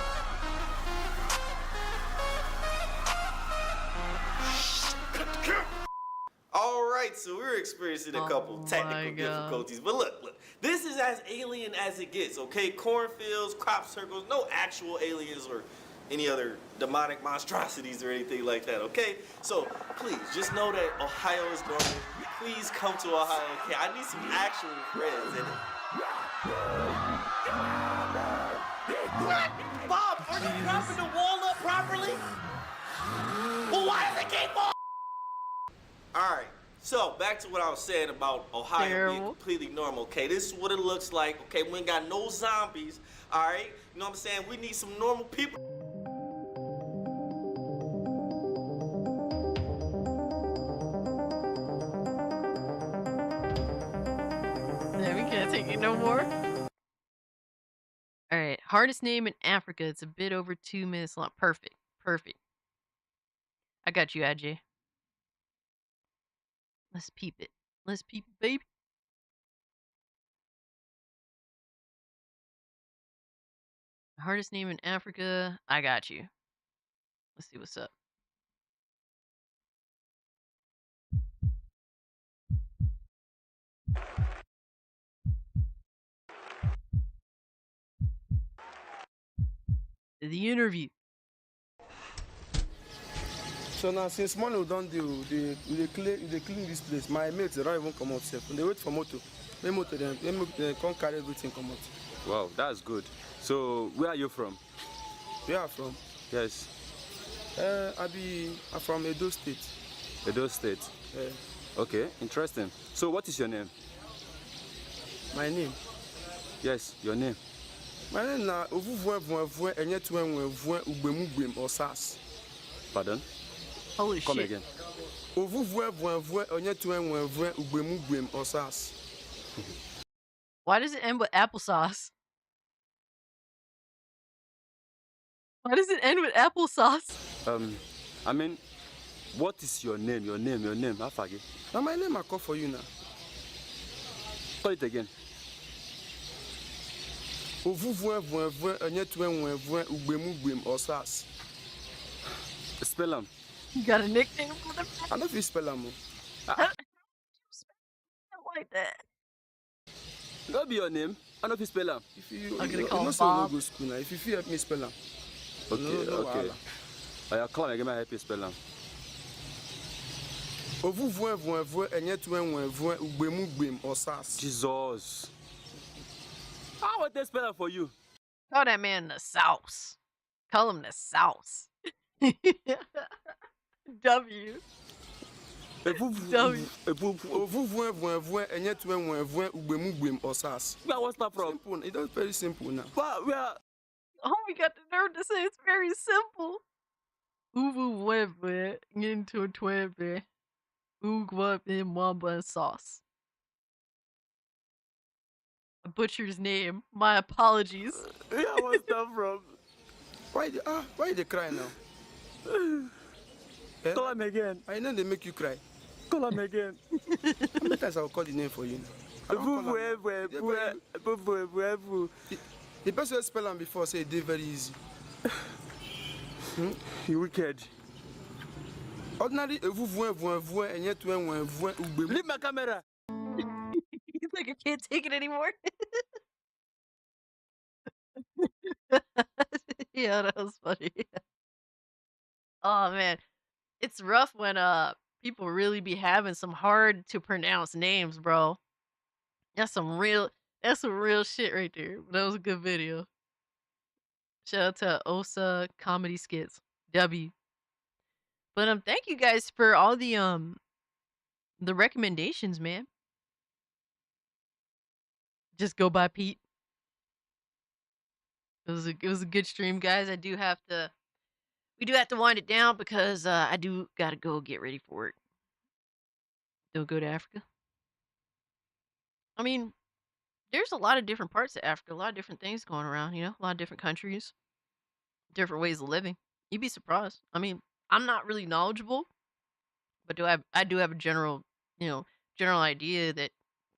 All right, so we're experiencing a couple technical difficulties, but look, this is as alien as it gets, okay? Cornfields, crop circles, no actual aliens or any other demonic monstrosities or anything like that, okay? So please, just know that Ohio is normal. please come to Ohio, okay? I need some actual friends. And what? Bob, are you propping the wall up properly? Well, why does it keep on? All right. So, back to what I was saying about Ohio being completely normal, okay? This is what it looks like, okay? We ain't got no zombies, all right? You know what I'm saying? We need some normal people. Yeah, we can't take it no more. Alright, hardest name in Africa. It's a bit over 2 minutes long. Perfect. Perfect. I got you, Ajay. Let's peep it. Let's peep it, baby. Hardest name in Africa. I got you. Let's see what's up. The interview. So now, since morning we don't do, they clean this place. My mates they don't even come out safe. They wait for motor. They motor them. They can't carry everything come out. Wow, that's good. So where are you from? Where are you from? Yes. I'm from Edo State. Edo State. Okay, interesting. So what is your name? My name? Yes, your name. My name na Ovuvwe Ugbemubem Osas. Pardon? Holy Come shit. again. Ugbemubem Osas. Why does it end with applesauce? Why does it end with applesauce? I mean, what is your name? Your name. Afagi. Now my name I call for you now. Call it again. Ugbemubem Osas. Spell them. You got a nickname for them? I don't know if you spell them. Not like that. That'll be your name. I don't know if you spell them. If you, I'm gonna you call know, Bob. go school now. If you help me spell them. Okay, No okay. wahala. I come again. I help you spell them. Ugbemubem Osas. Jesus. How would they spell that for you? Call that man the sauce. Call him the sauce. W. Ugbemubem Osas. Where was that from? Simple. It is very simple now. Where? Oh, we got the nerve to say it's very simple. Uvu webe into twebe. Ugwa mwamba sauce. A butcher's name. My apologies. Yeah, what's that from? Why they cry now? Call him again. I know they make you cry. Call him again. How many times I will call the name for you now? The person who spell them before say they very easy. You wicked. Ordinary Leave my camera. He's like, I can't take it anymore. Yeah, that was funny. Oh man, it's rough when people really be having some hard to pronounce names, bro. That's some real shit right there. That was a good video. Shout out to Osa Comedy Skits. W. But thank you guys for all the recommendations, man. Just go by Pete. It was a good stream, guys. We do have to wind it down because I do gotta go get ready for work. Don't go to Africa. I mean, there's a lot of different parts of Africa, a lot of different things going around, a lot of different countries, different ways of living. You'd be surprised. I mean, I'm not really knowledgeable, but I do have a general idea that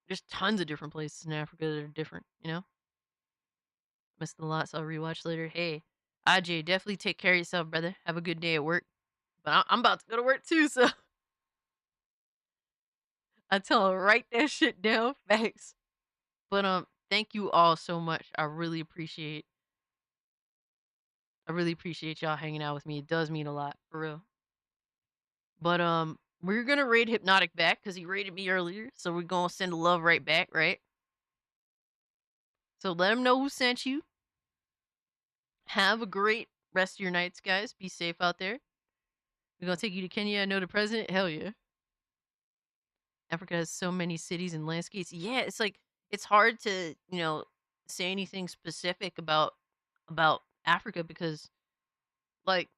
there's tons of different places in Africa that are different, Missed a lot, so I'll rewatch later. Hey, Ajay, definitely take care of yourself, brother. Have a good day at work. But I'm about to go to work too, so I tell him write that shit down, facts. But thank you all so much. I really appreciate y'all hanging out with me. It does mean a lot, for real. But We're gonna raid Hypnotic back because he raided me earlier, so we're gonna send love right back, right? So let him know who sent you. Have a great rest of your nights, guys. Be safe out there. We're gonna take you to Kenya. I know the president. Hell yeah. Africa has so many cities and landscapes. Yeah, it's like it's hard to, say anything specific about Africa because like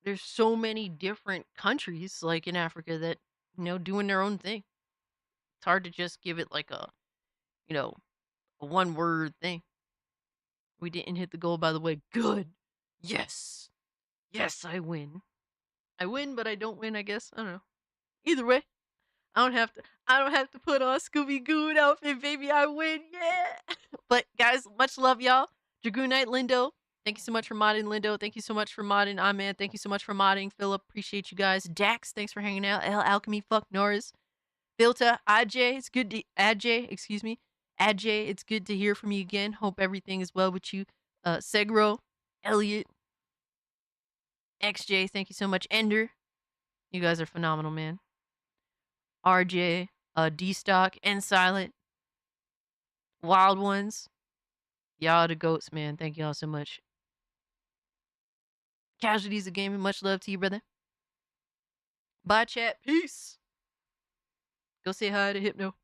there's so many different countries like in Africa that, doing their own thing. It's hard to just give it like you know, a one word thing. We didn't hit the goal, by the way. Good. Yes. Yes, I win. I win, but I don't win, I guess. I don't know. Either way, I don't have to put on Scooby Goo outfit, baby. I win. Yeah. But guys, much love, y'all. Dragoon Knight Lindo. Thank you so much for modding, Lindo. Thank you so much for modding, Aman. Thank you so much for modding, Philip. Appreciate you guys. Dax, thanks for hanging out. L Alchemy, fuck Norris. Filta, Ajay, it's good to Ajay, excuse me. Ajay, it's good to hear from you again. Hope everything is well with you. Segro, Elliot, XJ, thank you so much. Ender, you guys are phenomenal, man. RJ, D-Stock, and Silent, Wild Ones. Y'all are the goats, man. Thank y'all so much. Casualties of Gaming, much love to you, brother. Bye, chat. Peace. Go say hi to Hypno.